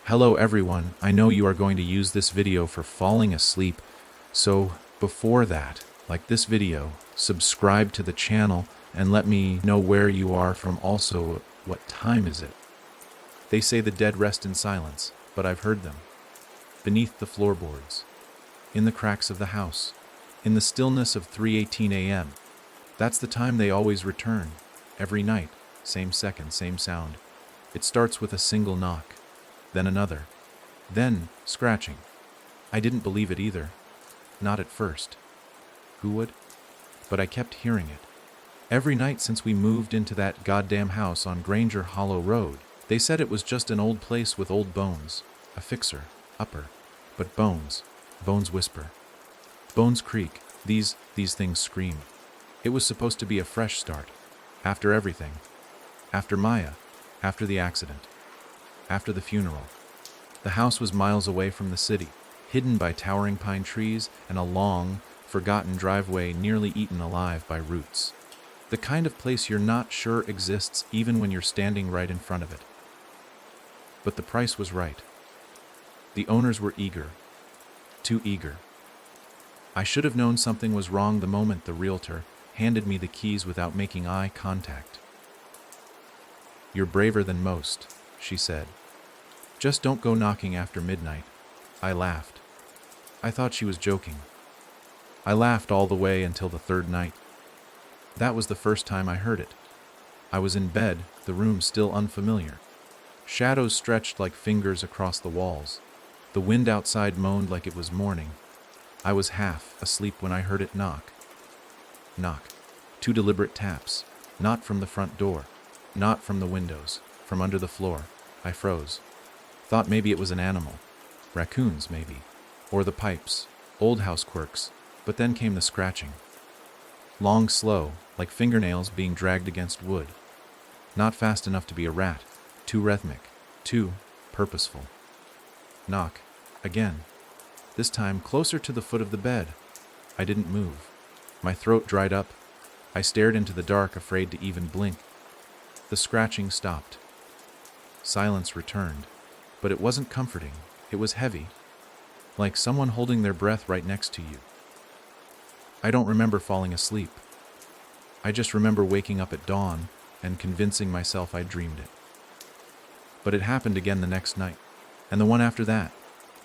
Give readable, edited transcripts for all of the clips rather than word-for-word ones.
Hello everyone, I know you are going to use this video for falling asleep, so before that, like this video, subscribe to the channel and let me know where you are from. Also, what time is it? They say the dead rest in silence, but I've heard them. Beneath the floorboards, in the cracks of the house, in the stillness of 3:18 a.m. That's the time they always return, every night, same second, same sound. It starts with a single knock, then another, then scratching. I didn't believe it either. Not at first. Who would? But I kept hearing it. Every night since we moved into that goddamn house on Granger Hollow Road. They said it was just an old place with old bones, a fixer, upper. But bones whisper. Bones creak, these things scream. It was supposed to be a fresh start. After everything. After Maya. After the accident. After the funeral. The house was miles away from the city, hidden by towering pine trees and a long, forgotten driveway nearly eaten alive by roots. The kind of place you're not sure exists even when you're standing right in front of it. But the price was right. The owners were eager. Too eager. I should have known something was wrong the moment the realtor handed me the keys without making eye contact. "You're braver than most," she said. "Just don't go knocking after midnight." I laughed. I thought she was joking. I laughed all the way until the third night. That was the first time I heard it. I was in bed, the room still unfamiliar. Shadows stretched like fingers across the walls. The wind outside moaned like it was morning. I was half asleep when I heard it knock. Knock. 2 deliberate taps. Not from the front door. Not from the windows. From under the floor. I froze. Thought maybe it was an animal. Raccoons, maybe. Or the pipes. Old house quirks. But then came the scratching. Long, slow, like fingernails being dragged against wood. Not fast enough to be a rat. Too rhythmic. Too purposeful. Knock. Again. This time closer to the foot of the bed. I didn't move. My throat dried up. I stared into the dark, afraid to even blink. The scratching stopped. Silence returned. But it wasn't comforting. It was heavy. Like someone holding their breath right next to you. I don't remember falling asleep. I just remember waking up at dawn and convincing myself I dreamed it. But it happened again the next night, and the one after that.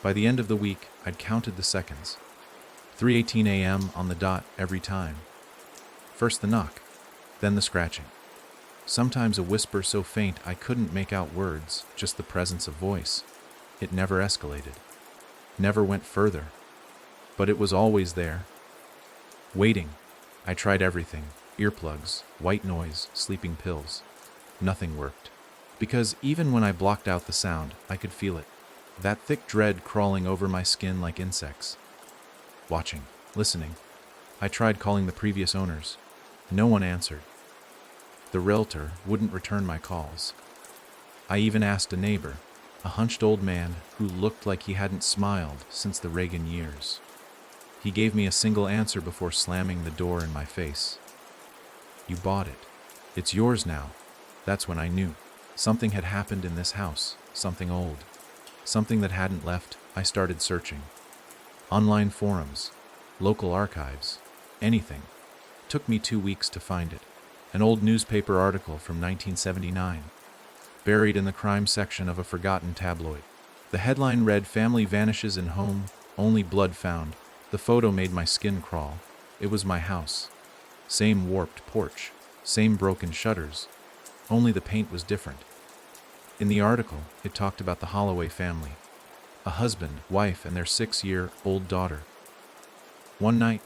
By the end of the week, I'd counted the seconds. 3:18 a.m. on the dot every time. First the knock, then the scratching. Sometimes a whisper so faint I couldn't make out words, just the presence of voice. It never escalated. Never went further. But it was always there. Waiting. I tried everything. Earplugs, white noise, sleeping pills. Nothing worked. Because even when I blocked out the sound, I could feel it. That thick dread crawling over my skin like insects. Watching. Listening. I tried calling the previous owners. No one answered. The realtor wouldn't return my calls. I even asked a neighbor, a hunched old man who looked like he hadn't smiled since the Reagan years. He gave me a single answer before slamming the door in my face. "You bought it. It's yours now." That's when I knew. Something had happened in this house, something old. Something that hadn't left. I started searching. Online forums, local archives, anything. Took me 2 weeks to find it. An old newspaper article from 1979, buried in the crime section of a forgotten tabloid. The headline read, "Family vanishes in home, only blood found." The photo made my skin crawl. It was my house. Same warped porch, same broken shutters, only the paint was different. In the article, it talked about the Holloway family, a husband, wife, and their 6-year-old daughter. One night,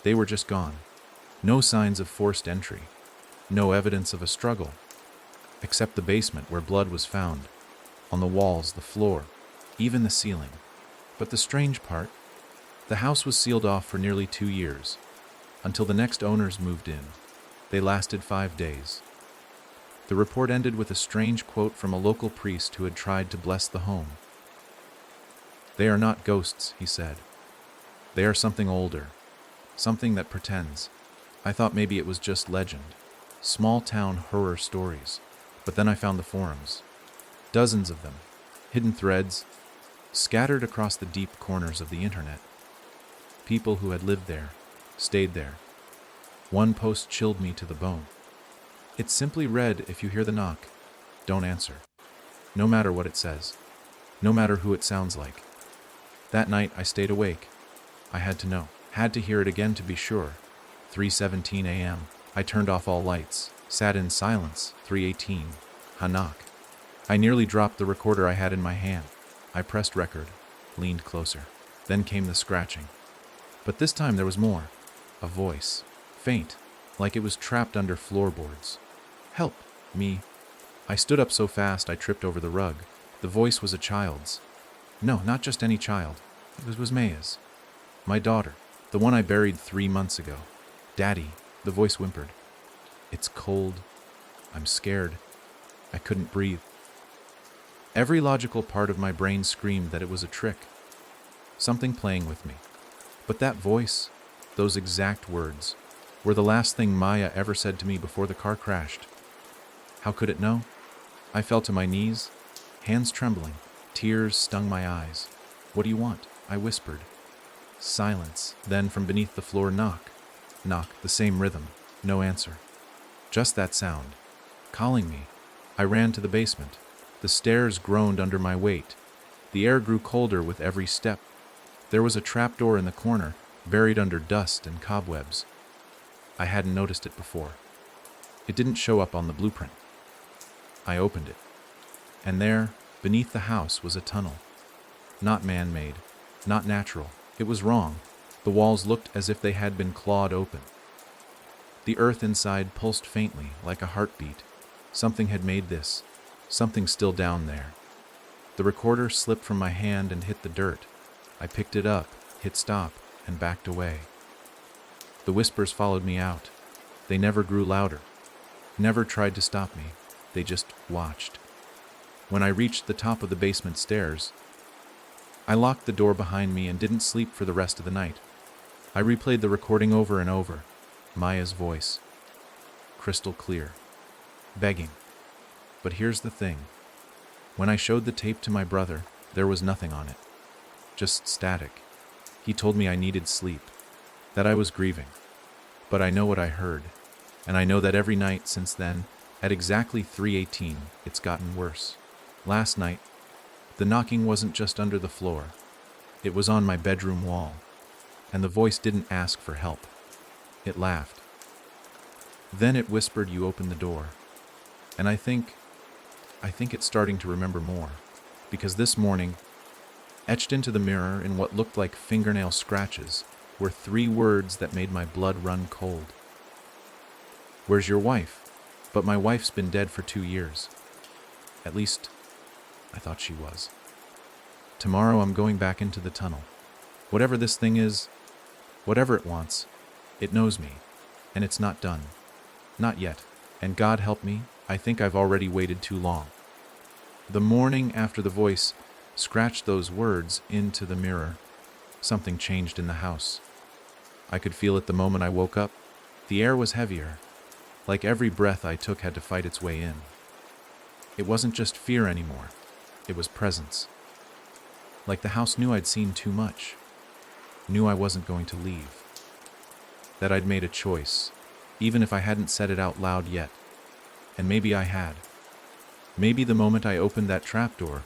they were just gone. No signs of forced entry. No evidence of a struggle, except the basement where blood was found. On the walls, the floor, even the ceiling. But the strange part, the house was sealed off for nearly 2 years, until the next owners moved in. They lasted 5 days. The report ended with a strange quote from a local priest who had tried to bless the home. "They are not ghosts," he said. "They are something older, something that pretends." I thought maybe it was just legend, small town horror stories. But then I found the forums. Dozens of them. hidden threads, scattered across the deep corners of the internet. People who had lived there, stayed there. One post chilled me to the bone. It simply read, "If you hear the knock, don't answer. No matter what it says. No matter who it sounds like." That night I stayed awake. I had to know. Had to hear it again to be sure. 3:17 a.m. I turned off all lights. Sat in silence. 3:18. A knock. I nearly dropped the recorder I had in my hand. I pressed record. Leaned closer. Then came the scratching. But this time there was more. A voice. Faint. Like it was trapped under floorboards. "Help! Me." I stood up so fast I tripped over the rug. The voice was a child's. No, not just any child. It was Maya's. My daughter. The one I buried 3 months ago. "Daddy," the voice whimpered. "It's cold. I'm scared." I couldn't breathe. Every logical part of my brain screamed that it was a trick. Something playing with me. But that voice, those exact words, were the last thing Maya ever said to me before the car crashed. How could it know? I fell to my knees, hands trembling, tears stung my eyes. "What do you want?" I whispered. Silence. Then from beneath the floor, knock. Knock, the same rhythm. No answer. Just that sound. Calling me. I ran to the basement. The stairs groaned under my weight. The air grew colder with every step. There was a trapdoor in the corner, buried under dust and cobwebs. I hadn't noticed it before. It didn't show up on the blueprint. I opened it. And there, beneath the house, was a tunnel. Not man-made. Not natural. It was wrong. The walls looked as if they had been clawed open. The earth inside pulsed faintly, like a heartbeat. Something had made this. Something still down there. The recorder slipped from my hand and hit the dirt. I picked it up, hit stop, and backed away. The whispers followed me out. They never grew louder. Never tried to stop me. They just watched. When I reached the top of the basement stairs, I locked the door behind me and didn't sleep for the rest of the night. I replayed the recording over and over. Maya's voice. Crystal clear. Begging. But here's the thing. When I showed the tape to my brother, there was nothing on it. Just static. He told me I needed sleep, that I was grieving. But I know what I heard, and I know that every night since then, at exactly 3:18, it's gotten worse. Last night, the knocking wasn't just under the floor. It was on my bedroom wall, and the voice didn't ask for help. It laughed. Then it whispered, "You open the door." And I think it's starting to remember more, because this morning, etched into the mirror in what looked like fingernail scratches, were 3 words that made my blood run cold. "Where's your wife?" But my wife's been dead for 2 years. At least, I thought she was. Tomorrow I'm going back into the tunnel. Whatever this thing is, whatever it wants, it knows me, and it's not done. Not yet. And God help me, I think I've already waited too long. The morning after the voice scratched those words into the mirror, something changed in the house. I could feel it the moment I woke up. The air was heavier, like every breath I took had to fight its way in. It wasn't just fear anymore. It was presence. Like the house knew I'd seen too much. Knew I wasn't going to leave. That I'd made a choice, even if I hadn't said it out loud yet. And maybe I had. Maybe the moment I opened that trapdoor,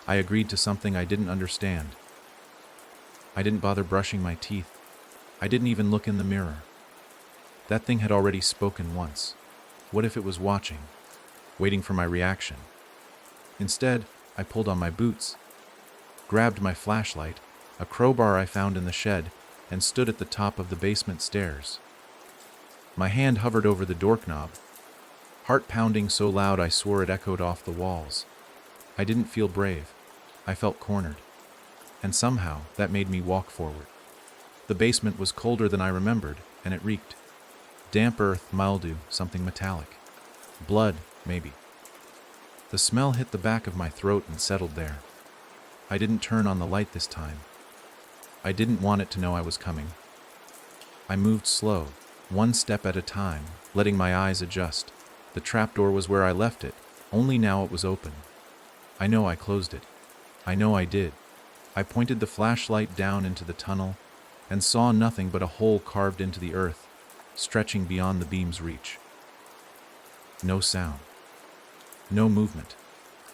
I agreed to something I didn't understand. I didn't bother brushing my teeth. I didn't even look in the mirror. That thing had already spoken once. What if it was watching, waiting for my reaction? Instead, I pulled on my boots, grabbed my flashlight, a crowbar I found in the shed, and stood at the top of the basement stairs. My hand hovered over the doorknob, heart pounding so loud I swore it echoed off the walls. I didn't feel brave. I felt cornered. And somehow, that made me walk forward. The basement was colder than I remembered, and it reeked. Damp earth, mildew, something metallic. Blood, maybe. The smell hit the back of my throat and settled there. I didn't turn on the light this time. I didn't want it to know I was coming. I moved slow, one step at a time, letting my eyes adjust. The trapdoor was where I left it, only now it was open. I know I closed it. I know I did. I pointed the flashlight down into the tunnel and saw nothing but a hole carved into the earth, stretching beyond the beam's reach. No sound. No movement.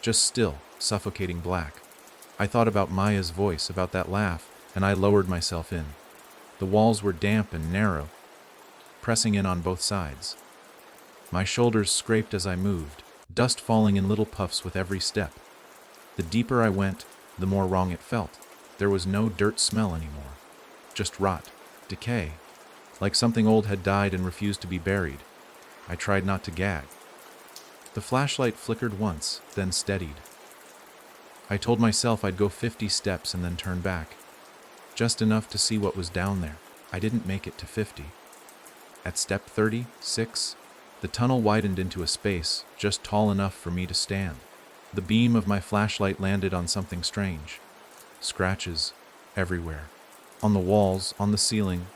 Just still, suffocating black. I thought about Maya's voice, about that laugh, and I lowered myself in. The walls were damp and narrow, pressing in on both sides. My shoulders scraped as I moved, dust falling in little puffs with every step. The deeper I went, the more wrong it felt. There was no dirt smell anymore. Just rot, decay, like something old had died and refused to be buried. I tried not to gag. The flashlight flickered once, then steadied. I told myself I'd go 50 steps and then turn back. Just enough to see what was down there. I didn't make it to 50. At step 36, the tunnel widened into a space just tall enough for me to stand. The beam of my flashlight landed on something strange. Scratches everywhere. On the walls, on the ceiling,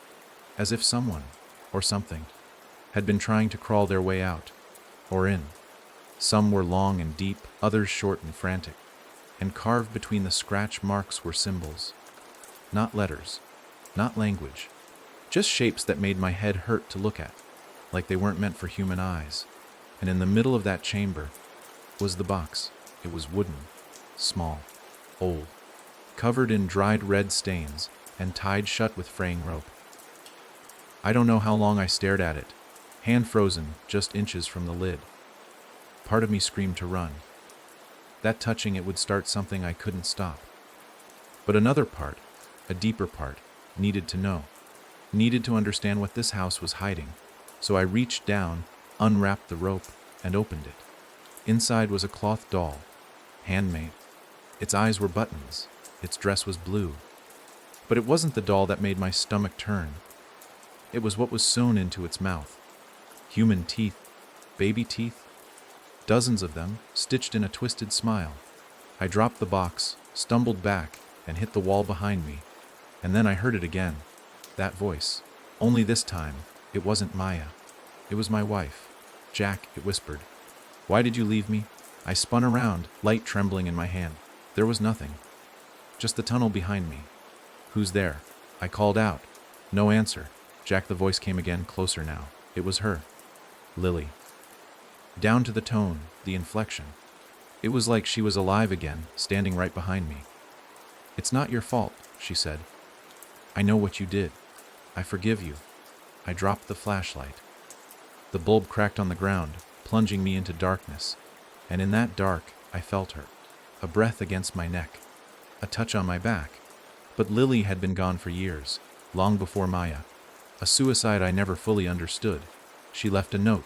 as if someone, or something, had been trying to crawl their way out, or in. Some were long and deep, others short and frantic, and carved between the scratch marks were symbols. Not letters, not language, just shapes that made my head hurt to look at, like they weren't meant for human eyes. And in the middle of that chamber was the box. It was wooden, small, old, covered in dried red stains, and tied shut with fraying rope. I don't know how long I stared at it, hand frozen just inches from the lid. Part of me screamed to run. That touching it would start something I couldn't stop. But another part, a deeper part, needed to know, needed to understand what this house was hiding. So I reached down, unwrapped the rope, and opened it. Inside was a cloth doll, handmade. Its eyes were buttons, its dress was blue. But it wasn't the doll that made my stomach turn. It was what was sewn into its mouth. Human teeth, baby teeth, dozens of them, stitched in a twisted smile. I dropped the box, stumbled back, and hit the wall behind me. And then I heard it again, that voice. Only this time, it wasn't Maya. It was my wife. Jack, it whispered. Why did you leave me? I spun around, light trembling in my hand. There was nothing. Just the tunnel behind me. Who's there? I called out. No answer. Jack, the voice came again, closer now. It was her. Lily. Down to the tone, the inflection. It was like she was alive again, standing right behind me. It's not your fault, she said. I know what you did. I forgive you. I dropped the flashlight. The bulb cracked on the ground, plunging me into darkness. And in that dark, I felt her. A breath against my neck. A touch on my back. But Lily had been gone for years, long before Maya. A suicide I never fully understood. She left a note.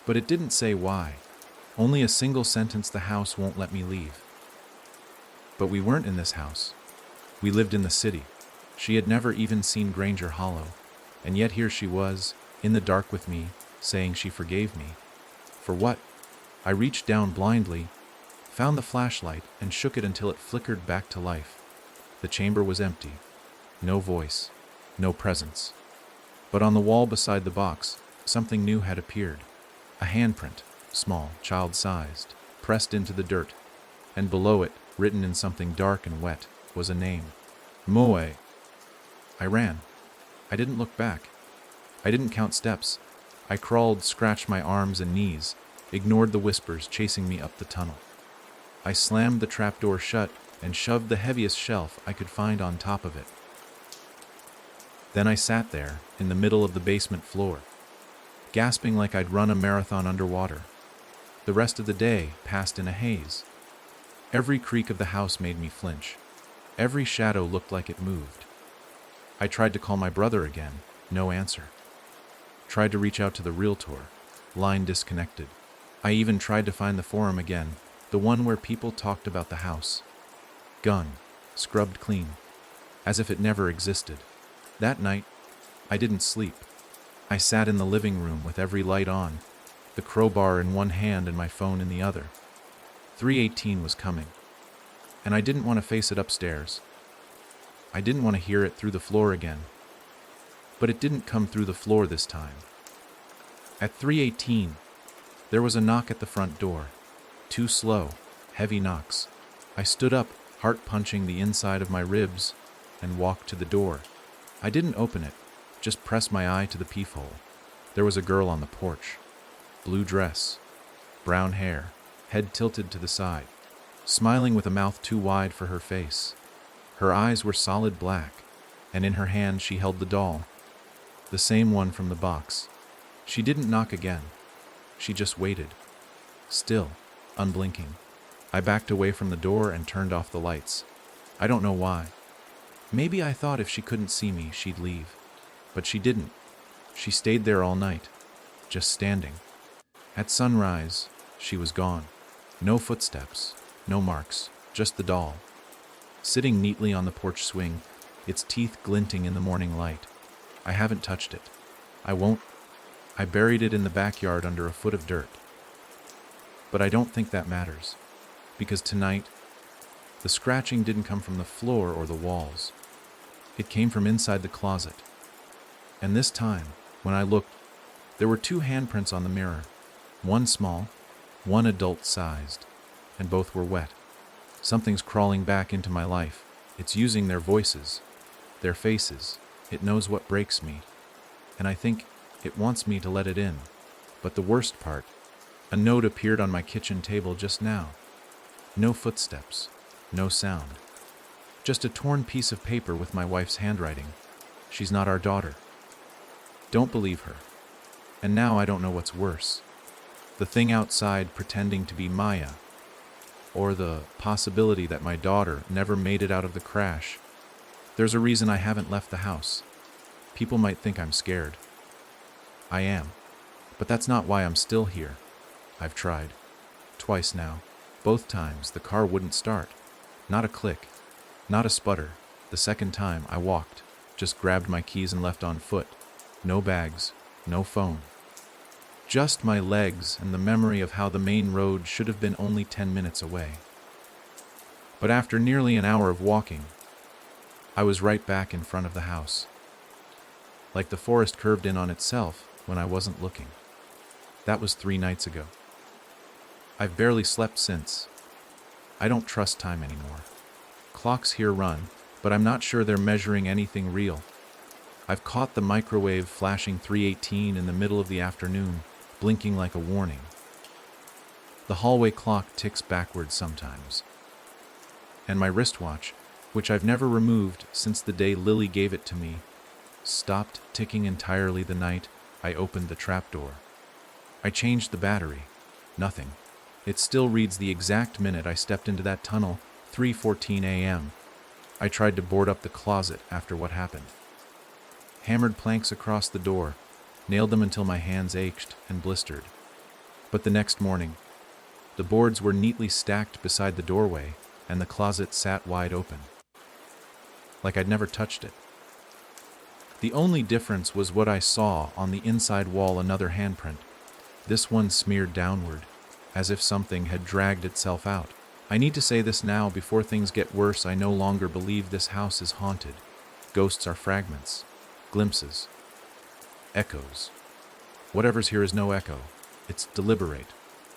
But it didn't say why. Only a single sentence: the house won't let me leave. But we weren't in this house. We lived in the city. She had never even seen Granger Hollow. And yet here she was, in the dark with me, saying she forgave me. For what? I reached down blindly, found the flashlight, and shook it until it flickered back to life. The chamber was empty. No voice. No presence. But on the wall beside the box, something new had appeared. A handprint, small, child-sized, pressed into the dirt. And below it, written in something dark and wet, was a name. Moe. I ran. I didn't look back. I didn't count steps. I crawled, scratched my arms and knees, ignored the whispers chasing me up the tunnel. I slammed the trapdoor shut and shoved the heaviest shelf I could find on top of it. Then I sat there, in the middle of the basement floor, gasping like I'd run a marathon underwater. The rest of the day passed in a haze. Every creak of the house made me flinch. Every shadow looked like it moved. I tried to call my brother again, no answer. Tried to reach out to the realtor, line disconnected. I even tried to find the forum again, the one where people talked about the house. Gone, scrubbed clean, as if it never existed. That night, I didn't sleep. I sat in the living room with every light on, the crowbar in one hand and my phone in the other. 3:18 was coming, and I didn't want to face it upstairs. I didn't want to hear it through the floor again. But it didn't come through the floor this time. At 3:18, there was a knock at the front door. 2 slow, heavy knocks. I stood up, heart punching the inside of my ribs, and walked to the door. I didn't open it, just pressed my eye to the peephole. There was a girl on the porch. Blue dress, brown hair, head tilted to the side, smiling with a mouth too wide for her face. Her eyes were solid black, and in her hand she held the doll, the same one from the box. She didn't knock again. She just waited, still, unblinking. I backed away from the door and turned off the lights. I don't know why. Maybe I thought if she couldn't see me, she'd leave. But she didn't. She stayed there all night, just standing. At sunrise, she was gone. No footsteps, no marks, just the doll, sitting neatly on the porch swing, its teeth glinting in the morning light. I haven't touched it. I won't. I buried it in the backyard under a foot of dirt. But I don't think that matters, because tonight, the scratching didn't come from the floor or the walls. It came from inside the closet. And this time, when I looked, there were 2 handprints on the mirror, one small, one adult-sized, and both were wet. Something's crawling back into my life. It's using their voices, their faces. It knows what breaks me, and I think it wants me to let it in. But the worst part, a note appeared on my kitchen table just now. No footsteps, no sound. Just a torn piece of paper with my wife's handwriting. She's not our daughter. Don't believe her. And now I don't know what's worse. The thing outside pretending to be Maya, or the possibility that my daughter never made it out of the crash. There's a reason I haven't left the house. People might think I'm scared. I am. But that's not why I'm still here. I've tried. Twice now. Both times the car wouldn't start. Not a click. Not a sputter. The second time I walked, just grabbed my keys and left on foot. No bags, no phone. Just my legs and the memory of how the main road should have been only 10 minutes away. But after nearly an hour of walking, I was right back in front of the house. Like the forest curved in on itself when I wasn't looking. That was 3 nights ago. I've barely slept since. I don't trust time anymore. Clocks here run, but I'm not sure they're measuring anything real. I've caught the microwave flashing 3:18 in the middle of the afternoon, blinking like a warning. The hallway clock ticks backwards sometimes. And my wristwatch, which I've never removed since the day Lily gave it to me, stopped ticking entirely the night I opened the trapdoor. I changed the battery. Nothing. It still reads the exact minute I stepped into that tunnel, 3:14 a.m. I tried to board up the closet after what happened. Hammered planks across the door, nailed them until my hands ached and blistered. But the next morning, the boards were neatly stacked beside the doorway, and the closet sat wide open. Like I'd never touched it. The only difference was what I saw on the inside wall, another handprint. This one smeared downward, as if something had dragged itself out. I need to say this now before things get worse. I no longer believe this house is haunted. Ghosts are fragments, glimpses, echoes. Whatever's here is no echo. It's deliberate,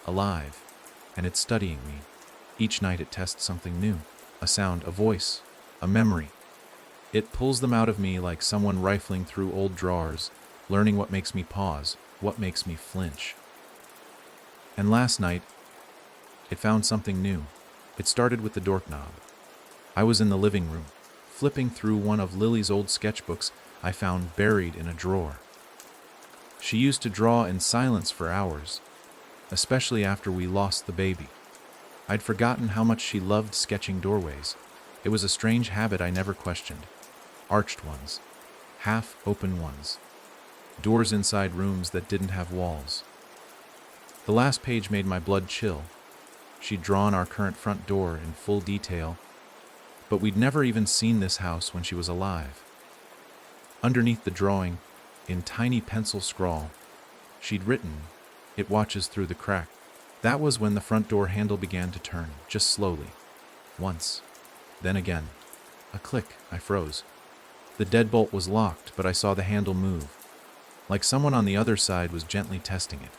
alive, and it's studying me. Each night it tests something new, a sound, a voice, a memory. It pulls them out of me like someone rifling through old drawers, learning what makes me pause, what makes me flinch. And last night, it found something new. It started with the doorknob. I was in the living room, flipping through one of Lily's old sketchbooks I found buried in a drawer. She used to draw in silence for hours, especially after we lost the baby. I'd forgotten how much she loved sketching doorways. It was a strange habit I never questioned. Arched ones, half-open ones, doors inside rooms that didn't have walls. The last page made my blood chill. She'd drawn our current front door in full detail, but we'd never even seen this house when she was alive. Underneath the drawing, in tiny pencil scrawl, she'd written, "It watches through the crack." That was when the front door handle began to turn, just slowly. Once, then again. A click, I froze. The deadbolt was locked, but I saw the handle move, like someone on the other side was gently testing it,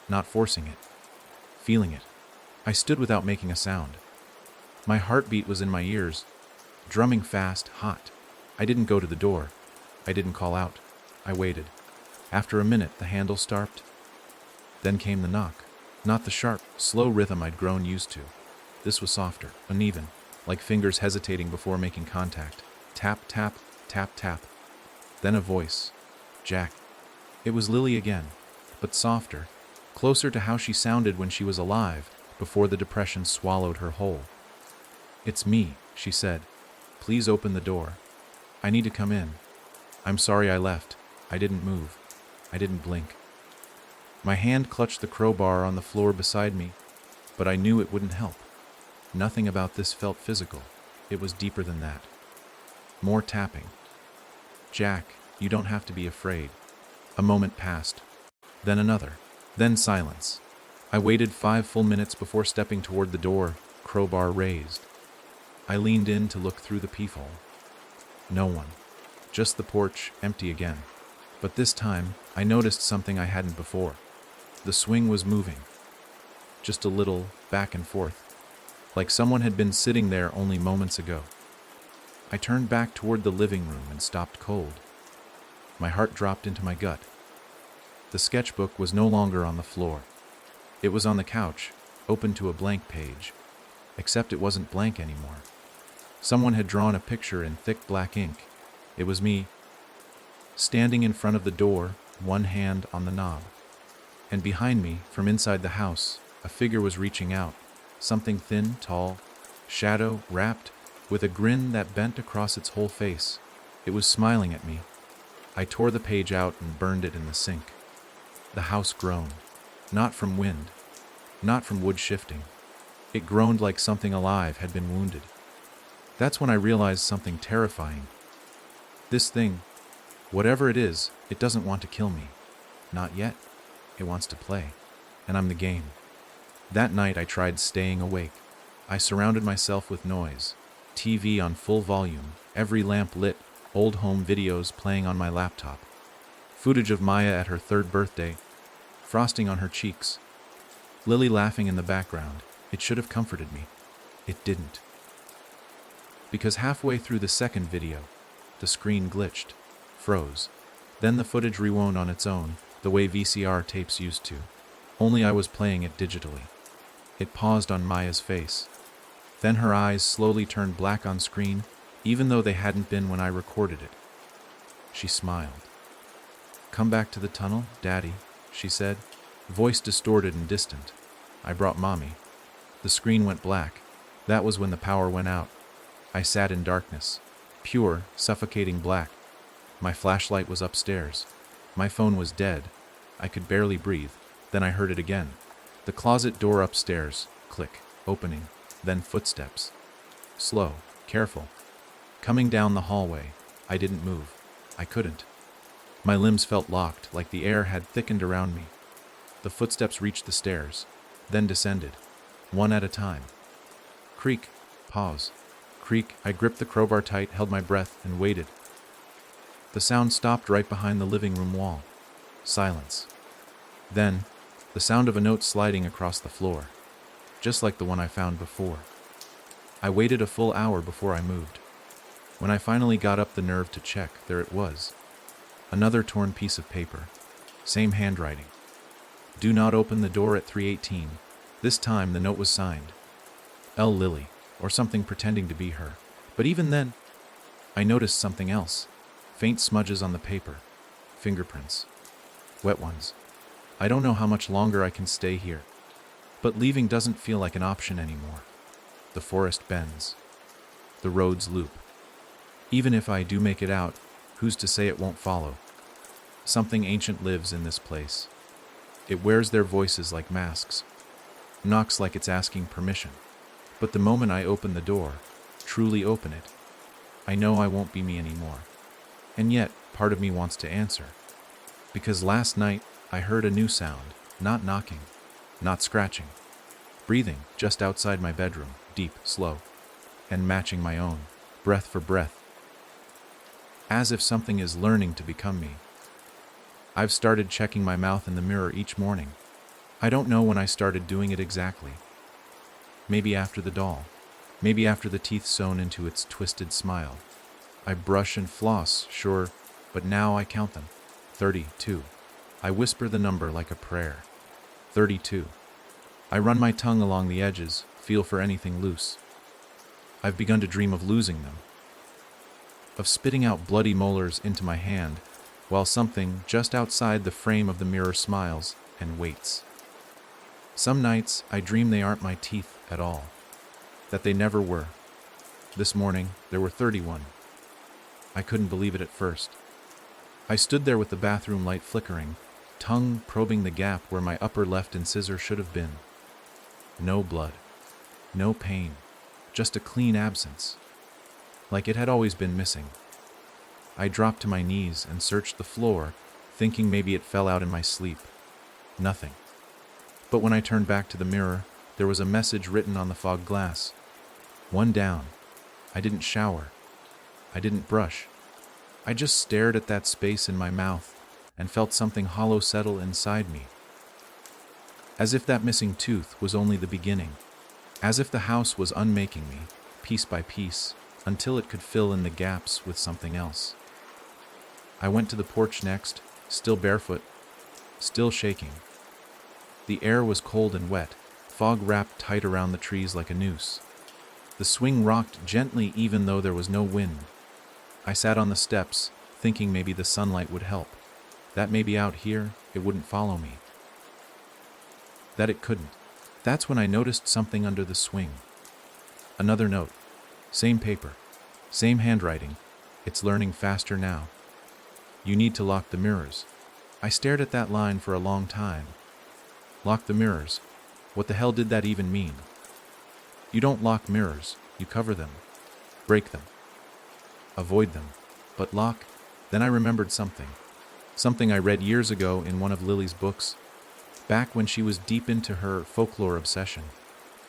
not forcing it, feeling it. I stood without making a sound. My heartbeat was in my ears, drumming fast, hot. I didn't go to the door. I didn't call out. I waited. After a minute, the handle started. Then came the knock. Not the sharp, slow rhythm I'd grown used to. This was softer, uneven, like fingers hesitating before making contact. Tap, tap, tap, tap. Then a voice. Jack. It was Lily again, but softer, closer to how she sounded when she was alive, before the depression swallowed her whole. It's me, she said. Please open the door. I need to come in. I'm sorry I left. I didn't move. I didn't blink. My hand clutched the crowbar on the floor beside me, but I knew it wouldn't help. Nothing about this felt physical. It was deeper than that. More tapping. Jack, you don't have to be afraid. A moment passed. Then another. Then silence. I waited 5 full minutes before stepping toward the door, crowbar raised. I leaned in to look through the peephole. No one. Just the porch, empty again. But this time, I noticed something I hadn't before. The swing was moving. Just a little, back and forth. Like someone had been sitting there only moments ago. I turned back toward the living room and stopped cold. My heart dropped into my gut. The sketchbook was no longer on the floor. It was on the couch, open to a blank page. Except it wasn't blank anymore. Someone had drawn a picture in thick black ink. It was me, standing in front of the door, one hand on the knob. And behind me, from inside the house, a figure was reaching out, something thin, tall, shadow, wrapped, with a grin that bent across its whole face. It was smiling at me. I tore the page out and burned it in the sink. The house groaned, not from wind, not from wood shifting. It groaned like something alive had been wounded. That's when I realized something terrifying. This thing, whatever it is, it doesn't want to kill me. Not yet. It wants to play. And I'm the game. That night I tried staying awake. I surrounded myself with noise. TV on full volume, every lamp lit, old home videos playing on my laptop. Footage of Maya at her 3rd birthday, frosting on her cheeks. Lily laughing in the background. It should have comforted me. It didn't. Because halfway through the 2nd video, the screen glitched, froze. Then the footage rewound on its own, the way VCR tapes used to. Only I was playing it digitally. It paused on Maya's face. Then her eyes slowly turned black on screen, even though they hadn't been when I recorded it. She smiled. Come back to the tunnel, Daddy, she said, voice distorted and distant. I brought Mommy. The screen went black. That was when the power went out. I sat in darkness. Pure, suffocating black. My flashlight was upstairs. My phone was dead. I could barely breathe. Then I heard it again. The closet door upstairs. Click. Opening. Then footsteps. Slow. Careful. Coming down the hallway. I didn't move. I couldn't. My limbs felt locked, like the air had thickened around me. The footsteps reached the stairs. Then descended. One at a time. Creak. Pause. Creak. I gripped the crowbar tight, held my breath, and waited. The sound stopped right behind the living room wall. Silence. Then, the sound of a note sliding across the floor, just like the one I found before. I waited a full hour before I moved. When I finally got up the nerve to check, there it was. Another torn piece of paper. Same handwriting. Do not open the door at 3:18. This time the note was signed. L. Lily, or something pretending to be her. But even then, I noticed something else. Faint smudges on the paper. Fingerprints. Wet ones. I don't know how much longer I can stay here. But leaving doesn't feel like an option anymore. The forest bends. The roads loop. Even if I do make it out, who's to say it won't follow? Something ancient lives in this place. It wears their voices like masks. Knocks like it's asking permission. But the moment I open the door, truly open it, I know I won't be me anymore. And yet, part of me wants to answer. Because last night, I heard a new sound, not knocking, not scratching. Breathing just outside my bedroom, deep, slow, and matching my own, breath for breath. As if something is learning to become me. I've started checking my mouth in the mirror each morning. I don't know when I started doing it exactly. Maybe after the doll. Maybe after the teeth sewn into its twisted smile. I brush and floss, sure, but now I count them. 32. I whisper the number like a prayer. 32. I run my tongue along the edges, feel for anything loose. I've begun to dream of losing them, of spitting out bloody molars into my hand, while something just outside the frame of the mirror smiles and waits. Some nights I dream they aren't my teeth at all, that they never were. This morning there were 31. I couldn't believe it at first. I stood there with the bathroom light flickering, tongue probing the gap where my upper left incisor should have been. No blood, no pain, just a clean absence, like it had always been missing. I dropped to my knees and searched the floor, thinking maybe it fell out in my sleep. Nothing. But when I turned back to the mirror, there was a message written on the fog glass. One down. I didn't shower. I didn't brush. I just stared at that space in my mouth and felt something hollow settle inside me. As if that missing tooth was only the beginning. As if the house was unmaking me, piece by piece, until it could fill in the gaps with something else. I went to the porch next, still barefoot, still shaking. The air was cold and wet, fog wrapped tight around the trees like a noose. The swing rocked gently even though there was no wind. I sat on the steps, thinking maybe the sunlight would help, that maybe out here it wouldn't follow me. That it couldn't. That's when I noticed something under the swing. Another note. Same paper. Same handwriting. It's learning faster now. You need to lock the mirrors. I stared at that line for a long time. Lock the mirrors. What the hell did that even mean? You don't lock mirrors. You cover them. Break them. Avoid them. But lock? Then I remembered something. Something I read years ago in one of Lily's books. Back when she was deep into her folklore obsession.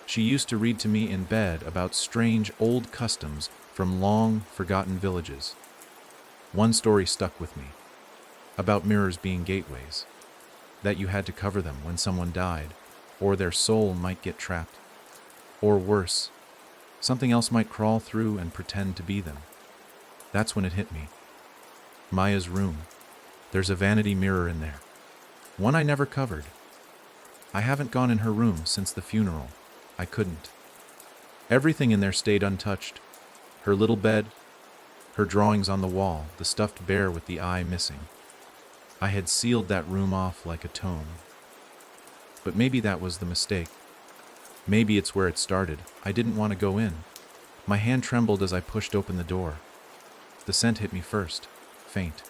She used to read to me in bed about strange old customs from long forgotten villages. One story stuck with me. About mirrors being gateways. That you had to cover them when someone died, or their soul might get trapped. Or worse, something else might crawl through and pretend to be them. That's when it hit me. Maya's room. There's a vanity mirror in there. One I never covered. I haven't gone in her room since the funeral. I couldn't. Everything in there stayed untouched. Her little bed, her drawings on the wall, the stuffed bear with the eye missing. I had sealed that room off like a tomb. But maybe that was the mistake. Maybe it's where it started. I didn't want to go in. My hand trembled as I pushed open the door. The scent hit me first. Faint.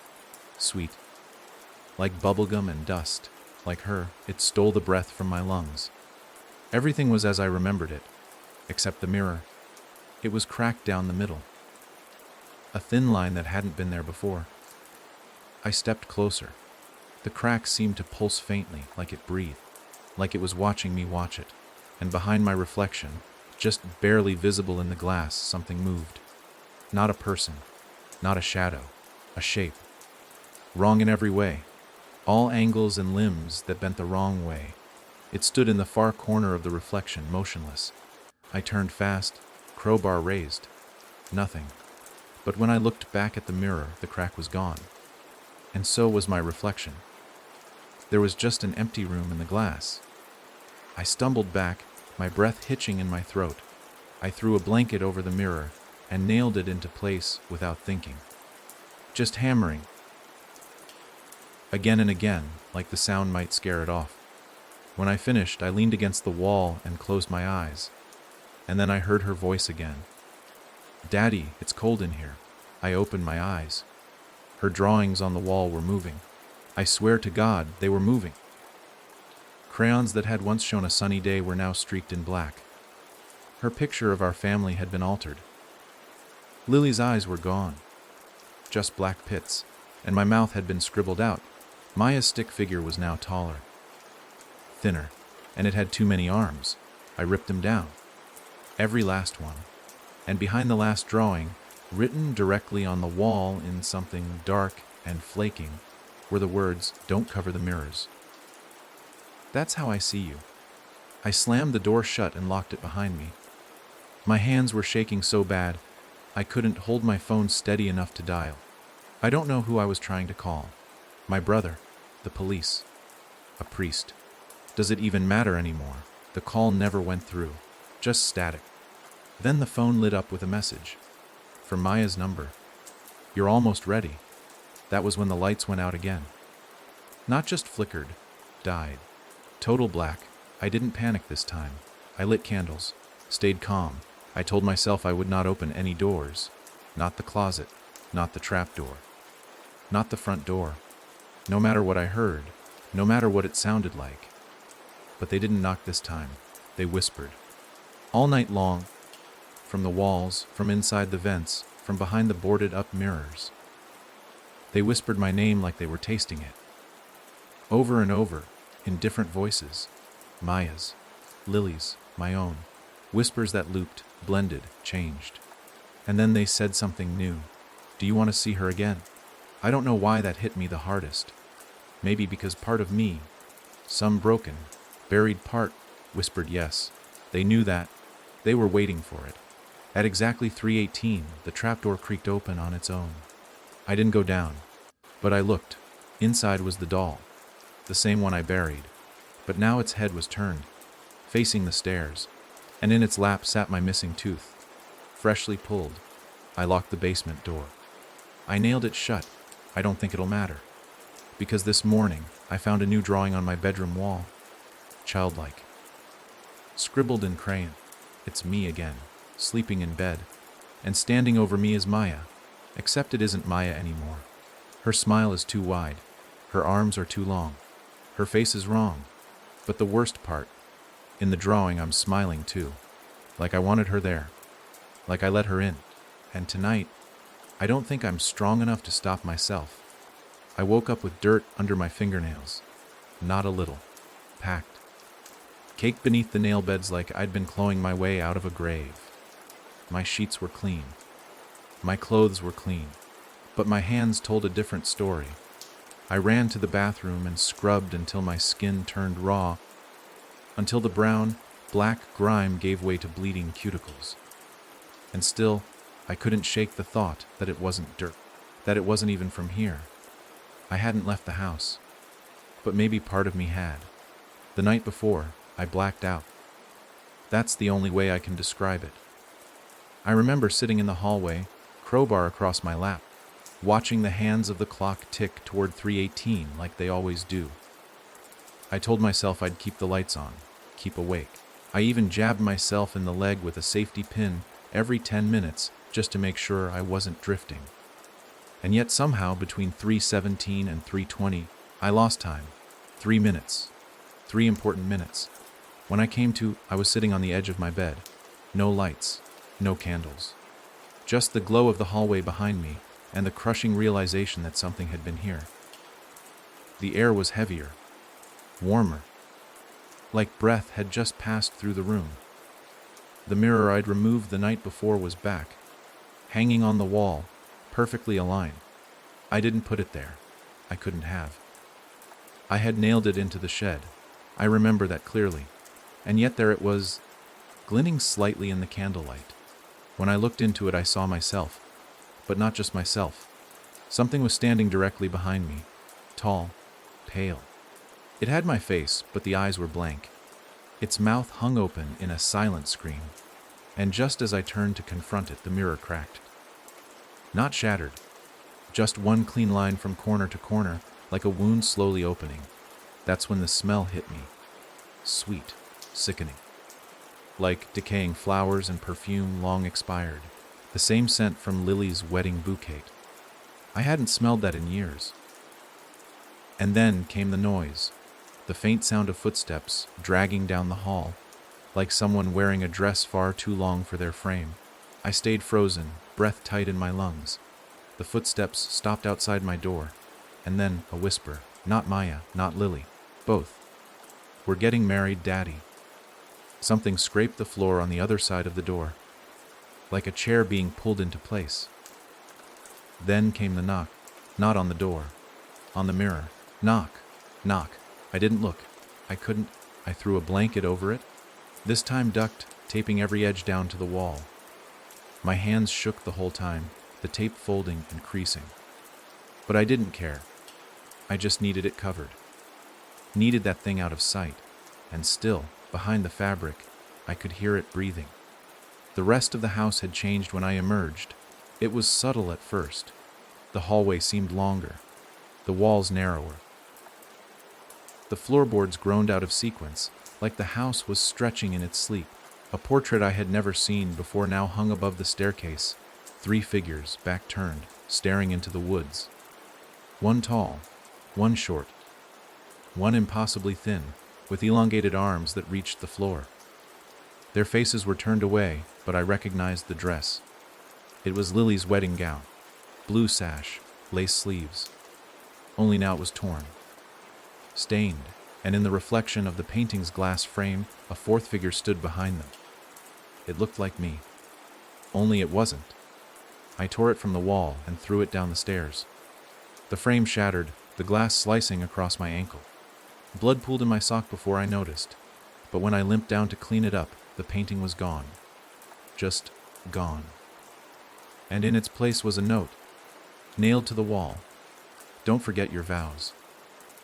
Sweet. Like bubblegum and dust. Like her, it stole the breath from my lungs. Everything was as I remembered it, except the mirror. It was cracked down the middle. A thin line that hadn't been there before. I stepped closer. The crack seemed to pulse faintly, like it breathed, like it was watching me watch it. And behind my reflection, just barely visible in the glass, something moved. Not a person, not a shadow, a shape. Wrong in every way. All angles and limbs that bent the wrong way. It stood in the far corner of the reflection, motionless. I turned fast, crowbar raised. Nothing. But when I looked back at the mirror, the crack was gone. And so was my reflection. There was just an empty room in the glass. I stumbled back, my breath hitching in my throat. I threw a blanket over the mirror and nailed it into place without thinking. Just hammering. Again and again, like the sound might scare it off. When I finished, I leaned against the wall and closed my eyes. And then I heard her voice again. "Daddy, it's cold in here." I opened my eyes. Her drawings on the wall were moving. I swear to God, they were moving. Crayons that had once shown a sunny day were now streaked in black. Her picture of our family had been altered. Lily's eyes were gone. Just black pits, and my mouth had been scribbled out. Maya's stick figure was now taller. Thinner, and it had too many arms. I ripped them down. Every last one. And behind the last drawing, written directly on the wall in something dark and flaking, were the words, "Don't cover the mirrors." That's how I see you. I slammed the door shut and locked it behind me. My hands were shaking so bad, I couldn't hold my phone steady enough to dial. I don't know who I was trying to call. My brother, the police, a priest. Does it even matter anymore? The call never went through, just static. Then the phone lit up with a message. From Maya's number. You're almost ready. That was when the lights went out again. Not just flickered, died. Total black. I didn't panic this time. I lit candles, stayed calm. I told myself I would not open any doors. Not the closet, not the trap door, not the front door. No matter what I heard, no matter what it sounded like. But they didn't knock this time. They whispered. All night long, from the walls, from inside the vents, from behind the boarded-up mirrors. They whispered my name like they were tasting it. Over and over, in different voices. Maya's, Lily's, my own. Whispers that looped, blended, changed. And then they said something new. Do you want to see her again? I don't know why that hit me the hardest. Maybe because part of me, some broken, buried part, whispered yes. They knew that. They were waiting for it. At exactly 3:18, the trapdoor creaked open on its own. I didn't go down, but I looked. Inside was the doll, the same one I buried, but now its head was turned, facing the stairs, and in its lap sat my missing tooth, freshly pulled. I locked the basement door. I nailed it shut. I don't think it'll matter. Because this morning, I found a new drawing on my bedroom wall. Childlike. Scribbled in crayon. It's me again, sleeping in bed. And standing over me is Maya. Except it isn't Maya anymore. Her smile is too wide. Her arms are too long. Her face is wrong. But the worst part, in the drawing I'm smiling too. Like I wanted her there. Like I let her in. And tonight, I don't think I'm strong enough to stop myself. I woke up with dirt under my fingernails. Not a little. Packed. Caked beneath the nail beds like I'd been clawing my way out of a grave. My sheets were clean. My clothes were clean. But my hands told a different story. I ran to the bathroom and scrubbed until my skin turned raw, until the brown, black grime gave way to bleeding cuticles. And still, I couldn't shake the thought that it wasn't dirt, that it wasn't even from here. I hadn't left the house, but maybe part of me had. The night before, I blacked out. That's the only way I can describe it. I remember sitting in the hallway, crowbar across my lap, watching the hands of the clock tick toward 3:18 like they always do. I told myself I'd keep the lights on, keep awake. I even jabbed myself in the leg with a safety pin every 10 minutes just to make sure I wasn't drifting. And yet somehow between 3:17 and 3:20, I lost time. 3 minutes. 3 important minutes. When I came to, I was sitting on the edge of my bed. No lights, no candles. Just the glow of the hallway behind me and the crushing realization that something had been here. The air was heavier, warmer, like breath had just passed through the room. The mirror I'd removed the night before was back, hanging on the wall, perfectly aligned. I didn't put it there. I couldn't have. I had nailed it into the shed. I remember that clearly. And yet there it was, glinting slightly in the candlelight. When I looked into it, I saw myself. But not just myself. Something was standing directly behind me, tall, pale. It had my face, but the eyes were blank. Its mouth hung open in a silent scream. And just as I turned to confront it, the mirror cracked. Not shattered. Just one clean line from corner to corner, like a wound slowly opening. That's when the smell hit me. Sweet, sickening. Like decaying flowers and perfume long expired. The same scent from Lily's wedding bouquet. I hadn't smelled that in years. And then came the noise. The faint sound of footsteps dragging down the hall, like someone wearing a dress far too long for their frame. I stayed frozen, breath tight in my lungs. The footsteps stopped outside my door, and then a whisper. Not Maya, not Lily. Both. We're getting married, Daddy. Something scraped the floor on the other side of the door, like a chair being pulled into place. Then came the knock. Not on the door. On the mirror. Knock. Knock. I didn't look. I couldn't. I threw a blanket over it. This time ducked, taping every edge down to the wall. My hands shook the whole time, the tape folding and creasing. But I didn't care. I just needed it covered. Needed that thing out of sight. And still, behind the fabric, I could hear it breathing. The rest of the house had changed when I emerged. It was subtle at first. The hallway seemed longer, the walls narrower. The floorboards groaned out of sequence, like the house was stretching in its sleep. A portrait I had never seen before now hung above the staircase, 3 figures, back turned, staring into the woods. One tall, one short, one impossibly thin, with elongated arms that reached the floor. Their faces were turned away, but I recognized the dress. It was Lily's wedding gown, blue sash, lace sleeves. Only now it was torn, stained, and in the reflection of the painting's glass frame, a 4th figure stood behind them. It looked like me. Only it wasn't. I tore it from the wall and threw it down the stairs. The frame shattered, the glass slicing across my ankle. Blood pooled in my sock before I noticed, but when I limped down to clean it up, the painting was gone. Just gone. And in its place was a note, nailed to the wall. Don't forget your vows.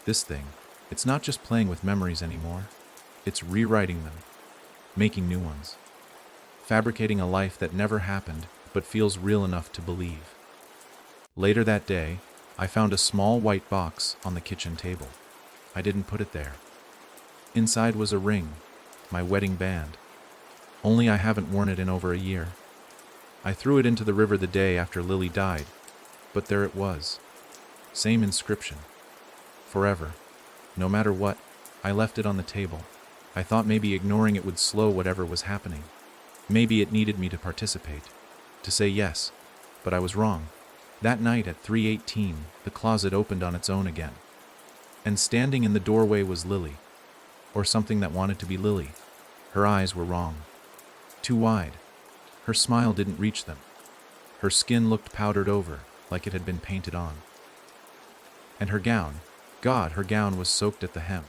This thing, it's not just playing with memories anymore. It's rewriting them, making new ones. Fabricating a life that never happened, but feels real enough to believe. Later that day, I found a small white box on the kitchen table. I didn't put it there. Inside was a ring, my wedding band. Only I haven't worn it in over a year. I threw it into the river the day after Lily died, but there it was. Same inscription. Forever. No matter what, I left it on the table. I thought maybe ignoring it would slow whatever was happening. Maybe it needed me to participate, to say yes, but I was wrong. That night at 3:18, the closet opened on its own again. And standing in the doorway was Lily, or something that wanted to be Lily. Her eyes were wrong. Too wide. Her smile didn't reach them. Her skin looked powdered over, like it had been painted on. And her gown, God, her gown was soaked at the hem.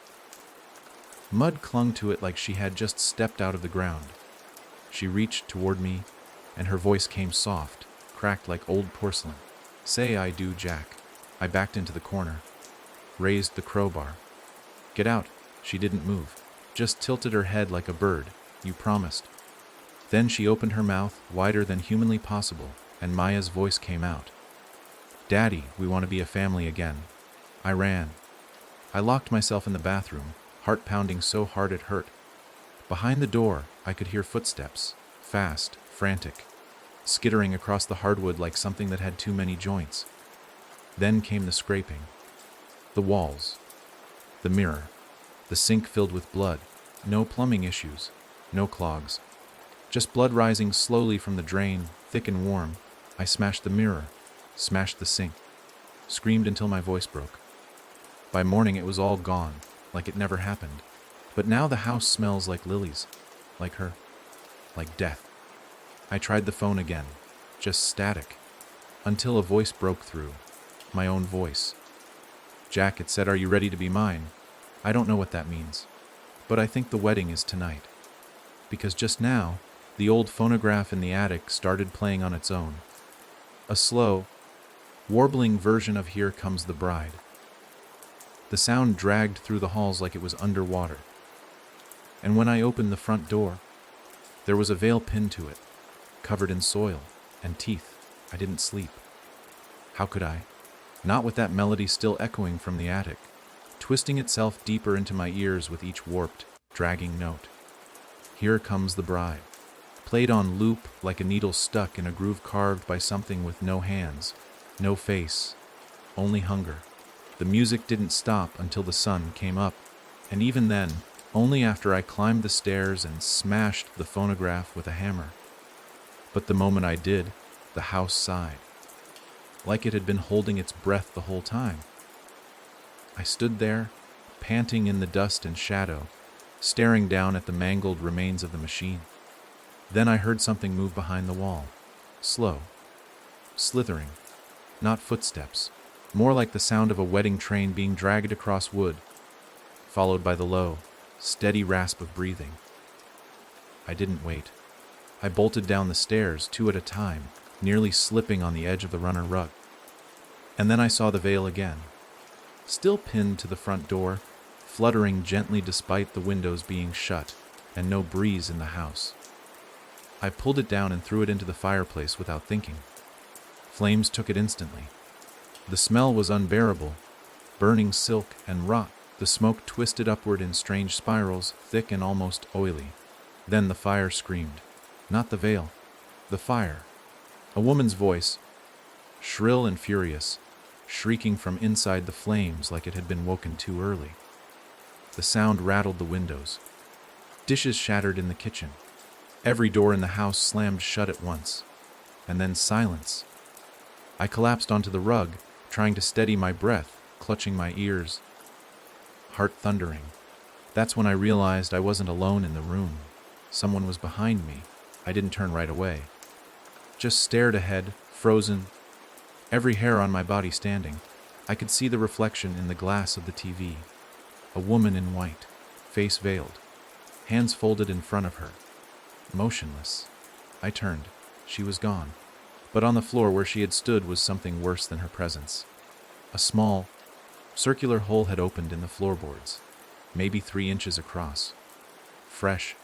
Mud clung to it like she had just stepped out of the ground. She reached toward me, and her voice came soft, cracked like old porcelain. Say I do, Jack. I backed into the corner, raised the crowbar. Get out. She didn't move, just tilted her head like a bird. You promised. Then she opened her mouth, wider than humanly possible, and Maya's voice came out. Daddy, we want to be a family again. I ran. I locked myself in the bathroom, heart pounding so hard it hurt. Behind the door, I could hear footsteps, fast, frantic, skittering across the hardwood like something that had too many joints. Then came the scraping. The walls. The mirror. The sink filled with blood. No plumbing issues. No clogs. Just blood rising slowly from the drain, thick and warm. I smashed the mirror, smashed the sink, screamed until my voice broke. By morning it was all gone, like it never happened. But now the house smells like Lily's, like her, like death. I tried the phone again, just static, until a voice broke through, my own voice. Jack, it said, are you ready to be mine? I don't know what that means, but I think the wedding is tonight. Because just now, the old phonograph in the attic started playing on its own. A slow, warbling version of Here Comes the Bride. The sound dragged through the halls like it was underwater. And when I opened the front door, there was a veil pinned to it, covered in soil and teeth. I didn't sleep. How could I? Not with that melody still echoing from the attic, twisting itself deeper into my ears with each warped, dragging note. Here Comes the Bride, played on loop like a needle stuck in a groove carved by something with no hands, no face, only hunger. The music didn't stop until the sun came up, and even then, only after I climbed the stairs and smashed the phonograph with a hammer. But the moment I did, the house sighed, like it had been holding its breath the whole time. I stood there, panting in the dust and shadow, staring down at the mangled remains of the machine. Then I heard something move behind the wall, slow, slithering, not footsteps, more like the sound of a wedding train being dragged across wood, followed by the low, steady rasp of breathing. I didn't wait. I bolted down the stairs, 2 at a time, nearly slipping on the edge of the runner rug. And then I saw the veil again, still pinned to the front door, fluttering gently despite the windows being shut and no breeze in the house. I pulled it down and threw it into the fireplace without thinking. Flames took it instantly. The smell was unbearable, burning silk and rot. The smoke twisted upward in strange spirals, thick and almost oily. Then the fire screamed. Not the veil, the fire. A woman's voice, shrill and furious, shrieking from inside the flames like it had been woken too early. The sound rattled the windows. Dishes shattered in the kitchen. Every door in the house slammed shut at once. And then silence. I collapsed onto the rug, trying to steady my breath, clutching my ears. Heart thundering. That's when I realized I wasn't alone in the room. Someone was behind me. I didn't turn right away. Just stared ahead, frozen, every hair on my body standing. I could see the reflection in the glass of the TV. A woman in white, face veiled, hands folded in front of her, motionless. I turned. She was gone. But on the floor where she had stood was something worse than her presence. A small, circular hole had opened in the floorboards, maybe 3 inches across. Fresh,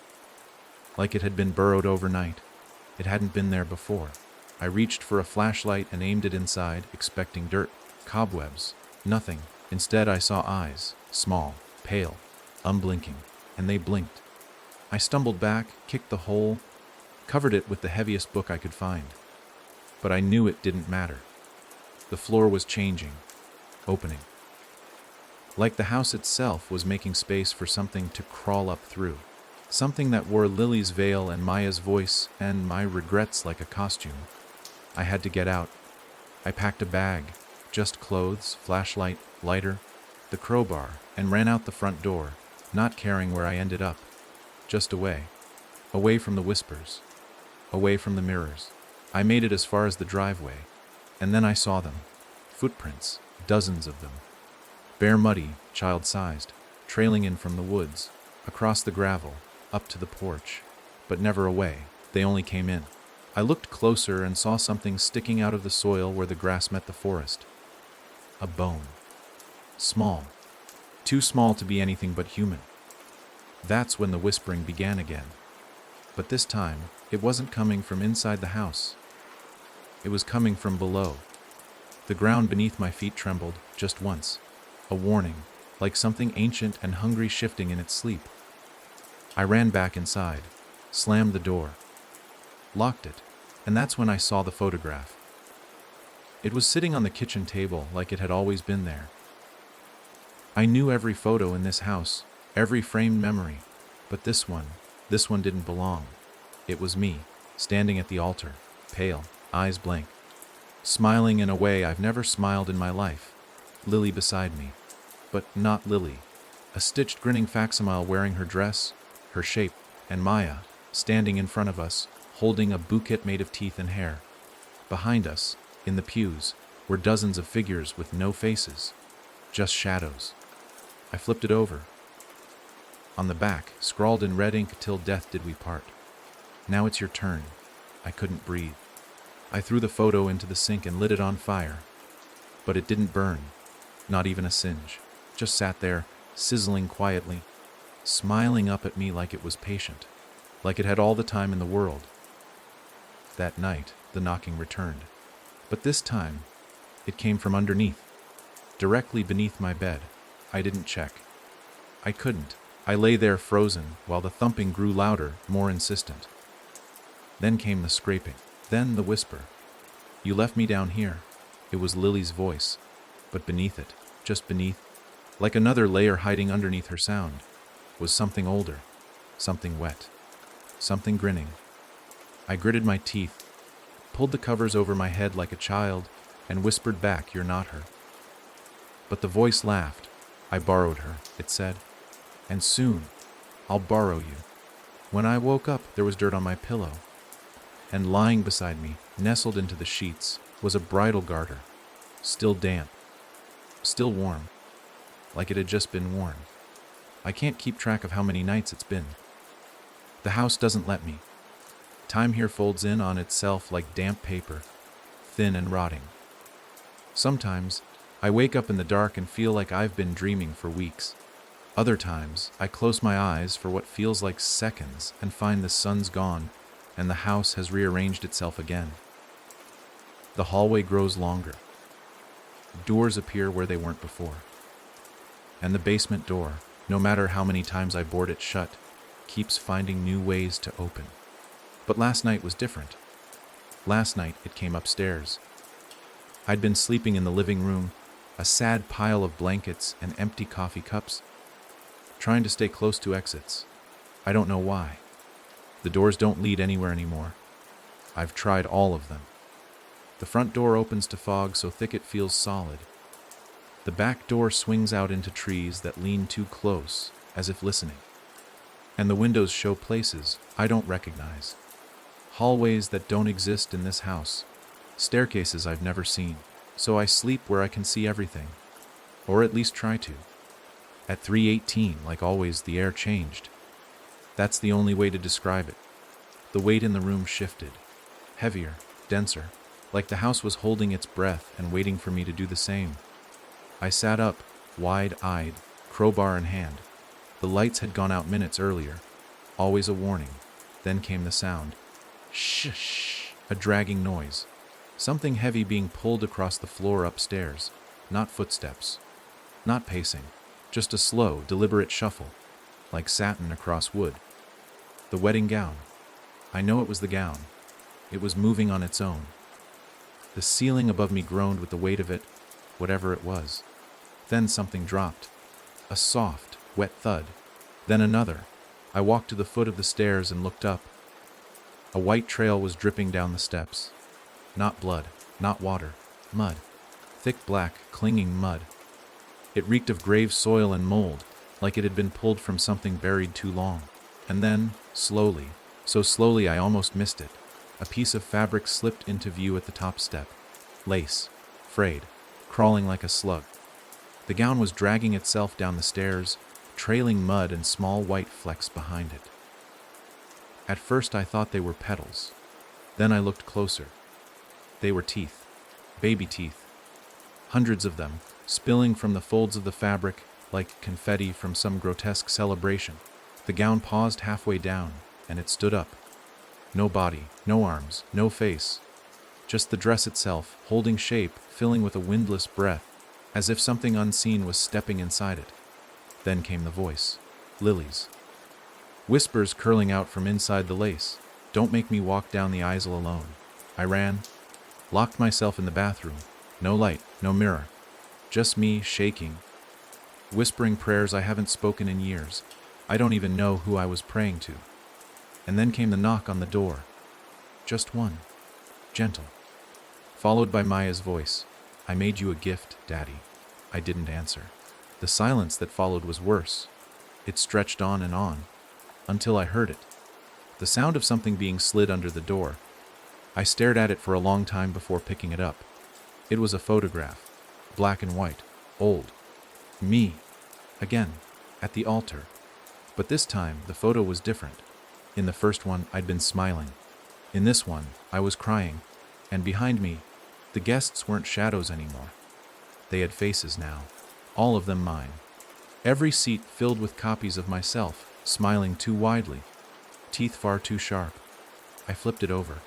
like it had been burrowed overnight. It hadn't been there before. I reached for a flashlight and aimed it inside, expecting dirt, cobwebs. Nothing. Instead, I saw eyes, small, pale, unblinking, and they blinked. I stumbled back, kicked the hole, covered it with the heaviest book I could find. But I knew it didn't matter. The floor was changing, opening. Like the house itself was making space for something to crawl up through. Something that wore Lily's veil and Maya's voice and my regrets like a costume. I had to get out. I packed a bag, just clothes, flashlight, lighter, the crowbar, and ran out the front door, not caring where I ended up. Just away. Away from the whispers. Away from the mirrors. I made it as far as the driveway, and then I saw them. Footprints, dozens of them. Bare muddy, child-sized, trailing in from the woods, across the gravel, up to the porch, but never away. They only came in. I looked closer and saw something sticking out of the soil where the grass met the forest. A bone. Small. Too small to be anything but human. That's when the whispering began again. But this time, it wasn't coming from inside the house. It was coming from below. The ground beneath my feet trembled, just once. A warning, like something ancient and hungry shifting in its sleep. I ran back inside, slammed the door, locked it, and that's when I saw the photograph. It was sitting on the kitchen table like it had always been there. I knew every photo in this house, every framed memory, but this one didn't belong. It was me, standing at the altar, pale, eyes blank, smiling in a way I've never smiled in my life. Lily beside me, but not Lily. A stitched grinning facsimile wearing her dress, her shape, and Maya, standing in front of us, holding a bouquet made of teeth and hair. Behind us, in the pews, were dozens of figures with no faces, just shadows. I flipped it over. On the back, scrawled in red ink, "Till death did we part. Now it's your turn." I couldn't breathe. I threw the photo into the sink and lit it on fire. But it didn't burn, not even a singe. Just sat there, sizzling quietly, smiling up at me like it was patient, like it had all the time in the world. That night, the knocking returned. But this time, it came from underneath, directly beneath my bed. I didn't check. I couldn't. I lay there frozen, while the thumping grew louder, more insistent. Then came the scraping, then the whisper. "You left me down here." It was Lily's voice, but beneath it, just beneath, like another layer hiding underneath her sound, was something older, something wet, something grinning. I gritted my teeth, pulled the covers over my head like a child, and whispered back, "You're not her." But the voice laughed. "I borrowed her," it said, "and soon I'll borrow you." When I woke up, there was dirt on my pillow, and lying beside me, nestled into the sheets, was a bridal garter, still damp, still warm, like it had just been worn. I can't keep track of how many nights it's been. The house doesn't let me. Time here folds in on itself like damp paper, thin and rotting. Sometimes, I wake up in the dark and feel like I've been dreaming for weeks. Other times, I close my eyes for what feels like seconds and find the sun's gone and the house has rearranged itself again. The hallway grows longer. Doors appear where they weren't before. And the basement door, no matter how many times I board it shut, keeps finding new ways to open. But last night was different. Last night it came upstairs. I'd been sleeping in the living room, a sad pile of blankets and empty coffee cups, trying to stay close to exits. I don't know why. The doors don't lead anywhere anymore. I've tried all of them. The front door opens to fog so thick it feels solid. The back door swings out into trees that lean too close, as if listening. And the windows show places I don't recognize. Hallways that don't exist in this house. Staircases I've never seen. So I sleep where I can see everything. Or at least try to. At 3:18, like always, the air changed. That's the only way to describe it. The weight in the room shifted. Heavier, denser, like the house was holding its breath and waiting for me to do the same. I sat up, wide-eyed, crowbar in hand. The lights had gone out minutes earlier. Always a warning. Then came the sound. Shh, a dragging noise. Something heavy being pulled across the floor upstairs. Not footsteps. Not pacing. Just a slow, deliberate shuffle, like satin across wood. The wedding gown. I know it was the gown. It was moving on its own. The ceiling above me groaned with the weight of it, whatever it was. Then something dropped. A soft, wet thud. Then another. I walked to the foot of the stairs and looked up. A white trail was dripping down the steps. Not blood, not water, mud. Thick black, clinging mud. It reeked of grave soil and mold, like it had been pulled from something buried too long. And then, slowly, so slowly I almost missed it, a piece of fabric slipped into view at the top step. Lace, frayed, crawling like a slug. The gown was dragging itself down the stairs, trailing mud and small white flecks behind it. At first I thought they were petals. Then I looked closer. They were teeth, baby teeth. Hundreds of them, spilling from the folds of the fabric like confetti from some grotesque celebration. The gown paused halfway down, and it stood up. No body, no arms, no face. Just the dress itself, holding shape, filling with a windless breath, as if something unseen was stepping inside it. Then came the voice. Lily's. Whispers curling out from inside the lace. Don't make me walk down the aisle alone. I ran, locked myself in the bathroom. No light, no mirror. Just me, shaking, whispering prayers I haven't spoken in years. I don't even know who I was praying to. And then came the knock on the door. Just one. Gentle. Followed by Maya's voice. I made you a gift, Daddy. I didn't answer. The silence that followed was worse. It stretched on, until I heard it. The sound of something being slid under the door. I stared at it for a long time before picking it up. It was a photograph. Black and white. Old. Me. Again. At the altar. But this time, the photo was different. In the first one, I'd been smiling. In this one, I was crying. And behind me, the guests weren't shadows anymore. They had faces now. All of them mine. Every seat filled with copies of myself, smiling too widely. Teeth far too sharp. I flipped it over.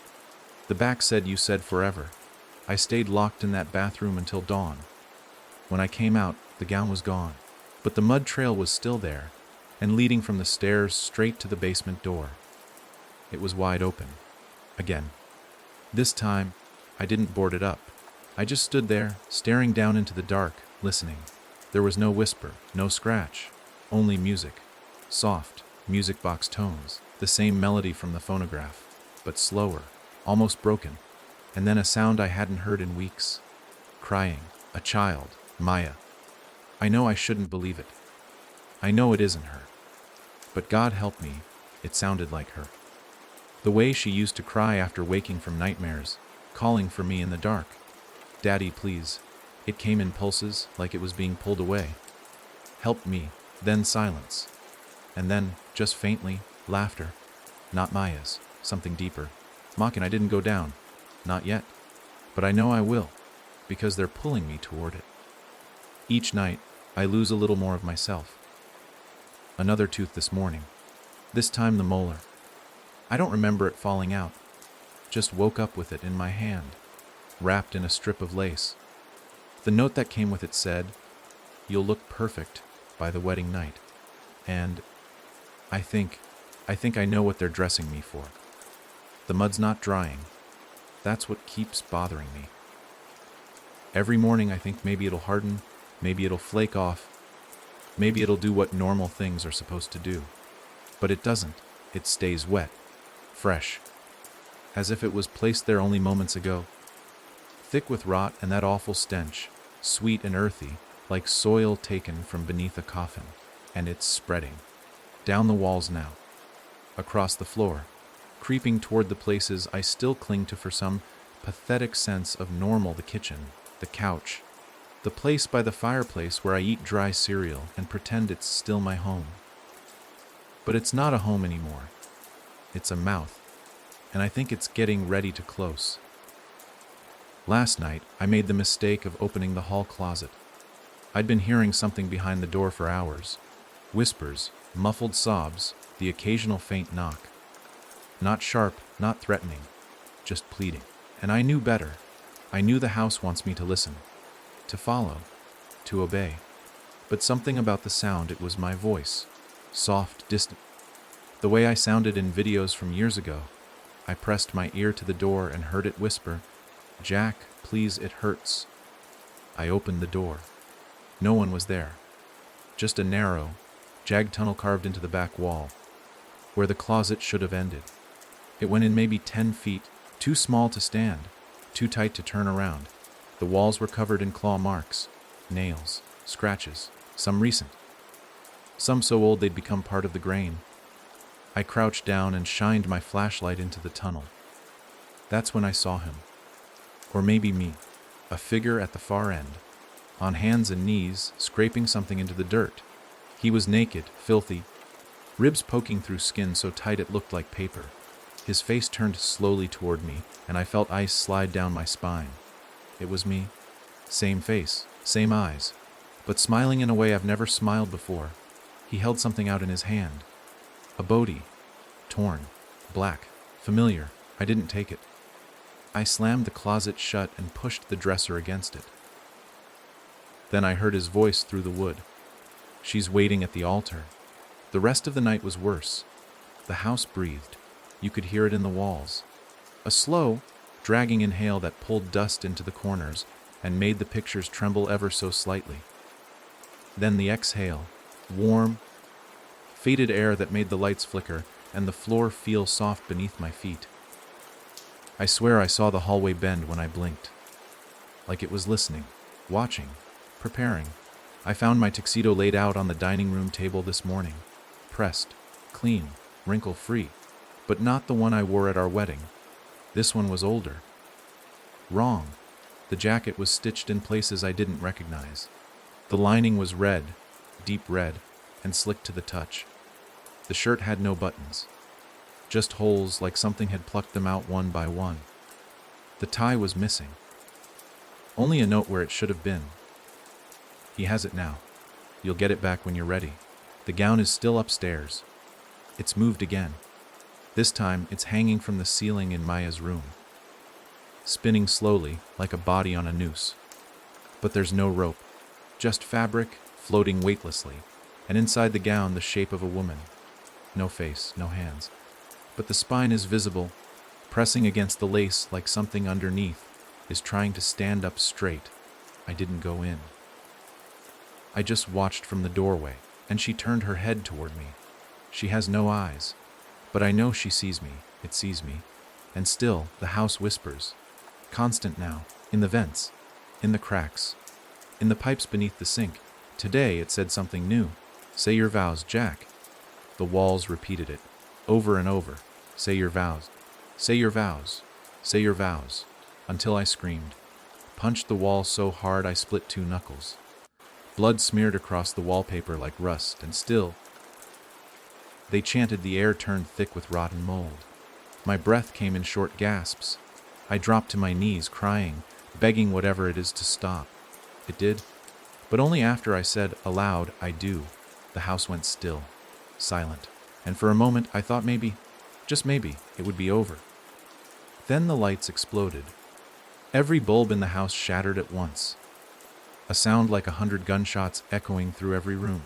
The back said, "You said forever." I stayed locked in that bathroom until dawn. When I came out, the gown was gone. But the mud trail was still there, and leading from the stairs straight to the basement door. It was wide open. Again. This time, I didn't board it up. I just stood there, staring down into the dark, listening. There was no whisper, no scratch, only music. Soft, music box tones, the same melody from the phonograph, but slower, almost broken. And then a sound I hadn't heard in weeks. Crying, a child, Maya. I know I shouldn't believe it. I know it isn't her. But God help me, it sounded like her. The way she used to cry after waking from nightmares, calling for me in the dark. Daddy, please. It came in pulses, like it was being pulled away. Help me, then silence. And then, just faintly, laughter. Not Maya's. Something deeper. Mocking I didn't go down. Not yet. But I know I will, because they're pulling me toward it. Each night, I lose a little more of myself. Another tooth this morning. This time the molar. I don't remember it falling out. Just woke up with it in my hand, wrapped in a strip of lace. The note that came with it said, "You'll look perfect by the wedding night." And I think I know what they're dressing me for. The mud's not drying. That's what keeps bothering me. Every morning I think maybe it'll harden, maybe it'll flake off, maybe it'll do what normal things are supposed to do. But it doesn't. It stays wet, fresh, as if it was placed there only moments ago. Thick with rot and that awful stench, sweet and earthy, like soil taken from beneath a coffin. And it's spreading. Down the walls now. Across the floor. Creeping toward the places I still cling to for some pathetic sense of normal: the kitchen, the couch, the place by the fireplace where I eat dry cereal and pretend it's still my home. But it's not a home anymore. It's a mouth, and I think it's getting ready to close. Last night, I made the mistake of opening the hall closet. I'd been hearing something behind the door for hours. Whispers, muffled sobs, the occasional faint knock. Not sharp, not threatening, just pleading. And I knew better. I knew the house wants me to listen, to follow, to obey. But something about the sound, it was my voice, soft, distant. The way I sounded in videos from years ago. I pressed my ear to the door and heard it whisper, "Jack, please, it hurts." I opened the door. No one was there. Just a narrow, jagged tunnel carved into the back wall, where the closet should have ended. It went in maybe 10 feet, too small to stand, too tight to turn around. The walls were covered in claw marks, nails, scratches, some recent, some so old they'd become part of the grain. I crouched down and shined my flashlight into the tunnel. That's when I saw him. Or maybe me, a figure at the far end, on hands and knees, scraping something into the dirt. He was naked, filthy, ribs poking through skin so tight it looked like paper. His face turned slowly toward me, and I felt ice slide down my spine. It was me. Same face, same eyes, but smiling in a way I've never smiled before. He held something out in his hand. A bodhi. Torn. Black. Familiar. I didn't take it. I slammed the closet shut and pushed the dresser against it. Then I heard his voice through the wood. "She's waiting at the altar." The rest of the night was worse. The house breathed. You could hear it in the walls. A slow, dragging inhale that pulled dust into the corners and made the pictures tremble ever so slightly. Then the exhale, warm, faded air that made the lights flicker and the floor feel soft beneath my feet. I swear I saw the hallway bend when I blinked. Like it was listening, watching, preparing. I found my tuxedo laid out on the dining room table this morning. Pressed, clean, wrinkle-free. But not the one I wore at our wedding. This one was older. Wrong. The jacket was stitched in places I didn't recognize. The lining was red, deep red, and slick to the touch. The shirt had no buttons. Just holes like something had plucked them out one by one. The tie was missing. Only a note where it should have been. "He has it now. You'll get it back when you're ready." The gown is still upstairs. It's moved again. This time, it's hanging from the ceiling in Maya's room, spinning slowly like a body on a noose. But there's no rope, just fabric floating weightlessly, and inside the gown the shape of a woman. No face, no hands, but the spine is visible, pressing against the lace like something underneath is trying to stand up straight. I didn't go in. I just watched from the doorway, and she turned her head toward me. She has no eyes. But I know she sees me, it sees me, and still the house whispers, constant now, in the vents, in the cracks, in the pipes beneath the sink. Today it said something new. "Say your vows, Jack." The walls repeated it, over and over. "Say your vows, say your vows, say your vows," until I screamed, punched the wall so hard I split 2 knuckles. Blood smeared across the wallpaper like rust, and still, They chanted. The air turned thick with rotten mold. My breath came in short gasps. I dropped to my knees, crying, begging whatever it is to stop. It did, but only after I said aloud, "I do." The house went still, silent, and for a moment I thought maybe, just maybe, it would be over. Then the lights exploded. Every bulb in the house shattered at once. A sound like 100 gunshots echoing through every room.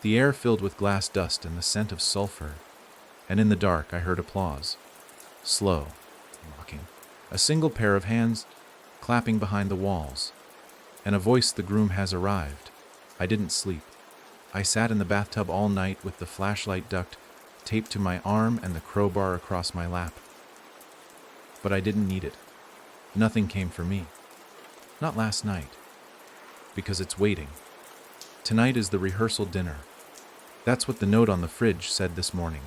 The air filled with glass dust and the scent of sulfur. And in the dark I heard applause. Slow, mocking. A single pair of hands clapping behind the walls. And a voice, "The groom has arrived." I didn't sleep. I sat in the bathtub all night with the flashlight duct taped to my arm and the crowbar across my lap. But I didn't need it. Nothing came for me. Not last night. Because it's waiting. Tonight is the rehearsal dinner. That's what the note on the fridge said this morning.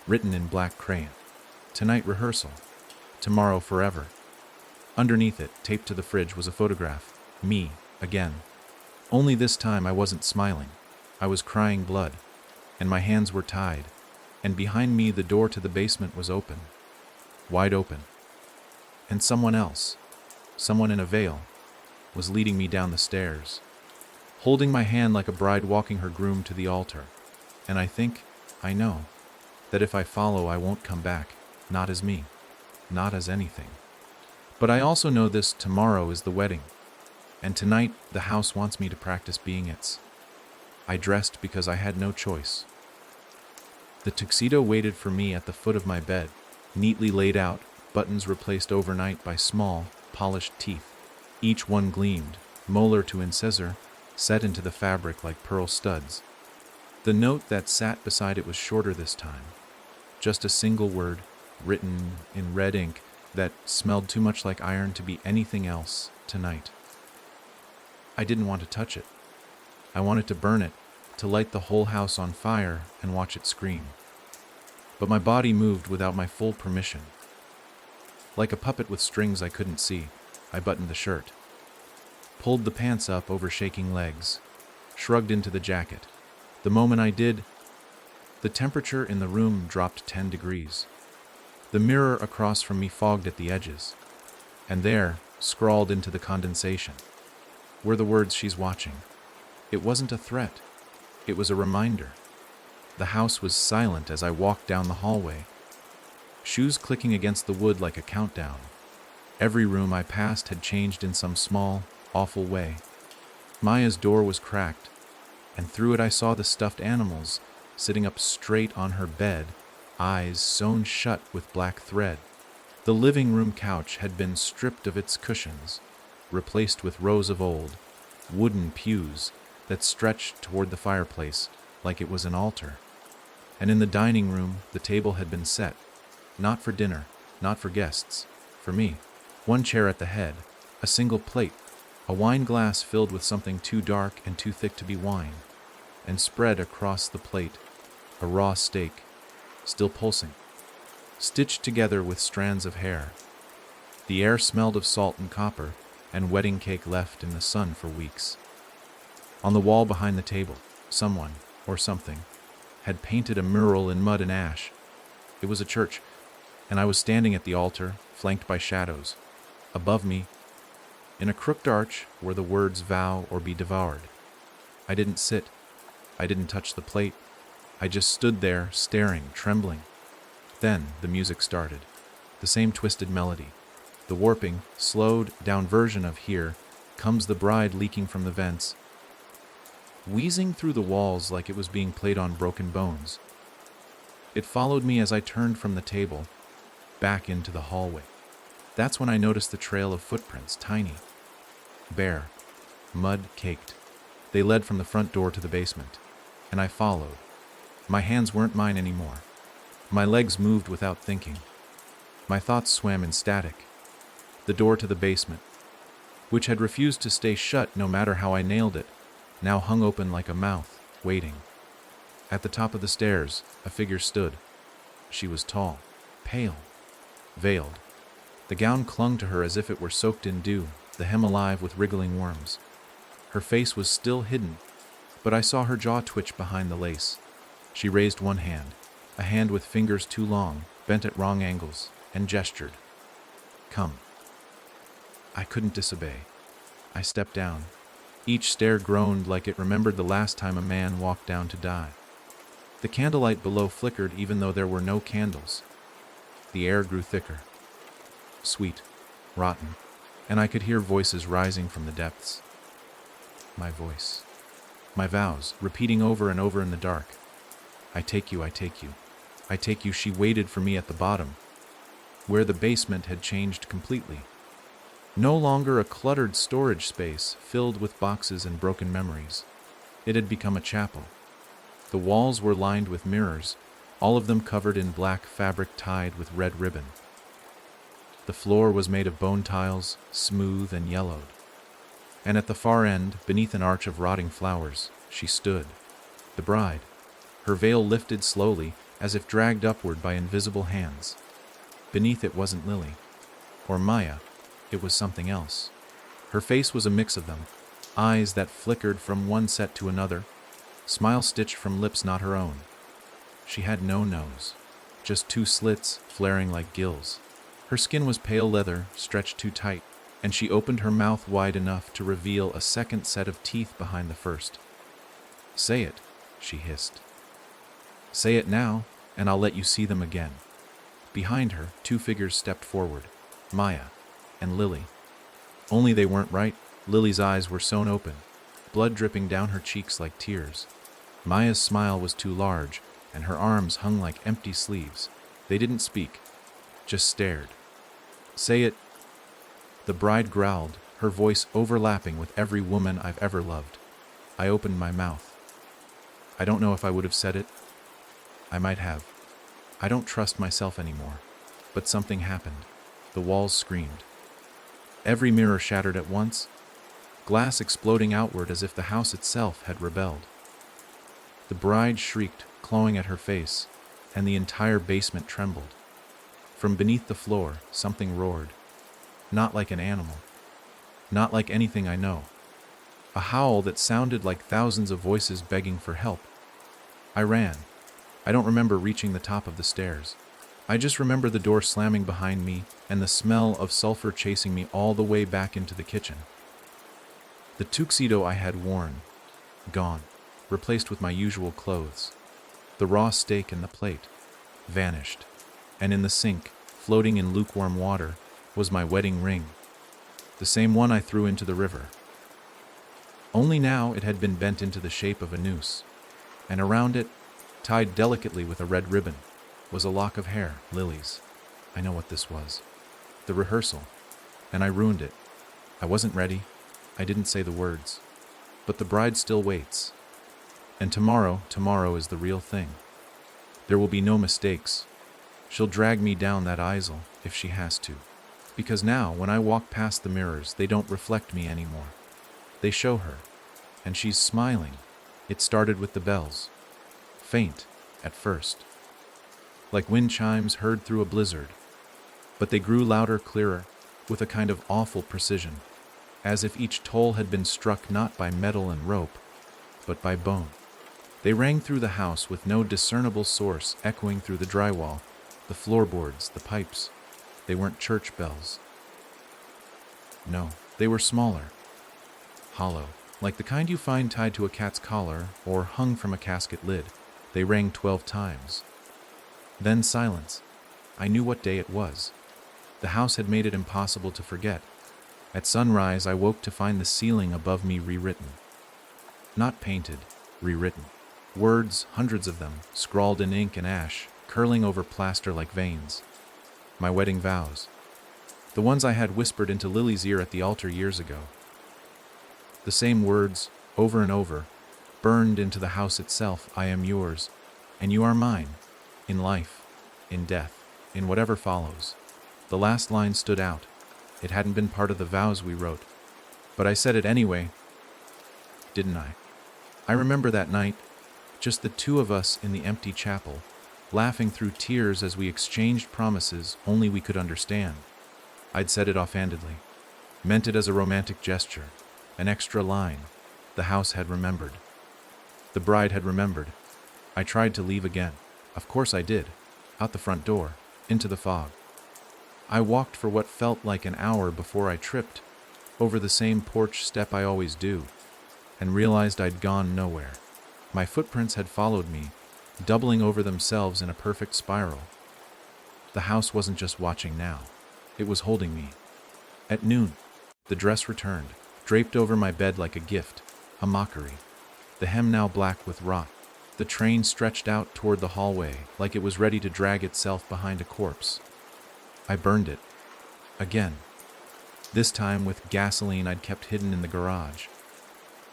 Written in black crayon. Tonight rehearsal. Tomorrow forever. Underneath it, taped to the fridge, was a photograph. Me, again. Only this time I wasn't smiling. I was crying blood. And my hands were tied. And behind me the door to the basement was open. Wide open. And someone else, someone in a veil, was leading me down the stairs, holding my hand like a bride walking her groom to the altar. And I know, that if I follow I won't come back, not as me, not as anything. But I also know this: tomorrow is the wedding, and tonight the house wants me to practice being its. I dressed because I had no choice. The tuxedo waited for me at the foot of my bed, neatly laid out, buttons replaced overnight by small, polished teeth. Each one gleamed, molar to incisor, set into the fabric like pearl studs. The note that sat beside it was shorter this time. Just a single word, written in red ink, that smelled too much like iron to be anything else tonight. I didn't want to touch it. I wanted to burn it, to light the whole house on fire and watch it scream. But my body moved without my full permission. Like a puppet with strings I couldn't see, I buttoned the shirt, pulled the pants up over shaking legs, shrugged into the jacket. The moment I did, the temperature in the room dropped 10 degrees. The mirror across from me fogged at the edges, and there, scrawled into the condensation, were the words, "She's watching." It wasn't a threat. It was a reminder. The house was silent as I walked down the hallway, shoes clicking against the wood like a countdown. Every room I passed had changed in some small, awful way. Maya's door was cracked, and through it I saw the stuffed animals sitting up straight on her bed, eyes sewn shut with black thread. The living room couch had been stripped of its cushions, replaced with rows of old, wooden pews that stretched toward the fireplace like it was an altar. And in the dining room, the table had been set, not for dinner, not for guests, for me. One chair at the head, a single plate, a wine glass filled with something too dark and too thick to be wine, and spread across the plate, a raw steak, still pulsing, stitched together with strands of hair. The air smelled of salt and copper, and wedding cake left in the sun for weeks. On the wall behind the table, someone, or something, had painted a mural in mud and ash. It was a church, and I was standing at the altar, flanked by shadows. Above me, in a crooked arch, were the words "vow or be devoured." I didn't sit. I didn't touch the plate. I just stood there, staring, trembling. Then the music started. The same twisted melody. The warping, slowed down version of "Here Comes the Bride" leaking from the vents, wheezing through the walls like it was being played on broken bones. It followed me as I turned from the table, back into the hallway. That's when I noticed the trail of footprints, tiny, bare, mud-caked. They led from the front door to the basement, and I followed. My hands weren't mine anymore. My legs moved without thinking. My thoughts swam in static. The door to the basement, which had refused to stay shut no matter how I nailed it, now hung open like a mouth, waiting. At the top of the stairs, a figure stood. She was tall, pale, veiled. The gown clung to her as if it were soaked in dew, the hem alive with wriggling worms. Her face was still hidden, but I saw her jaw twitch behind the lace. She raised one hand, a hand with fingers too long, bent at wrong angles, and gestured. Come. I couldn't disobey. I stepped down. Each stair groaned like it remembered the last time a man walked down to die. The candlelight below flickered even though there were no candles. The air grew thicker, sweet, rotten, and I could hear voices rising from the depths. My voice. My vows, repeating over and over in the dark. I take you, I take you. I take you. She waited for me at the bottom, where the basement had changed completely. No longer a cluttered storage space filled with boxes and broken memories. It had become a chapel. The walls were lined with mirrors, all of them covered in black fabric tied with red ribbon. The floor was made of bone tiles, smooth and yellowed. And at the far end, beneath an arch of rotting flowers, she stood, the bride, her veil lifted slowly as if dragged upward by invisible hands. Beneath it wasn't Lily, or Maya, it was something else. Her face was a mix of them, eyes that flickered from one set to another, smile stitched from lips not her own. She had no nose, just two slits flaring like gills. Her skin was pale leather, stretched too tight, and she opened her mouth wide enough to reveal a second set of teeth behind the first. Say it, she hissed. Say it now, and I'll let you see them again. Behind her, two figures stepped forward, Maya and Lily. Only they weren't right. Lily's eyes were sewn open, blood dripping down her cheeks like tears. Maya's smile was too large, and her arms hung like empty sleeves. They didn't speak, just stared. Say it, the bride growled, her voice overlapping with every woman I've ever loved. I opened my mouth. I don't know if I would have said it. I might have. I don't trust myself anymore. But something happened. The walls screamed. Every mirror shattered at once, glass exploding outward as if the house itself had rebelled. The bride shrieked, clawing at her face, and the entire basement trembled. From beneath the floor, something roared. Not like an animal. Not like anything I know. A howl that sounded like thousands of voices begging for help. I ran. I don't remember reaching the top of the stairs. I just remember the door slamming behind me and the smell of sulfur chasing me all the way back into the kitchen. The tuxedo I had worn, gone, replaced with my usual clothes. The raw steak and the plate, vanished. And in the sink, floating in lukewarm water, was my wedding ring. The same one I threw into the river. Only now it had been bent into the shape of a noose, and around it, tied delicately with a red ribbon, was a lock of hair, Lily's. I know what this was. The rehearsal. And I ruined it. I wasn't ready. I didn't say the words. But the bride still waits. And tomorrow is the real thing. There will be no mistakes. She'll drag me down that aisle if she has to. Because now, when I walk past the mirrors, they don't reflect me anymore. They show her. And she's smiling. It started with the bells. Faint, at first. Like wind chimes heard through a blizzard. But they grew louder, clearer, with a kind of awful precision, as if each toll had been struck not by metal and rope, but by bone. They rang through the house with no discernible source, echoing through the drywall, the floorboards, the pipes. They weren't church bells. No, they were smaller, hollow, like the kind you find tied to a cat's collar or hung from a casket lid. They rang 12 times. Then silence. I knew what day it was. The house had made it impossible to forget. At sunrise, I woke to find the ceiling above me rewritten. Not painted, rewritten. Words, hundreds of them, scrawled in ink and ash, curling over plaster like veins. My wedding vows. The ones I had whispered into Lily's ear at the altar years ago. The same words, over and over, burned into the house itself. I am yours, and you are mine. In life, in death, in whatever follows. The last line stood out. It hadn't been part of the vows we wrote. But I said it anyway, didn't I? I remember that night, just the two of us in the empty chapel, laughing through tears as we exchanged promises only we could understand. I'd said it offhandedly, meant it as a romantic gesture, an extra line. The house had remembered. The bride had remembered. I tried to leave again. Of course I did. Out the front door, into the fog. I walked for what felt like an hour before I tripped over the same porch step I always do, and realized I'd gone nowhere. My footprints had followed me, doubling over themselves in a perfect spiral. The house wasn't just watching now. It was holding me. At noon, the dress returned, draped over my bed like a gift, a mockery. The hem now black with rot. The train stretched out toward the hallway like it was ready to drag itself behind a corpse. I burned it. Again. This time with gasoline I'd kept hidden in the garage.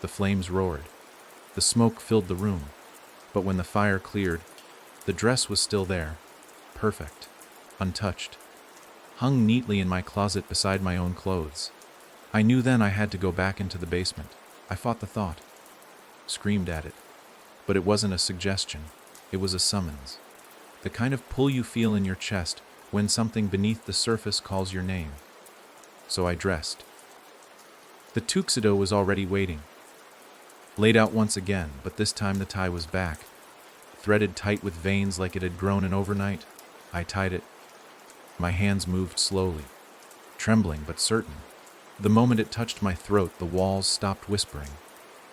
The flames roared. The smoke filled the room. But when the fire cleared, the dress was still there, perfect, untouched, hung neatly in my closet beside my own clothes. I knew then I had to go back into the basement. I fought the thought, screamed at it. But it wasn't a suggestion. It was a summons. The kind of pull you feel in your chest when something beneath the surface calls your name. So I dressed. The tuxedo was already waiting. Laid out once again, but this time the tie was back. Threaded tight with veins like it had grown in overnight, I tied it. My hands moved slowly, trembling but certain. The moment it touched my throat, the walls stopped whispering.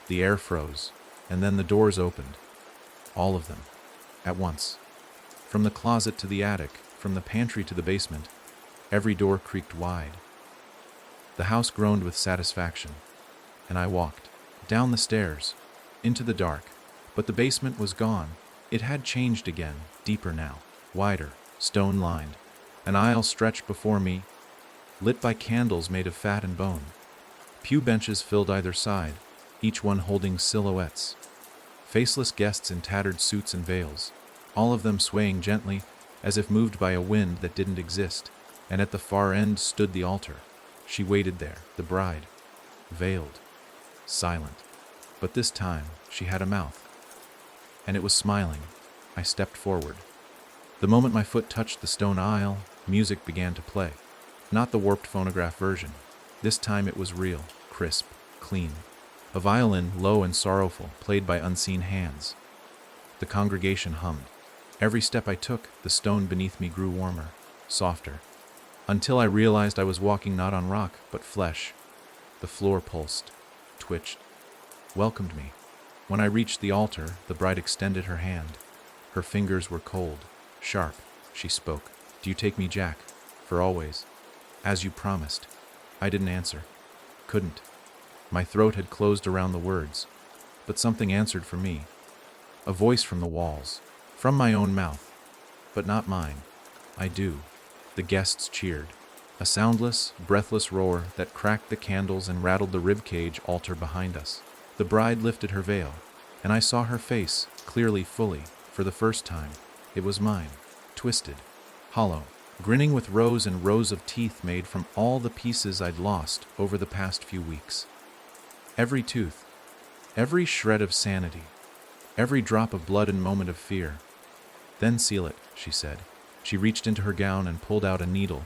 The air froze, and then the doors opened. All of them, at once. From the closet to the attic, from the pantry to the basement, every door creaked wide. The house groaned with satisfaction, and I walked down the stairs, into the dark. But the basement was gone. It had changed again, deeper now, wider, stone-lined. An aisle stretched before me, lit by candles made of fat and bone. Pew benches filled either side, each one holding silhouettes. Faceless guests in tattered suits and veils, all of them swaying gently, as if moved by a wind that didn't exist. And at the far end stood the altar. She waited there, the bride, veiled, silent. But this time, she had a mouth. And it was smiling. I stepped forward. The moment my foot touched the stone aisle, music began to play. Not the warped phonograph version. This time it was real, crisp, clean. A violin, low and sorrowful, played by unseen hands. The congregation hummed. Every step I took, the stone beneath me grew warmer, softer, until I realized I was walking not on rock, but flesh. The floor pulsed, twitched, welcomed me. When I reached the altar, the bride extended her hand. Her fingers were cold, sharp. She spoke. "Do you take me, Jack, for always, as you promised?" I didn't answer. Couldn't. My throat had closed around the words. But something answered for me. A voice from the walls, from my own mouth, but not mine. "I do." The guests cheered. A soundless, breathless roar that cracked the candles and rattled the ribcage altar behind us. The bride lifted her veil, and I saw her face, clearly, fully, for the first time. It was mine, twisted, hollow, grinning with rows and rows of teeth made from all the pieces I'd lost over the past few weeks. Every tooth, every shred of sanity, every drop of blood and moment of fear. "Then seal it," she said. She reached into her gown and pulled out a needle,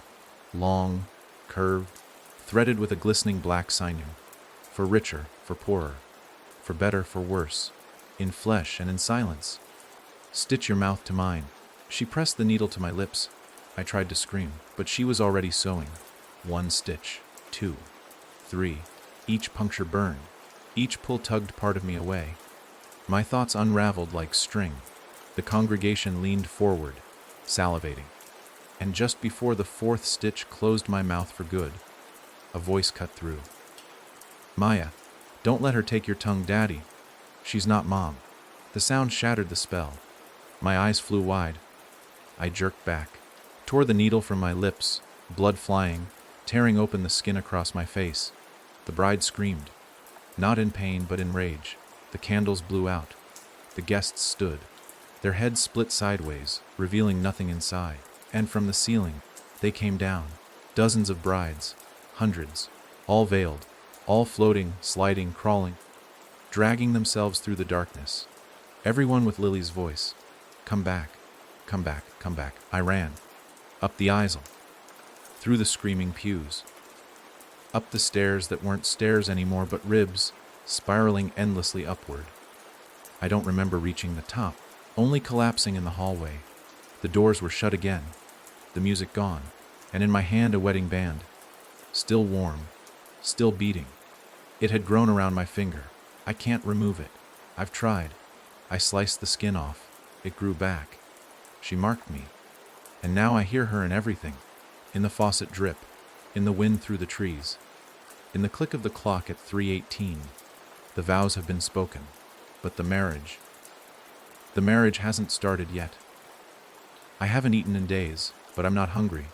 long, curved, threaded with a glistening black sinew. For richer, for poorer, for better, for worse, in flesh and in silence. "Stitch your mouth to mine." She pressed the needle to my lips. I tried to scream, but she was already sewing. 1 stitch, 2, 3. Each puncture burned. Each pull tugged part of me away. My thoughts unraveled like string. The congregation leaned forward, salivating. And just before the 4th stitch closed my mouth for good, a voice cut through. "Maya, don't let her take your tongue, Daddy. She's not Mom." The sound shattered the spell. My eyes flew wide. I jerked back, tore the needle from my lips, blood flying, tearing open the skin across my face. The bride screamed, not in pain but in rage. The candles blew out. The guests stood, their heads split sideways, revealing nothing inside. And from the ceiling, they came down. Dozens of brides, hundreds, all veiled, all floating, sliding, crawling, dragging themselves through the darkness. Everyone with Lily's voice. "Come back, come back, come back." I ran. Up the aisle. Through the screaming pews. Up the stairs that weren't stairs anymore but ribs, spiraling endlessly upward. I don't remember reaching the top. only collapsing in the hallway. The doors were shut again, the music gone, and in my hand a wedding band. Still warm, still beating. It had grown around my finger. I can't remove it. I've tried. I sliced the skin off. It grew back. She marked me. And now I hear her in everything. In the faucet drip, in the wind through the trees, in the click of the clock at 3:18. The vows have been spoken, but the marriage hasn't started yet. I haven't eaten in days, but I'm not hungry.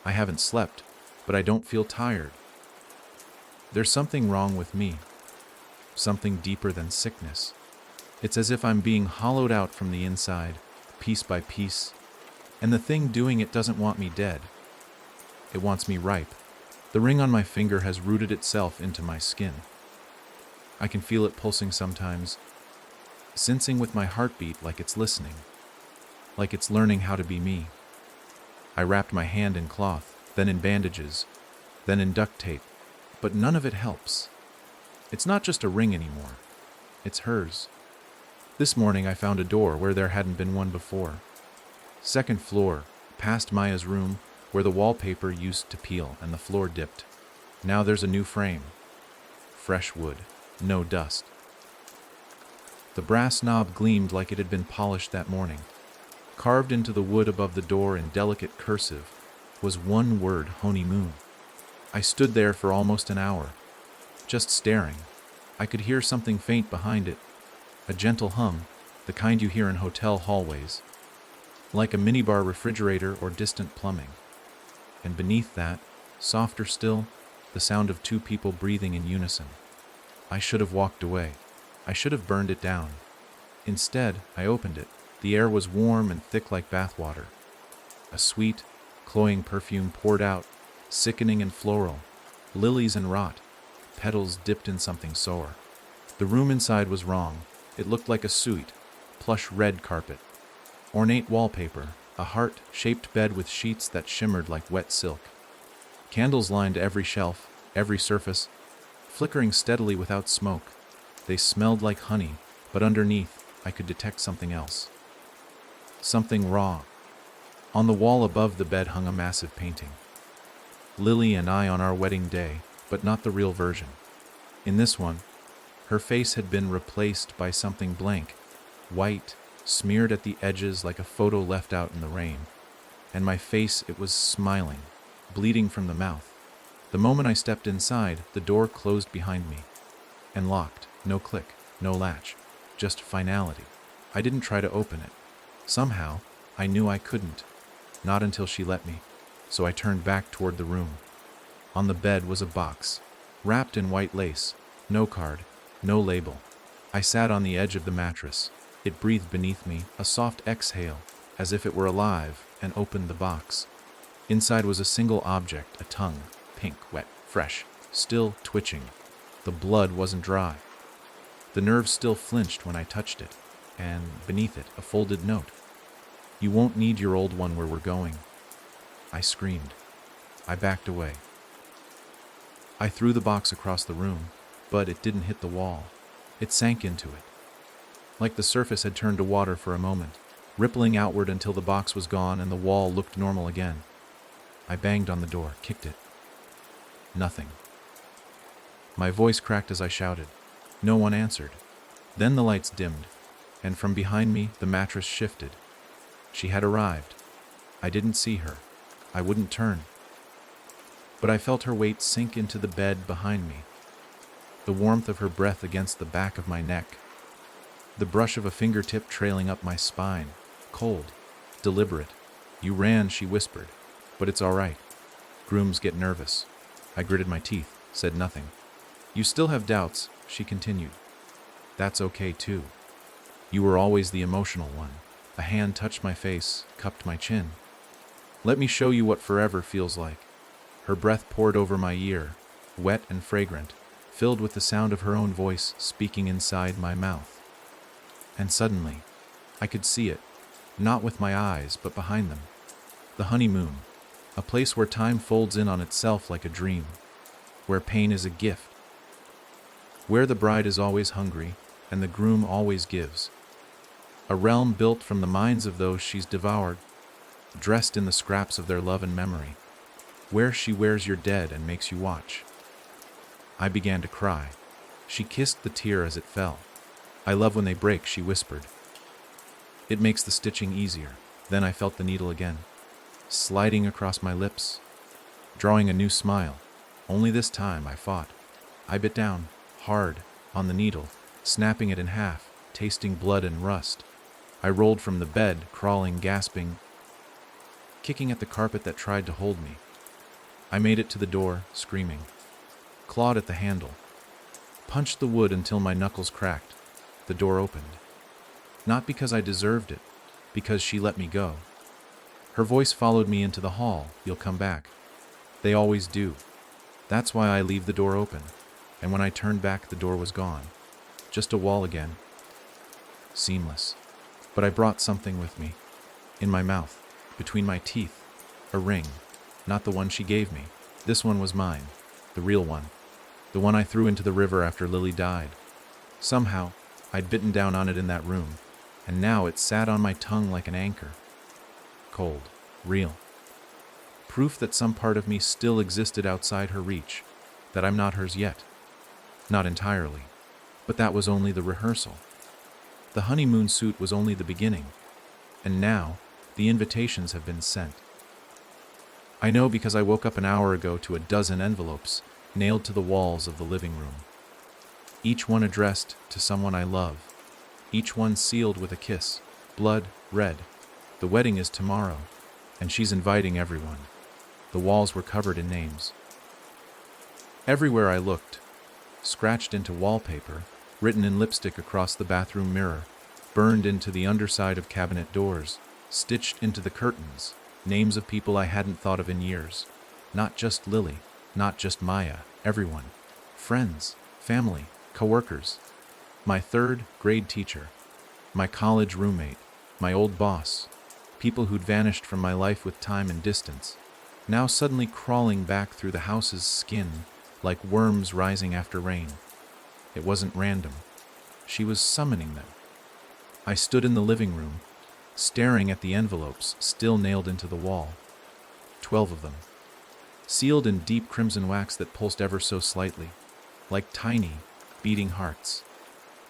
I haven't slept, but I don't feel tired. There's something wrong with me, something deeper than sickness. It's as if I'm being hollowed out from the inside, piece by piece, and the thing doing it doesn't want me dead. It wants me ripe. The ring on my finger has rooted itself into my skin. I can feel it pulsing sometimes, sensing with my heartbeat like it's listening, like it's learning how to be me. I wrapped my hand in cloth, then in bandages, then in duct tape, but none of it helps. It's not just a ring anymore. It's hers. This morning I found a door where there hadn't been one before. Second floor, past Maya's room, where the wallpaper used to peel and the floor dipped. Now there's a new frame. Fresh wood, no dust. The brass knob gleamed like it had been polished that morning. Carved into the wood above the door in delicate cursive was one word: honeymoon. I stood there for almost an hour, just staring. I could hear something faint behind it, a gentle hum, the kind you hear in hotel hallways, like a minibar refrigerator or distant plumbing. And beneath that, softer still, the sound of two people breathing in unison. I should have walked away. I should have burned it down. Instead, I opened it. The air was warm and thick like bathwater. A sweet, cloying perfume poured out, sickening and floral, lilies and rot, petals dipped in something sour. The room inside was wrong. It looked like a suite, plush red carpet, ornate wallpaper, a heart-shaped bed with sheets that shimmered like wet silk. Candles lined every shelf, every surface, flickering steadily without smoke. They smelled like honey, but underneath, I could detect something else. Something raw. On the wall above the bed hung a massive painting. Lily and I on our wedding day, but not the real version. In this one, her face had been replaced by something blank, white, smeared at the edges like a photo left out in the rain. And my face, it was smiling, bleeding from the mouth. The moment I stepped inside, the door closed behind me. And locked. No click, no latch, just finality. I didn't try to open it. Somehow, I knew I couldn't. Not until she let me. So I turned back toward the room. On the bed was a box, wrapped in white lace, no card, no label. I sat on the edge of the mattress. It breathed beneath me, a soft exhale, as if it were alive, and opened the box. Inside was a single object, a tongue, pink, wet, fresh, still twitching. The blood wasn't dry. The nerves still flinched when I touched it, and beneath it, a folded note. "You won't need your old one where we're going." I screamed. I backed away. I threw the box across the room, but it didn't hit the wall. It sank into it. Like the surface had turned to water for a moment, rippling outward until the box was gone and the wall looked normal again. I banged on the door, kicked it. Nothing. My voice cracked as I shouted. No one answered. Then the lights dimmed, and from behind me the mattress shifted. She had arrived. I didn't see her. I wouldn't turn. But I felt her weight sink into the bed behind me. The warmth of her breath against the back of my neck. The brush of a fingertip trailing up my spine. Cold. Deliberate. "You ran," she whispered. "But it's all right. Grooms get nervous." I gritted my teeth, said nothing. "You still have doubts," she continued. "That's okay too. You were always the emotional one." A hand touched my face, cupped my chin. "Let me show you what forever feels like." Her breath poured over my ear, wet and fragrant, filled with the sound of her own voice speaking inside my mouth. And suddenly, I could see it, not with my eyes, but behind them. The honeymoon, a place where time folds in on itself like a dream, where pain is a gift, where the bride is always hungry and the groom always gives. a realm built from the minds of those she's devoured, dressed in the scraps of their love and memory, where she wears your dead and makes you watch. I began to cry. She kissed the tear as it fell. I love when they break, she whispered. It makes the stitching easier. Then I felt the needle again, sliding across my lips, drawing a new smile. Only this time I fought. I bit down, hard, on the needle, snapping it in half, tasting blood and rust. I rolled from the bed, crawling, gasping, kicking at the carpet that tried to hold me. I made it to the door, screaming, clawed at the handle, punched the wood until my knuckles cracked. The door opened. Not because I deserved it, because she let me go. Her voice followed me into the hall. You'll come back. They always do. That's why I leave the door open. And when I turned back, the door was gone. Just a wall again. Seamless. But I brought something with me. In my mouth, between my teeth, a ring. Not the one she gave me. This one was mine. The real one. The one I threw into the river after Lily died. Somehow, I'd bitten down on it in that room, and now it sat on my tongue like an anchor. Cold. Real. Proof that some part of me still existed outside her reach, that I'm not hers yet. Not entirely. But that was only the rehearsal. The honeymoon suit was only the beginning. And now, the invitations have been sent. I know because I woke up an hour ago to a dozen envelopes nailed to the walls of the living room. Each one addressed to someone I love. Each one sealed with a kiss, blood red. The wedding is tomorrow, and she's inviting everyone. The walls were covered in names. Everywhere I looked, scratched into wallpaper, written in lipstick across the bathroom mirror, burned into the underside of cabinet doors, stitched into the curtains, names of people I hadn't thought of in years. Not just Lily, not just Maya, everyone. Friends, family, coworkers. My third grade teacher, my college roommate, my old boss, people who'd vanished from my life with time and distance, now suddenly crawling back through the house's skin like worms rising after rain. It wasn't random. She was summoning them. I stood in the living room, staring at the envelopes still nailed into the wall. 12 of them, sealed in deep crimson wax that pulsed ever so slightly, like tiny, beating hearts.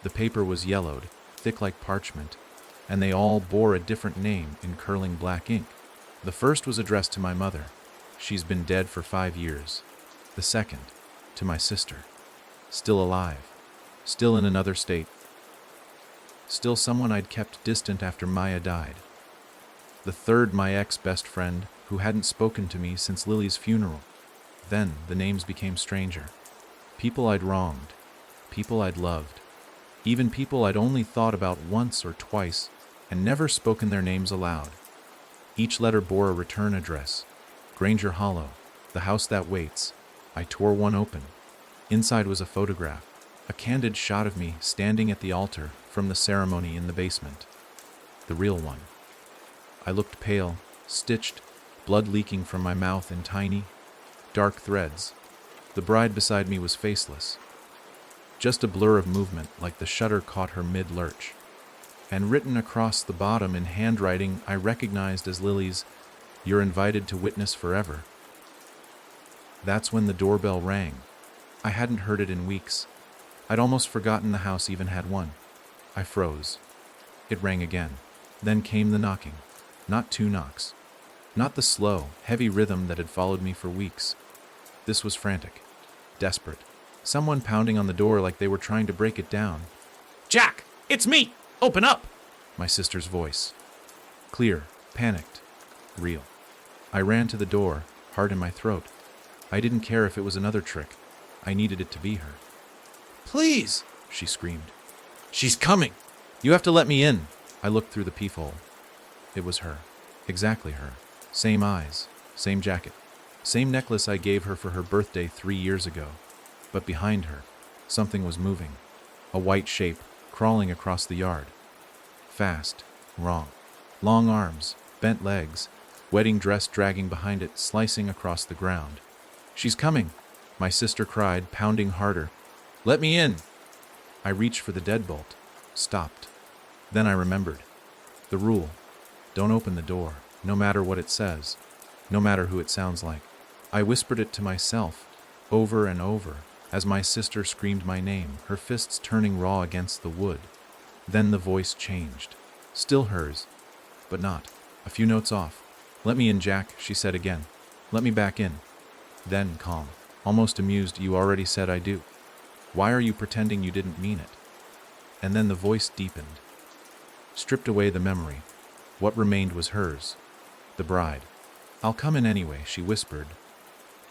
The paper was yellowed, thick like parchment, and they all bore a different name in curling black ink. The first was addressed to my mother. She's been dead for 5 years. The second, to my sister. Still alive. Still in another state. Still someone I'd kept distant after Maya died. The third, my ex-best friend, who hadn't spoken to me since Lily's funeral. Then the names became stranger. People I'd wronged. People I'd loved. Even people I'd only thought about once or twice and never spoken their names aloud. Each letter bore a return address. Granger Hollow, the house that waits. I tore one open. Inside was a photograph, a candid shot of me standing at the altar from the ceremony in the basement. The real one. I looked pale, stitched, blood leaking from my mouth in tiny, dark threads. The bride beside me was faceless. Just a blur of movement, like the shutter caught her mid-lurch. And written across the bottom in handwriting I recognized as Lily's, "You're invited to witness forever." That's when the doorbell rang. I hadn't heard it in weeks. I'd almost forgotten the house even had one. I froze. It rang again. Then came the knocking. Not 2 knocks. Not the slow, heavy rhythm that had followed me for weeks. This was frantic. Desperate. Someone pounding on the door like they were trying to break it down. "Jack! It's me! Open up!" My sister's voice. Clear. Panicked. Real. I ran to the door, heart in my throat. I didn't care if it was another trick. I needed it to be her. "Please!" she screamed. "She's coming! You have to let me in!" I looked through the peephole. It was her. Exactly her. Same eyes. Same jacket. Same necklace I gave her for her birthday 3 years ago. But behind her, something was moving. A white shape, crawling across the yard. Fast. Wrong. Long arms. Bent legs. Wedding dress dragging behind it, slicing across the ground. "She's coming!" my sister cried, pounding harder. "Let me in!" I reached for the deadbolt. Stopped. Then I remembered. The rule: don't open the door, no matter what it says, no matter who it sounds like. I whispered it to myself, over and over, as my sister screamed my name, her fists turning raw against the wood. Then the voice changed. Still hers, but not. A few notes off. "Let me in, Jack," she said again. "Let me back in." Then, calm, almost amused, "You already said I do. Why are you pretending you didn't mean it?" And then the voice deepened. Stripped away the memory. What remained was hers, the bride. "I'll come in anyway," she whispered.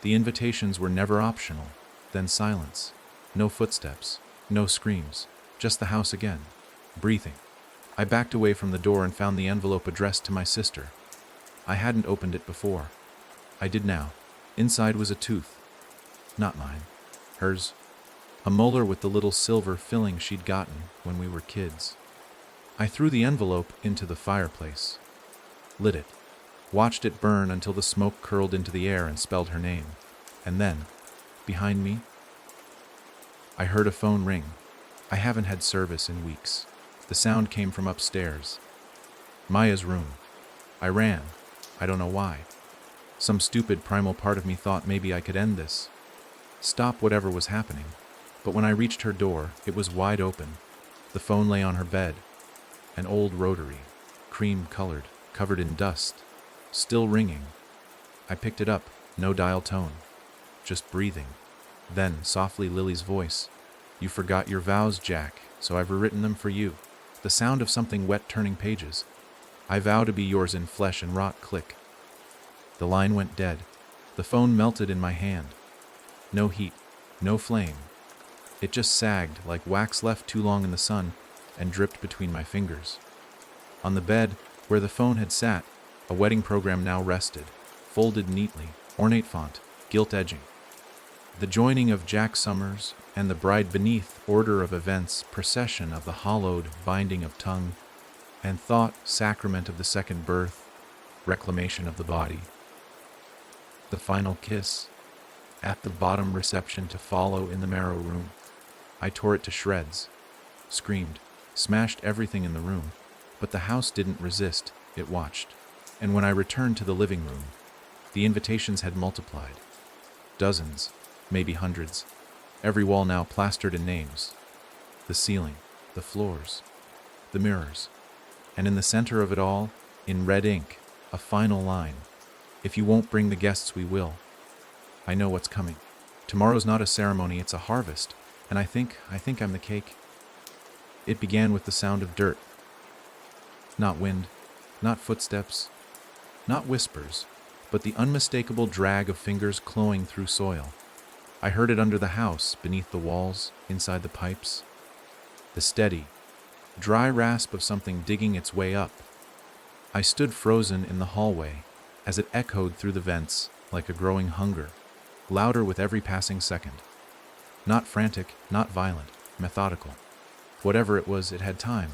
The invitations were never optional. Then silence. No footsteps, no screams, just the house again, breathing. I backed away from the door and found the envelope addressed to my sister. I hadn't opened it before. I did now. Inside was a tooth. Not mine. Hers. A molar with the little silver filling she'd gotten when we were kids. I threw the envelope into the fireplace. Lit it. Watched it burn until the smoke curled into the air and spelled her name. And then, behind me, I heard a phone ring. I haven't had service in weeks. The sound came from upstairs. Maya's room. I ran. I don't know why. Some stupid primal part of me thought maybe I could end this. Stop whatever was happening. But when I reached her door, it was wide open. The phone lay on her bed. An old rotary, cream-colored, covered in dust, still ringing. I picked it up, no dial tone, just breathing. Then, softly, Lily's voice. "You forgot your vows, Jack, so I've rewritten them for you." The sound of something wet turning pages. "I vow to be yours in flesh and rot." Click. The line went dead. The phone melted in my hand. No heat, no flame. It just sagged like wax left too long in the sun and dripped between my fingers. On the bed, where the phone had sat, a wedding program now rested, folded neatly, ornate font, gilt edging. The joining of Jack Summers and the bride beneath, order of events, procession of the hollowed binding of tongue and thought, sacrament of the second birth, reclamation of the body. The final kiss, at the bottom, reception to follow in the marrow room. I tore it to shreds, screamed, smashed everything in the room, but the house didn't resist, it watched. And when I returned to the living room, the invitations had multiplied. Dozens, maybe hundreds. Every wall now plastered in names. The ceiling, the floors, the mirrors. And in the center of it all, in red ink, a final line. "If you won't bring the guests, we will. I know what's coming. Tomorrow's not a ceremony, it's a harvest. And I think I'm the cake." It began with the sound of dirt. Not wind, not footsteps, not whispers, but the unmistakable drag of fingers clawing through soil. I heard it under the house, beneath the walls, inside the pipes. The steady, dry rasp of something digging its way up. I stood frozen in the hallway as it echoed through the vents like a growing hunger, louder with every passing second. Not frantic, not violent, methodical. Whatever it was, it had time.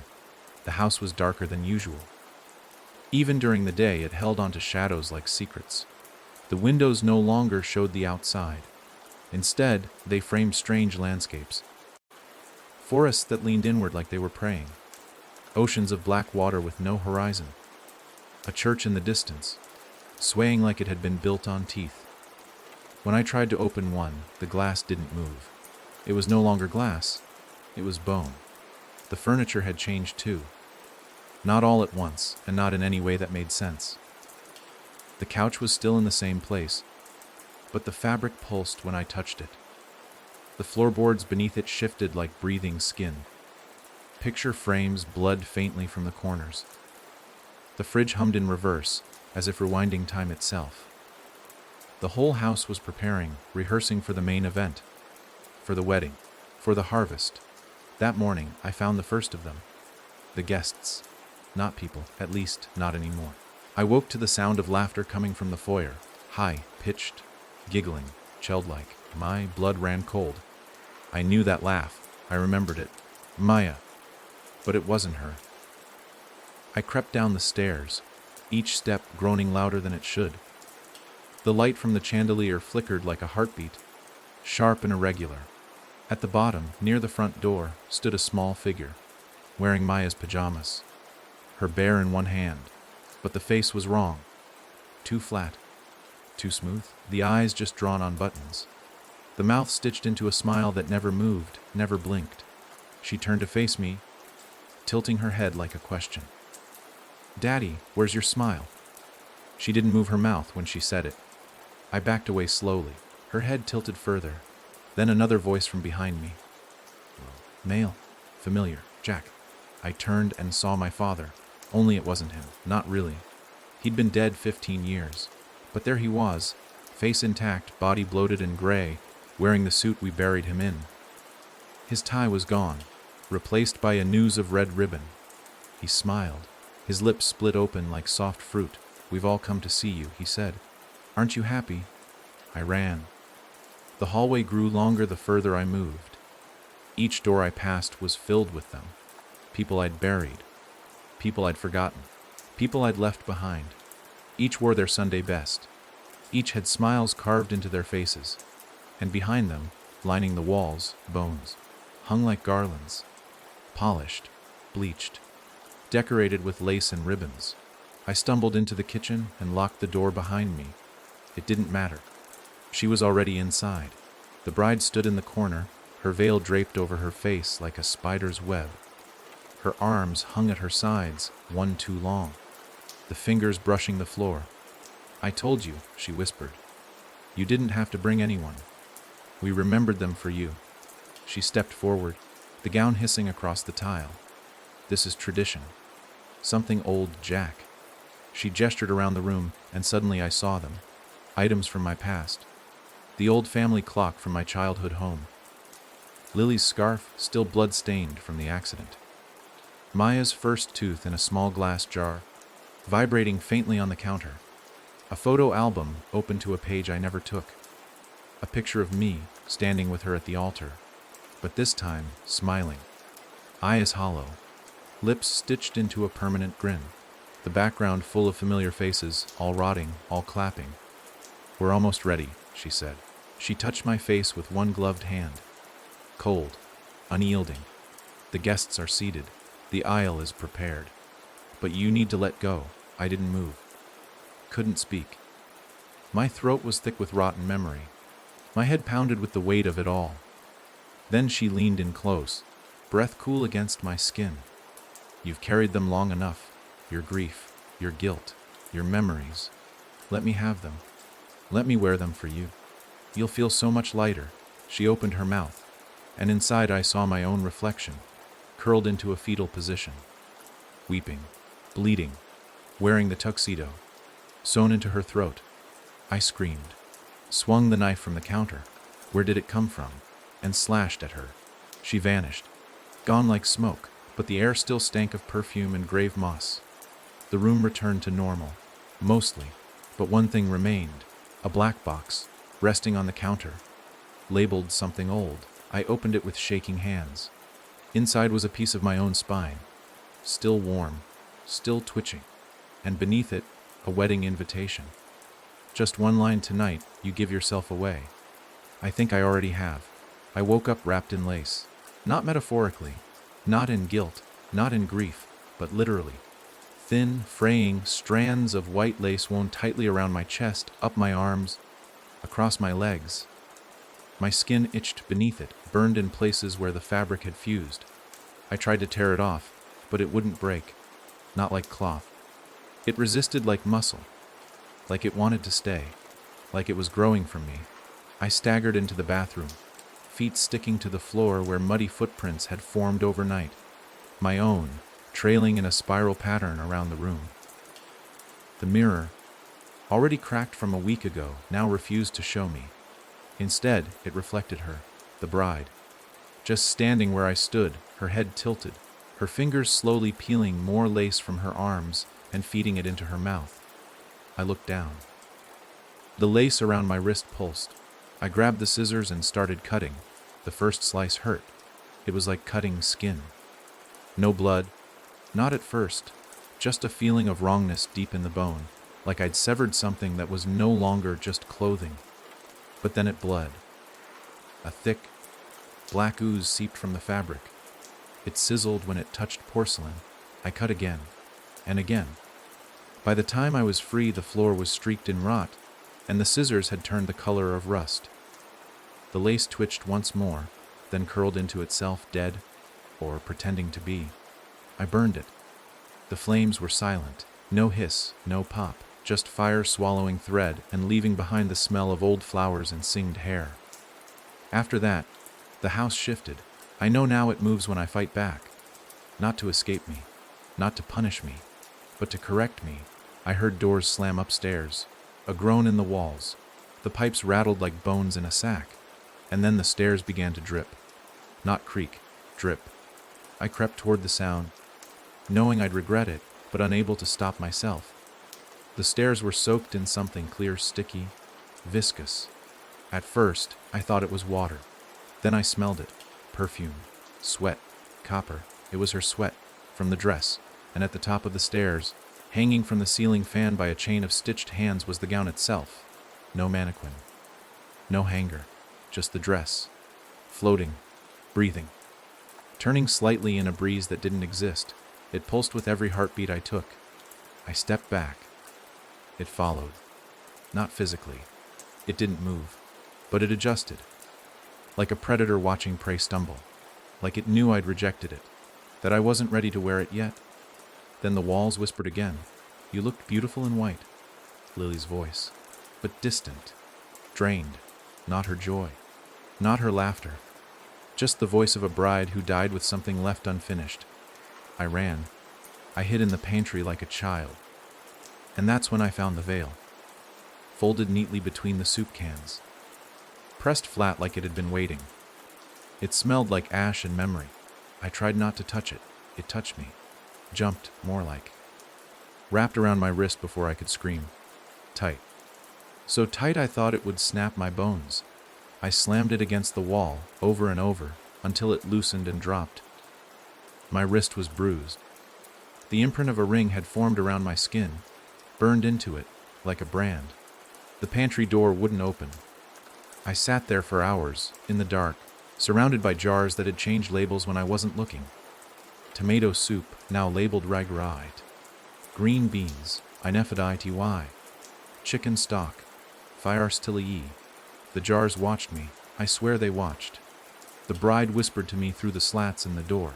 The house was darker than usual. Even during the day, it held onto shadows like secrets. The windows no longer showed the outside. Instead, they framed strange landscapes. Forests that leaned inward like they were praying. Oceans of black water with no horizon. A church in the distance, swaying like it had been built on teeth. When I tried to open one, the glass didn't move. It was no longer glass, it was bone. The furniture had changed too. Not all at once, and not in any way that made sense. The couch was still in the same place, but the fabric pulsed when I touched it. The floorboards beneath it shifted like breathing skin. Picture frames bled faintly from the corners. The fridge hummed in reverse, as if rewinding time itself. The whole house was preparing, rehearsing for the main event. For the wedding. For the harvest. That morning, I found the first of them. The guests. Not people, at least not anymore. I woke to the sound of laughter coming from the foyer. High, pitched, giggling, child-like. My blood ran cold. I knew that laugh. I remembered it. Maya. But it wasn't her. I crept down the stairs, each step groaning louder than it should. The light from the chandelier flickered like a heartbeat, sharp and irregular. At the bottom, near the front door, stood a small figure, wearing Maya's pajamas. her bear in one hand. But the face was wrong. Too flat, too smooth, the eyes just drawn on buttons. The mouth stitched into a smile that never moved, never blinked. She turned to face me, tilting her head like a question. "Daddy, where's your smile?" She didn't move her mouth when she said it. I backed away slowly, her head tilted further. Then another voice from behind me. Male, familiar, Jack. I turned and saw my father, only it wasn't him, not really. He'd been dead 15 years, but there he was, face intact, body bloated and gray, wearing the suit we buried him in. His tie was gone, replaced by a noose of red ribbon. He smiled, his lips split open like soft fruit. "We've all come to see you," he said. "Aren't you happy?" I ran. The hallway grew longer the further I moved. Each door I passed was filled with them. People I'd buried, people I'd forgotten, people I'd left behind. Each wore their Sunday best. Each had smiles carved into their faces. And behind them, lining the walls, bones, hung like garlands, polished, bleached, decorated with lace and ribbons. I stumbled into the kitchen and locked the door behind me. It didn't matter. She was already inside. The bride stood in the corner, her veil draped over her face like a spider's web. Her arms hung at her sides, one too long, the fingers brushing the floor. "I told you," she whispered. "You didn't have to bring anyone. We remembered them for you." She stepped forward, the gown hissing across the tile. "This is tradition. Something old, Jack." She gestured around the room, and suddenly I saw them. Items from my past. The old family clock from my childhood home. Lily's scarf, still blood-stained from the accident. Maya's first tooth in a small glass jar, vibrating faintly on the counter. A photo album open to a page I never took. A picture of me standing with her at the altar, but this time smiling. Eyes hollow, lips stitched into a permanent grin. The background full of familiar faces, all rotting, all clapping. "We're almost ready," she said. She touched my face with one gloved hand. Cold, unyielding. "The guests are seated. The aisle is prepared. But you need to let go." I didn't move. Couldn't speak. My throat was thick with rotten memory. My head pounded with the weight of it all. Then she leaned in close, breath cool against my skin. "You've carried them long enough. Your grief, your guilt, your memories. Let me have them. Let me wear them for you. You'll feel so much lighter." She opened her mouth, and inside I saw my own reflection, curled into a fetal position. Weeping, bleeding, wearing the tuxedo, sewn into her throat. I screamed, swung the knife from the counter. Where did it come from? And slashed at her. She vanished, gone like smoke, but the air still stank of perfume and grave moss. The room returned to normal, mostly, but one thing remained, a black box, resting on the counter, labeled something old. I opened it with shaking hands. Inside was a piece of my own spine, still warm, still twitching, and beneath it, a wedding invitation. "Just one line tonight, you give yourself away." I think I already have. I woke up wrapped in lace, not metaphorically, not in guilt, not in grief, but literally. Thin, fraying strands of white lace wound tightly around my chest, up my arms, across my legs. My skin itched beneath it, burned in places where the fabric had fused. I tried to tear it off, but it wouldn't break, not like cloth. It resisted like muscle, like it wanted to stay, like it was growing from me. I staggered into the bathroom, feet sticking to the floor where muddy footprints had formed overnight, my own, trailing in a spiral pattern around the room. The mirror, already cracked from a week ago, now refused to show me. Instead, it reflected her, the bride, just standing where I stood, her head tilted, her fingers slowly peeling more lace from her arms and feeding it into her mouth. I looked down. The lace around my wrist pulsed. I grabbed the scissors and started cutting. The first slice hurt. It was like cutting skin. No blood. Not at first. Just a feeling of wrongness deep in the bone, like I'd severed something that was no longer just clothing. But then it bled. A thick, black ooze seeped from the fabric. It sizzled when it touched porcelain. I cut again. and again. By the time I was free, the floor was streaked in rot, and the scissors had turned the color of rust. The lace twitched once more, then curled into itself, dead, or pretending to be. I burned it. The flames were silent. No hiss, no pop, just fire swallowing thread and leaving behind the smell of old flowers and singed hair. After that, the house shifted. I know now it moves when I fight back. Not to escape me, not to punish me, but to correct me. I heard doors slam upstairs, a groan in the walls. The pipes rattled like bones in a sack, and then the stairs began to drip. Not creak, drip. I crept toward the sound, knowing I'd regret it, but unable to stop myself. The stairs were soaked in something clear, sticky, viscous. At first, I thought it was water. Then I smelled it. Perfume, sweat, copper. It was her sweat, from the dress, and at the top of the stairs, hanging from the ceiling fan by a chain of stitched hands, was the gown itself. No mannequin. No hanger. Just the dress. Floating. Breathing. Turning slightly in a breeze that didn't exist. It pulsed with every heartbeat I took. I stepped back. It followed. Not physically. It didn't move. But it adjusted. Like a predator watching prey stumble. Like it knew I'd rejected it. That I wasn't ready to wear it yet. Then the walls whispered again. You looked beautiful in white. Lily's voice. But distant. Drained. Not her joy. Not her laughter. Just the voice of a bride who died with something left unfinished. I ran. I hid in the pantry like a child. And that's when I found the veil. Folded neatly between the soup cans. Pressed flat like it had been waiting. It smelled like ash and memory. I tried not to touch it. It touched me. Jumped, more like. Wrapped around my wrist before I could scream. Tight. So tight I thought it would snap my bones. I slammed it against the wall, over and over, until it loosened and dropped. My wrist was bruised. The imprint of a ring had formed around my skin, burned into it, like a brand. The pantry door wouldn't open. I sat there for hours, in the dark, surrounded by jars that had changed labels when I wasn't looking. Tomato soup, now labeled ragrite. Green beans, inefidity. Chicken stock, fiarstilii. The jars watched me. I swear they watched. The bride whispered to me through the slats in the door.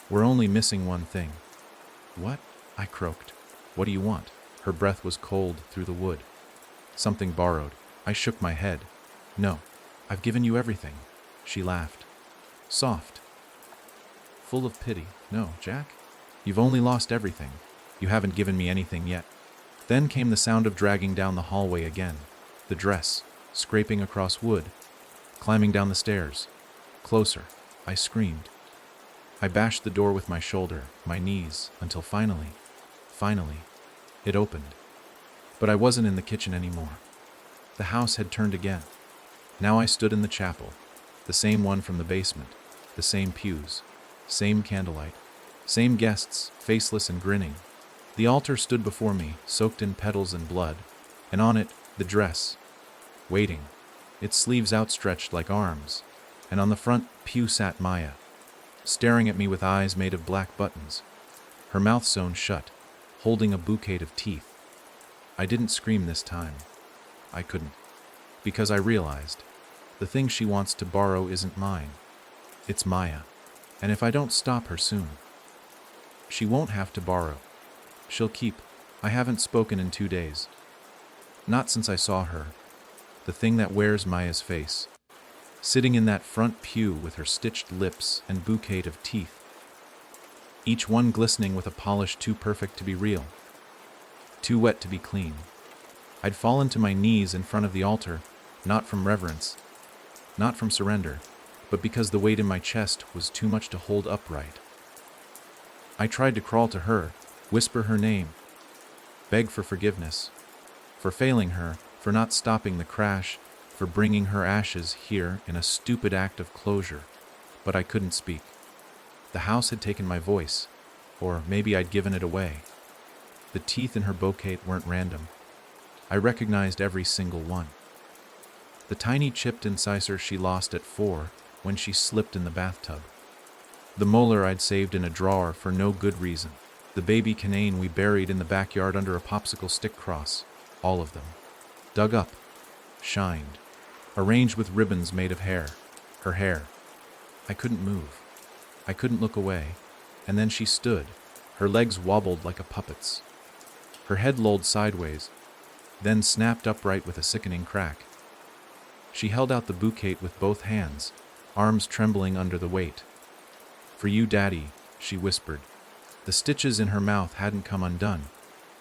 We're only missing one thing. What? I croaked. What do you want? Her breath was cold through the wood. Something borrowed. I shook my head. No, I've given you everything. She laughed. Soft. Full of pity. No, Jack. You've only lost everything. You haven't given me anything yet. Then came the sound of dragging down the hallway again. The dress, scraping across wood, climbing down the stairs. Closer. I screamed. I bashed the door with my shoulder, my knees, until finally, it opened. But I wasn't in the kitchen anymore. The house had turned again. Now I stood in the chapel, the same one from the basement, the same pews, same candlelight, same guests, faceless and grinning. The altar stood before me, soaked in petals and blood, and on it, the dress, waiting, its sleeves outstretched like arms, and on the front pew sat Maya, staring at me with eyes made of black buttons, her mouth sewn shut, holding a bouquet of teeth. I didn't scream this time. I couldn't, because I realized the thing she wants to borrow isn't mine. It's Maya, and if I don't stop her soon, she won't have to borrow. She'll keep. I haven't spoken in 2 days. Not since I saw her, the thing that wears Maya's face, sitting in that front pew with her stitched lips and bouquet of teeth, each one glistening with a polish too perfect to be real, too wet to be clean. I'd fallen to my knees in front of the altar, not from reverence, not from surrender, but because the weight in my chest was too much to hold upright. I tried to crawl to her, whisper her name, beg for forgiveness, for failing her, for not stopping the crash, for bringing her ashes here in a stupid act of closure, but I couldn't speak. The house had taken my voice, or maybe I'd given it away. The teeth in her bouquet weren't random. I recognized every single one. The tiny chipped incisor she lost at 4 when she slipped in the bathtub. The molar I'd saved in a drawer for no good reason. The baby canine we buried in the backyard under a popsicle stick cross, all of them. Dug up, shined, arranged with ribbons made of hair, her hair. I couldn't move. I couldn't look away. And then she stood, her legs wobbled like a puppet's. Her head lolled sideways, then snapped upright with a sickening crack. She held out the bouquet with both hands, arms trembling under the weight. "For you, Daddy," she whispered. The stitches in her mouth hadn't come undone.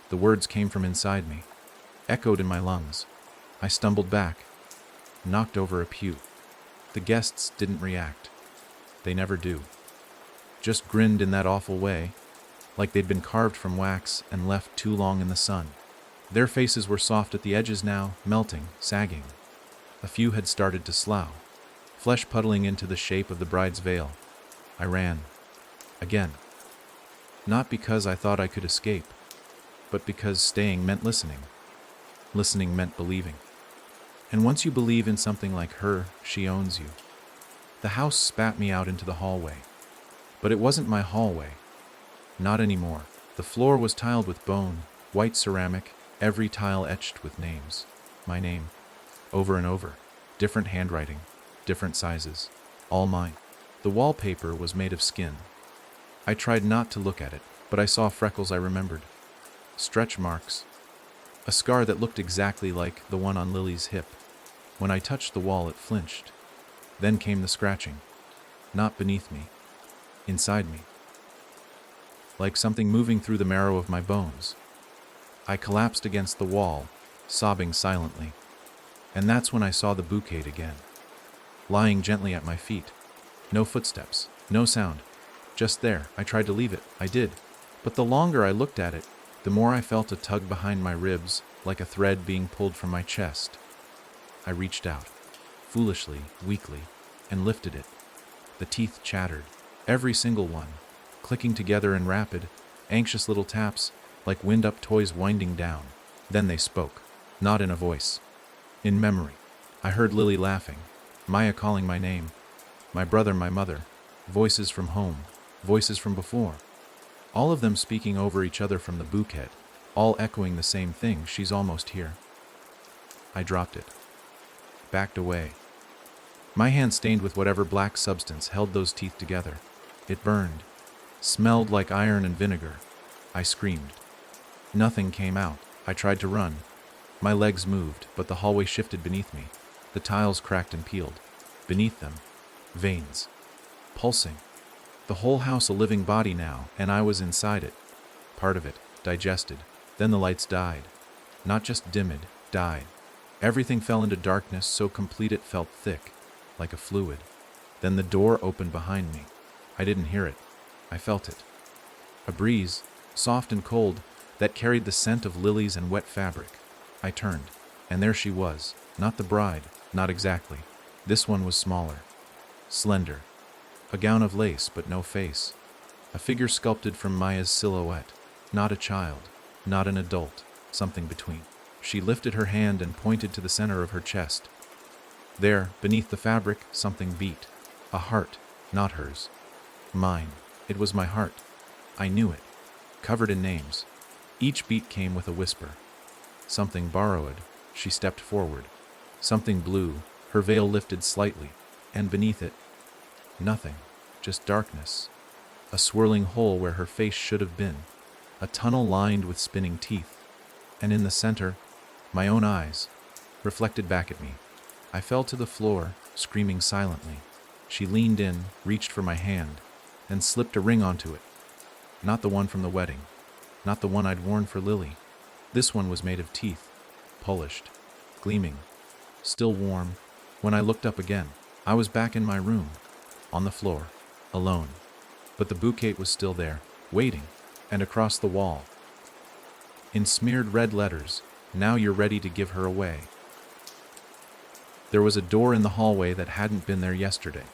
The words came from inside me, echoed in my lungs. I stumbled back, knocked over a pew. The guests didn't react. They never do. Just grinned in that awful way, like they'd been carved from wax and left too long in the sun. Their faces were soft at the edges now, melting, sagging. A few had started to slough, flesh puddling into the shape of the bride's veil. I ran. Again. Not because I thought I could escape, but because staying meant listening. Listening meant believing. And once you believe in something like her, she owns you. The house spat me out into the hallway. But it wasn't my hallway. Not anymore. The floor was tiled with bone, white ceramic, every tile etched with names. My name. Over and over. Different handwriting, different sizes. All mine. The wallpaper was made of skin. I tried not to look at it, but I saw freckles I remembered. Stretch marks. A scar that looked exactly like the one on Lily's hip. When I touched the wall, it flinched. Then came the scratching. Not beneath me. Inside me. Like something moving through the marrow of my bones. I collapsed against the wall, sobbing silently. And that's when I saw the bouquet again. Lying gently at my feet. No footsteps, no sound. Just there. I tried to leave it. I did. But the longer I looked at it, the more I felt a tug behind my ribs, like a thread being pulled from my chest. I reached out, foolishly, weakly, and lifted it. The teeth chattered, every single one, clicking together in rapid, anxious little taps, like wind-up toys winding down. Then they spoke, not in a voice. In memory. I heard Lily laughing, Maya calling my name, my brother, my mother, voices from home, voices from before. All of them speaking over each other from the bouquet, all echoing the same thing: she's almost here. I dropped it. Backed away. My hand stained with whatever black substance held those teeth together. It burned. Smelled like iron and vinegar. I screamed. Nothing came out. I tried to run. My legs moved, but the hallway shifted beneath me. The tiles cracked and peeled. Beneath them, veins. Pulsing. The whole house a living body now, and I was inside it. Part of it, digested. Then the lights died. Not just dimmed, died. Everything fell into darkness so complete it felt thick, like a fluid. Then the door opened behind me. I didn't hear it. I felt it. A breeze, soft and cold, that carried the scent of lilies and wet fabric. I turned, and there she was. Not the bride, not exactly. This one was smaller. Slender. A gown of lace, but no face. A figure sculpted from Maya's silhouette. Not a child, not an adult, something between. She lifted her hand and pointed to the center of her chest. There, beneath the fabric, something beat. A heart, not hers. Mine. It was my heart. I knew it. Covered in names. Each beat came with a whisper. Something borrowed. She stepped forward. Something blue, her veil lifted slightly, and beneath it, nothing, just darkness. A swirling hole where her face should have been. A tunnel lined with spinning teeth. And in the center, my own eyes, reflected back at me. I fell to the floor, screaming silently. She leaned in, reached for my hand, and slipped a ring onto it. Not the one from the wedding. Not the one I'd worn for Lily. This one was made of teeth, polished, gleaming, still warm. When I looked up again, I was back in my room, on the floor, alone. But the bouquet was still there, waiting, and across the wall. In smeared red letters, "Now you're ready to give her away." There was a door in the hallway that hadn't been there yesterday.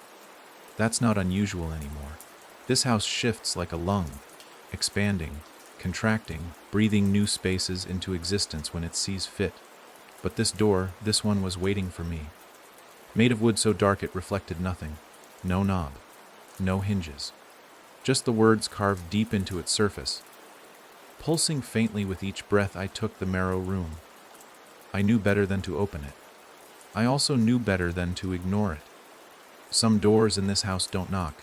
That's not unusual anymore. This house shifts like a lung, expanding, contracting, breathing new spaces into existence when it sees fit. But this door, this one was waiting for me. Made of wood so dark it reflected nothing. No knob. No hinges. Just the words carved deep into its surface. Pulsing faintly with each breath I took the marrow room. I knew better than to open it. I also knew better than to ignore it. Some doors in this house don't knock.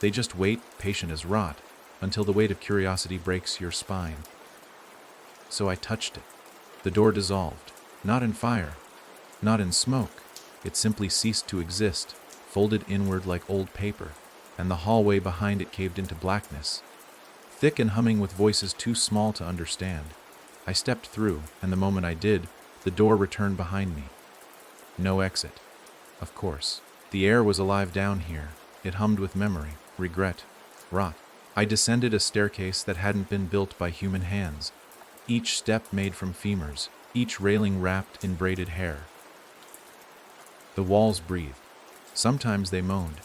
They just wait, patient as rot, until the weight of curiosity breaks your spine. So I touched it. The door dissolved, not in fire, not in smoke. It simply ceased to exist, folded inward like old paper, and the hallway behind it caved into blackness, thick and humming with voices too small to understand. I stepped through, and the moment I did, the door returned behind me. No exit. Of course. The air was alive down here. It hummed with memory, regret, rot. I descended a staircase that hadn't been built by human hands, each step made from femurs, each railing wrapped in braided hair. The walls breathed. Sometimes they moaned.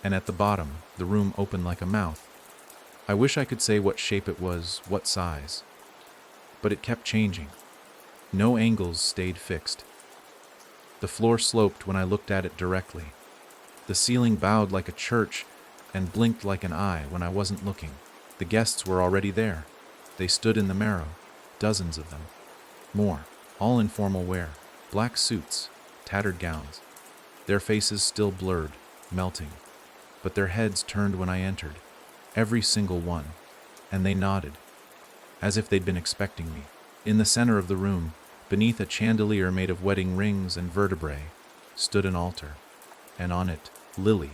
And at the bottom, the room opened like a mouth. I wish I could say what shape it was, what size. But it kept changing. No angles stayed fixed. The floor sloped when I looked at it directly. The ceiling bowed like a church and blinked like an eye when I wasn't looking. The guests were already there. They stood in the marrow, dozens of them. More, all in formal wear, black suits, tattered gowns. Their faces still blurred, melting. But their heads turned when I entered, every single one, and they nodded, as if they'd been expecting me. In the center of the room, beneath a chandelier made of wedding rings and vertebrae, stood an altar, and on it, Lily,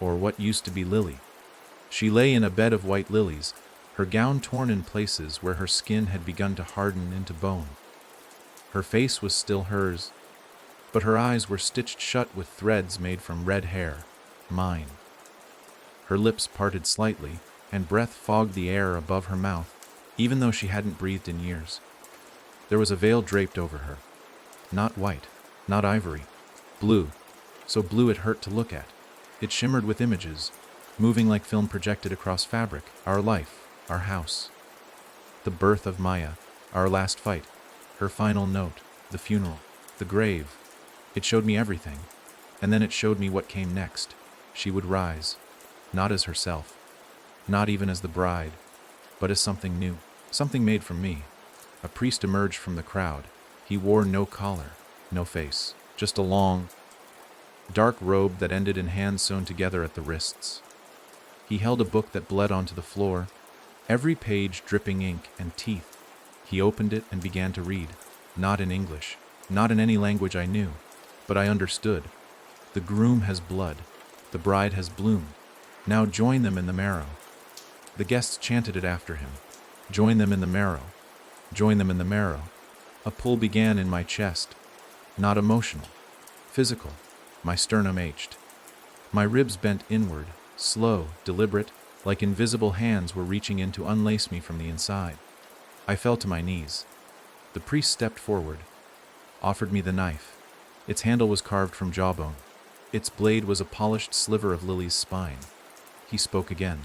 or what used to be Lily. She lay in a bed of white lilies, her gown torn in places where her skin had begun to harden into bone. Her face was still hers, but her eyes were stitched shut with threads made from red hair, mine. Her lips parted slightly, and breath fogged the air above her mouth, even though she hadn't breathed in years. There was a veil draped over her. Not white, not ivory. Blue. So blue it hurt to look at. It shimmered with images, moving like film projected across fabric. Our life, our house. The birth of Maya, our last fight, her final note, the funeral, the grave. It showed me everything, and then it showed me what came next. She would rise, not as herself, not even as the bride, but as something new, something made from me. A priest emerged from the crowd. He wore no collar, no face, just a long, dark robe that ended in hands sewn together at the wrists. He held a book that bled onto the floor, every page dripping ink and teeth. He opened it and began to read, not in English, not in any language I knew, but I understood. The groom has blood, the bride has bloom. Now join them in the marrow. The guests chanted it after him. Join them in the marrow. Join them in the marrow. A pull began in my chest. Not emotional, physical. My sternum ached. My ribs bent inward, slow, deliberate, like invisible hands were reaching in to unlace me from the inside. I fell to my knees. The priest stepped forward, offered me the knife. Its handle was carved from jawbone. Its blade was a polished sliver of Lily's spine. He spoke again.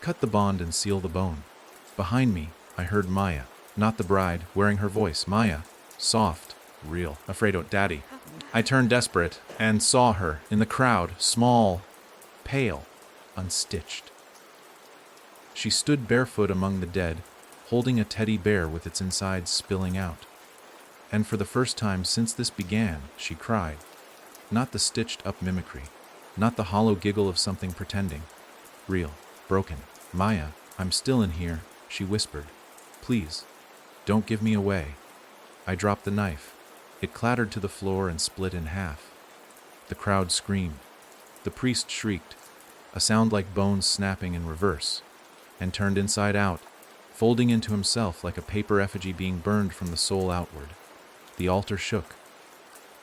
Cut the bond and seal the bone. Behind me, I heard Maya, not the bride, wearing her voice. Maya, soft, real, afraid of daddy. I turned desperate and saw her in the crowd, small, pale, unstitched. She stood barefoot among the dead, holding a teddy bear with its insides spilling out. And for the first time since this began, she cried. Not the stitched-up mimicry, not the hollow giggle of something pretending. Real, broken. Maya, I'm still in here, she whispered. Please, don't give me away. I dropped the knife. It clattered to the floor and split in half. The crowd screamed. The priest shrieked, a sound like bones snapping in reverse, and turned inside out, folding into himself like a paper effigy being burned from the soul outward. The altar shook.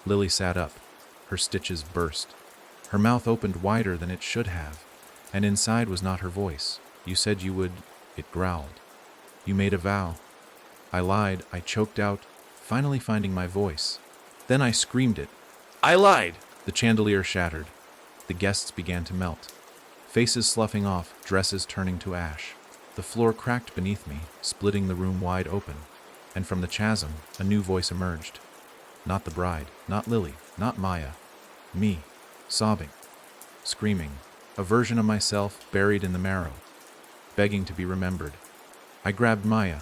Lily sat up. Her stitches burst. Her mouth opened wider than it should have, and inside was not her voice. You said you would, it growled. You made a vow. I lied, I choked out, finally finding my voice. Then I screamed it. I lied! The chandelier shattered. The guests began to melt. Faces sloughing off, dresses turning to ash. The floor cracked beneath me, splitting the room wide open. And from the chasm, a new voice emerged. Not the bride, not Lily, not Maya. Me, sobbing, screaming, a version of myself buried in the marrow, begging to be remembered. I grabbed Maya.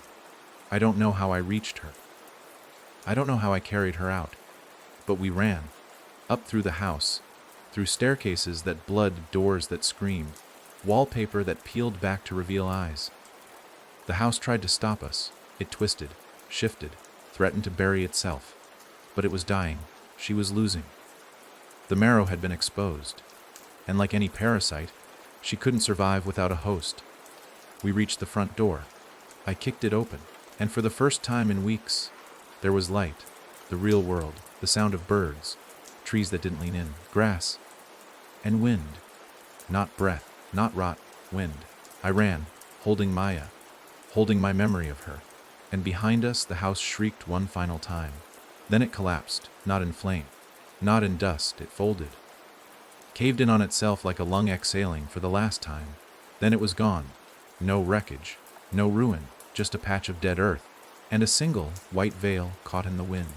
I don't know how I reached her. I don't know how I carried her out. But we ran. Up through the house. Through staircases that bled, doors that screamed, wallpaper that peeled back to reveal eyes. The house tried to stop us. It twisted, shifted, threatened to bury itself. But it was dying. She was losing. The marrow had been exposed. And like any parasite, she couldn't survive without a host. We reached the front door. I kicked it open, and for the first time in weeks, there was light, the real world, the sound of birds, trees that didn't lean in, grass, and wind. Not breath, not rot, wind. I ran, holding Maya, holding my memory of her, and behind us the house shrieked one final time. Then it collapsed, not in flame, not in dust, it folded. Caved in on itself like a lung exhaling for the last time. Then it was gone. No wreckage, no ruin, just a patch of dead earth, and a single white veil caught in the wind.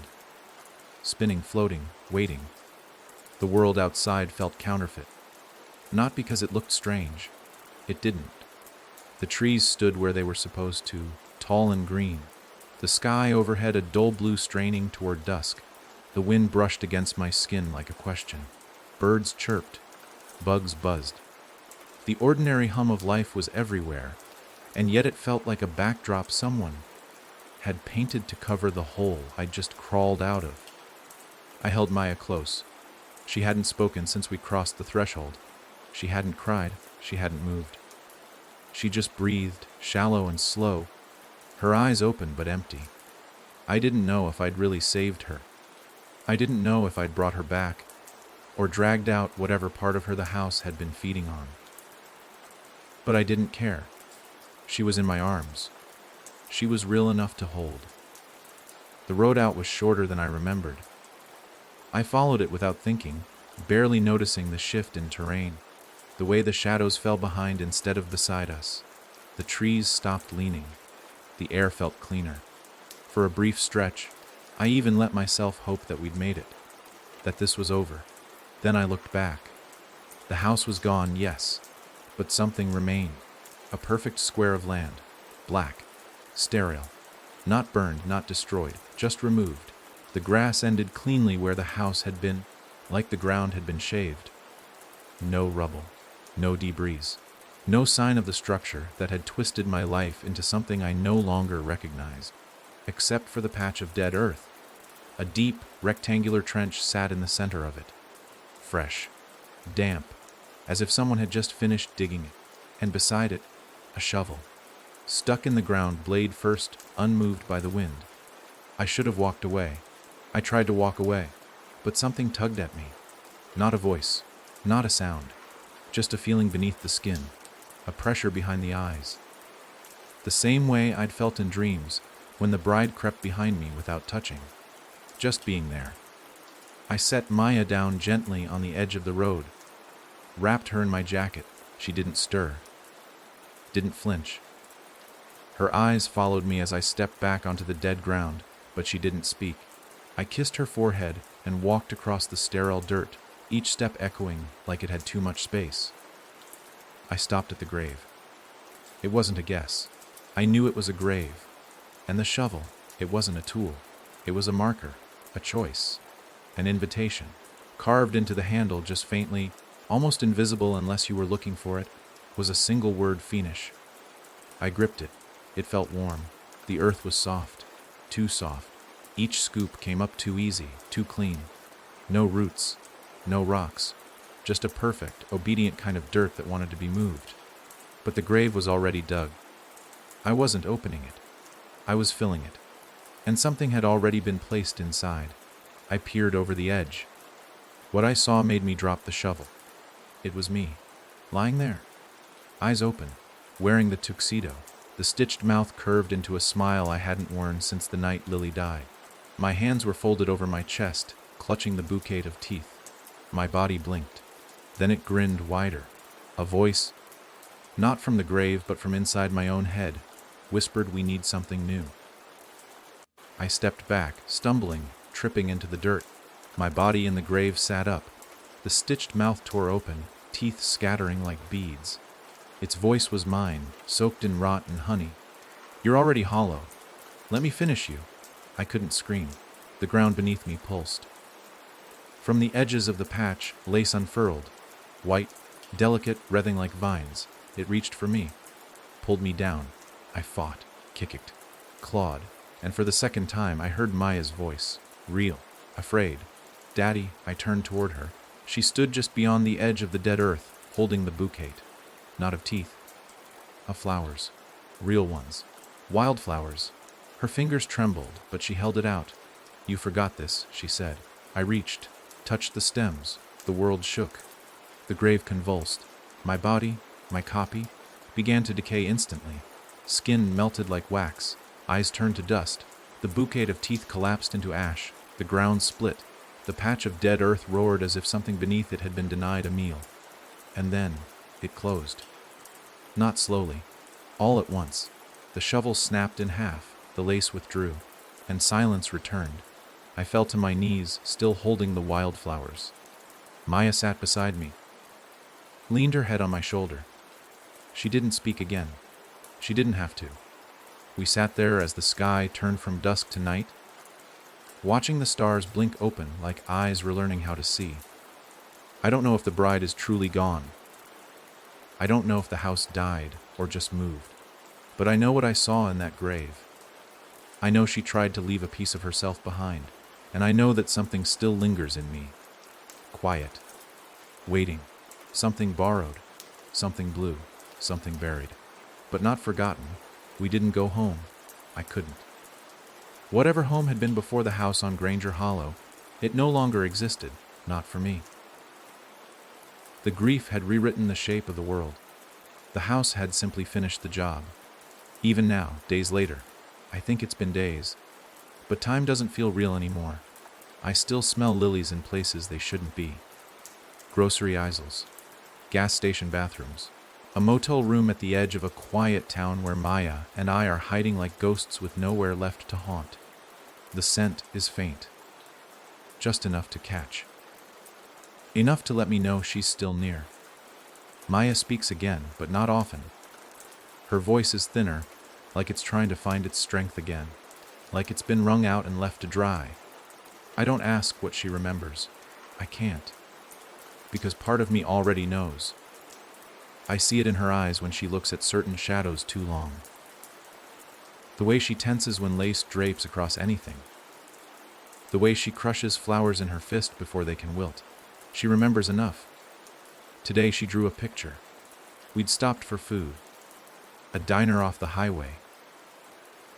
Spinning, floating, waiting. The world outside felt counterfeit. Not because it looked strange. It didn't. The trees stood where they were supposed to, tall and green. The sky overhead a dull blue straining toward dusk. The wind brushed against my skin like a question. Birds chirped. Bugs buzzed. The ordinary hum of life was everywhere, and yet it felt like a backdrop someone had painted to cover the hole I'd just crawled out of. I held Maya close. She hadn't spoken since we crossed the threshold. She hadn't cried. She hadn't moved. She just breathed, shallow and slow, her eyes open but empty. I didn't know if I'd really saved her. I didn't know if I'd brought her back, or dragged out whatever part of her the house had been feeding on. But I didn't care. She was in my arms. She was real enough to hold. The road out was shorter than I remembered. I followed it without thinking, barely noticing the shift in terrain, the way the shadows fell behind instead of beside us. The trees stopped leaning. The air felt cleaner. For a brief stretch, I even let myself hope that we'd made it, that this was over. Then I looked back. The house was gone, yes, but something remained. A perfect square of land, black, sterile, not burned, not destroyed, just removed. The grass ended cleanly where the house had been, like the ground had been shaved. No rubble, no debris, no sign of the structure that had twisted my life into something I no longer recognized, except for the patch of dead earth. A deep, rectangular trench sat in the center of it. Fresh, damp, as if someone had just finished digging it, and beside it, a shovel, stuck in the ground, blade first, unmoved by the wind. I should have walked away. I tried to walk away, but something tugged at me. Not a voice, not a sound, just a feeling beneath the skin, a pressure behind the eyes. The same way I'd felt in dreams when the bride crept behind me without touching, just being there. I set Maya down gently on the edge of the road, wrapped her in my jacket. She didn't stir, didn't flinch. Her eyes followed me as I stepped back onto the dead ground, but she didn't speak. I kissed her forehead and walked across the sterile dirt, each step echoing like it had too much space. I stopped at the grave. It wasn't a guess. I knew it was a grave. And the shovel, it wasn't a tool. It was a marker, a choice, an invitation. Carved into the handle just faintly, almost invisible unless you were looking for it, was a single word: finish. I gripped it. It felt warm. The earth was soft, too soft. Each scoop came up too easy, too clean. No roots, no rocks, just a perfect, obedient kind of dirt that wanted to be moved. But the grave was already dug. I wasn't opening it. I was filling it. And something had already been placed inside. I peered over the edge. What I saw made me drop the shovel. It was me, lying there, eyes open, wearing the tuxedo. The stitched mouth curved into a smile I hadn't worn since the night Lily died. My hands were folded over my chest, clutching the bouquet of teeth. My body blinked. Then it grinned wider. A voice, not from the grave but from inside my own head, whispered, "We need something new." I stepped back, stumbling, tripping into the dirt. My body in the grave sat up. The stitched mouth tore open, teeth scattering like beads. Its voice was mine, soaked in rot and honey. You're already hollow. Let me finish you. I couldn't scream. The ground beneath me pulsed. From the edges of the patch, lace unfurled. White, delicate, writhing like vines. It reached for me. Pulled me down. I fought, kicked, clawed, and for the second time I heard Maya's voice. Real, afraid. Daddy, I turned toward her. She stood just beyond the edge of the dead earth, holding the bouquet. Not of teeth. Of flowers. Real ones. Wildflowers. Her fingers trembled, but she held it out. You forgot this, she said. I reached, touched the stems. The world shook. The grave convulsed. My body, my copy, began to decay instantly. Skin melted like wax. Eyes turned to dust. The bouquet of teeth collapsed into ash. The ground split. The patch of dead earth roared as if something beneath it had been denied a meal. And then it closed. Not slowly. All at once. The shovel snapped in half. The lace withdrew. And silence returned. I fell to my knees, still holding the wildflowers. Maya sat beside me. Leaned her head on my shoulder. She didn't speak again. She didn't have to. We sat there as the sky turned from dusk to night, watching the stars blink open like eyes relearning how to see. I don't know if the bride is truly gone. I don't know if the house died or just moved. But I know what I saw in that grave. I know she tried to leave a piece of herself behind, and I know that something still lingers in me. Quiet. Waiting. Something borrowed. Something blue. Something buried. But not forgotten. We didn't go home. I couldn't. Whatever home had been before the house on Granger Hollow, it no longer existed, not for me. The grief had rewritten the shape of the world. The house had simply finished the job. Even now, days later, I think it's been days, but time doesn't feel real anymore. I still smell lilies in places they shouldn't be. Grocery aisles, gas station bathrooms, a motel room at the edge of a quiet town where Maya and I are hiding like ghosts with nowhere left to haunt. The scent is faint, just enough to catch. Enough to let me know she's still near. Maya speaks again, but not often. Her voice is thinner, like it's trying to find its strength again, like it's been wrung out and left to dry. I don't ask what she remembers. I can't, because part of me already knows. I see it in her eyes when she looks at certain shadows too long. The way she tenses when lace drapes across anything. The way she crushes flowers in her fist before they can wilt. She remembers enough. Today she drew a picture. We'd stopped for food. A diner off the highway.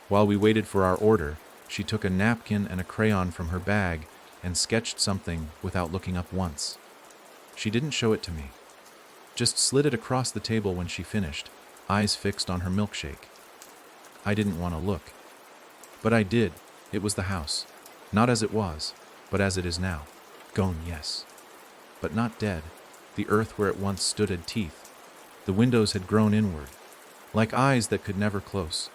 While we waited for our order, she took a napkin and a crayon from her bag and sketched something without looking up once. She didn't show it to me. Just slid it across the table when she finished, eyes fixed on her milkshake. I didn't want to look. But I did. It was the house. Not as it was, but as it is now. Gone, yes. But not dead. The earth where it once stood had teeth. The windows had grown inward, like eyes that could never close.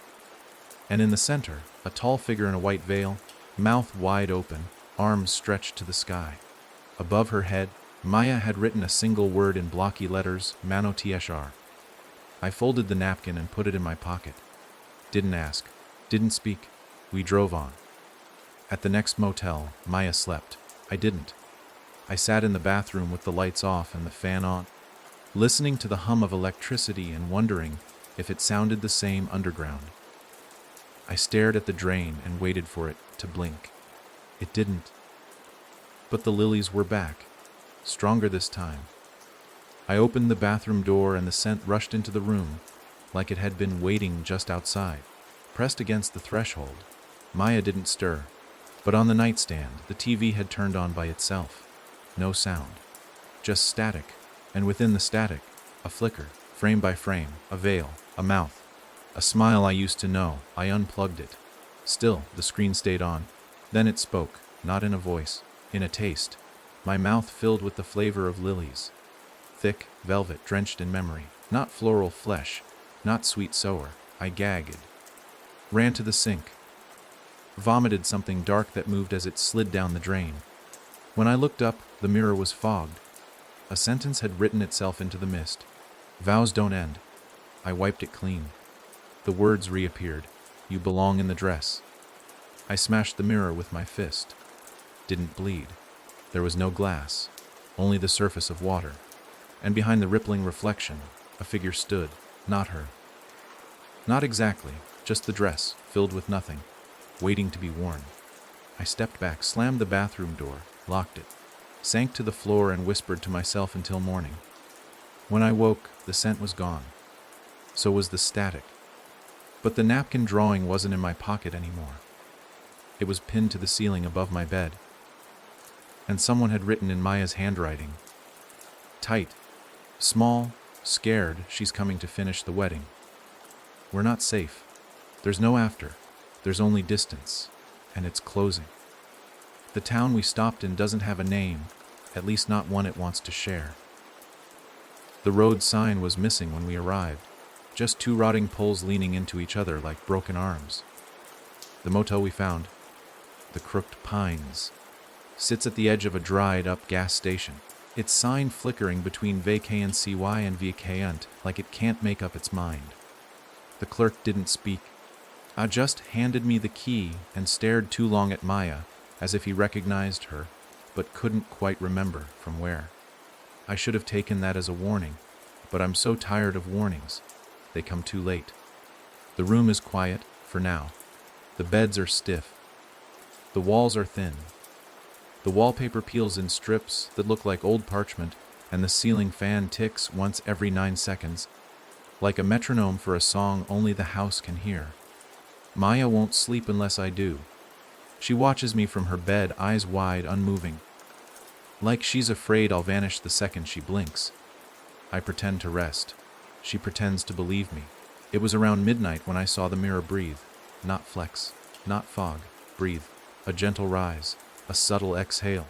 And in the center, a tall figure in a white veil, mouth wide open, arms stretched to the sky. Above her head, Maya had written a single word in blocky letters, Mano Tshr. I folded the napkin and put it in my pocket. Didn't ask. Didn't speak. We drove on. At the next motel, Maya slept. I didn't. I sat in the bathroom with the lights off and the fan on, listening to the hum of electricity and wondering if it sounded the same underground. I stared at the drain and waited for it to blink. It didn't. But the lilies were back, stronger this time. I opened the bathroom door and the scent rushed into the room, like it had been waiting just outside, pressed against the threshold. Maya didn't stir, but on the nightstand, the TV had turned on by itself. No sound, just static, and within the static, a flicker, frame by frame, a veil, a mouth, a smile I used to know. I unplugged it. Still, the screen stayed on. Then it spoke, not in a voice, in a taste. My mouth filled with the flavor of lilies. Thick, velvet, drenched in memory. Not floral flesh, not sweet sour. I gagged. Ran to the sink. Vomited something dark that moved as it slid down the drain. When I looked up, the mirror was fogged. A sentence had written itself into the mist. Vows don't end. I wiped it clean. The words reappeared. You belong in the dress. I smashed the mirror with my fist. Didn't bleed. There was no glass, only the surface of water. And behind the rippling reflection, a figure stood, not her. Not exactly, just the dress, filled with nothing, waiting to be worn. I stepped back, slammed the bathroom door, locked it, sank to the floor and whispered to myself until morning. When I woke, the scent was gone. So was the static. But the napkin drawing wasn't in my pocket anymore. It was pinned to the ceiling above my bed. And someone had written in Maya's handwriting. Tight, small, scared, she's coming to finish the wedding. We're not safe. There's no after. There's only distance. And it's closing. The town we stopped in doesn't have a name, at least not one it wants to share. The road sign was missing when we arrived, just two rotting poles leaning into each other like broken arms. The motel we found, the Crooked Pines, sits at the edge of a dried-up gas station, its sign flickering between vacancy and vacant like it can't make up its mind. The clerk didn't speak. Just handed me the key and stared too long at Maya, as if he recognized her, but couldn't quite remember from where. I should have taken that as a warning, but I'm so tired of warnings. They come too late. The room is quiet, for now. The beds are stiff. The walls are thin. The wallpaper peels in strips that look like old parchment, and the ceiling fan ticks once every 9 seconds, like a metronome for a song only the house can hear. Maya won't sleep unless I do. She watches me from her bed, eyes wide, unmoving. Like she's afraid I'll vanish the second she blinks. I pretend to rest. She pretends to believe me. It was around midnight when I saw the mirror breathe. Not flex, not fog. Breathe. A gentle rise. A subtle exhale.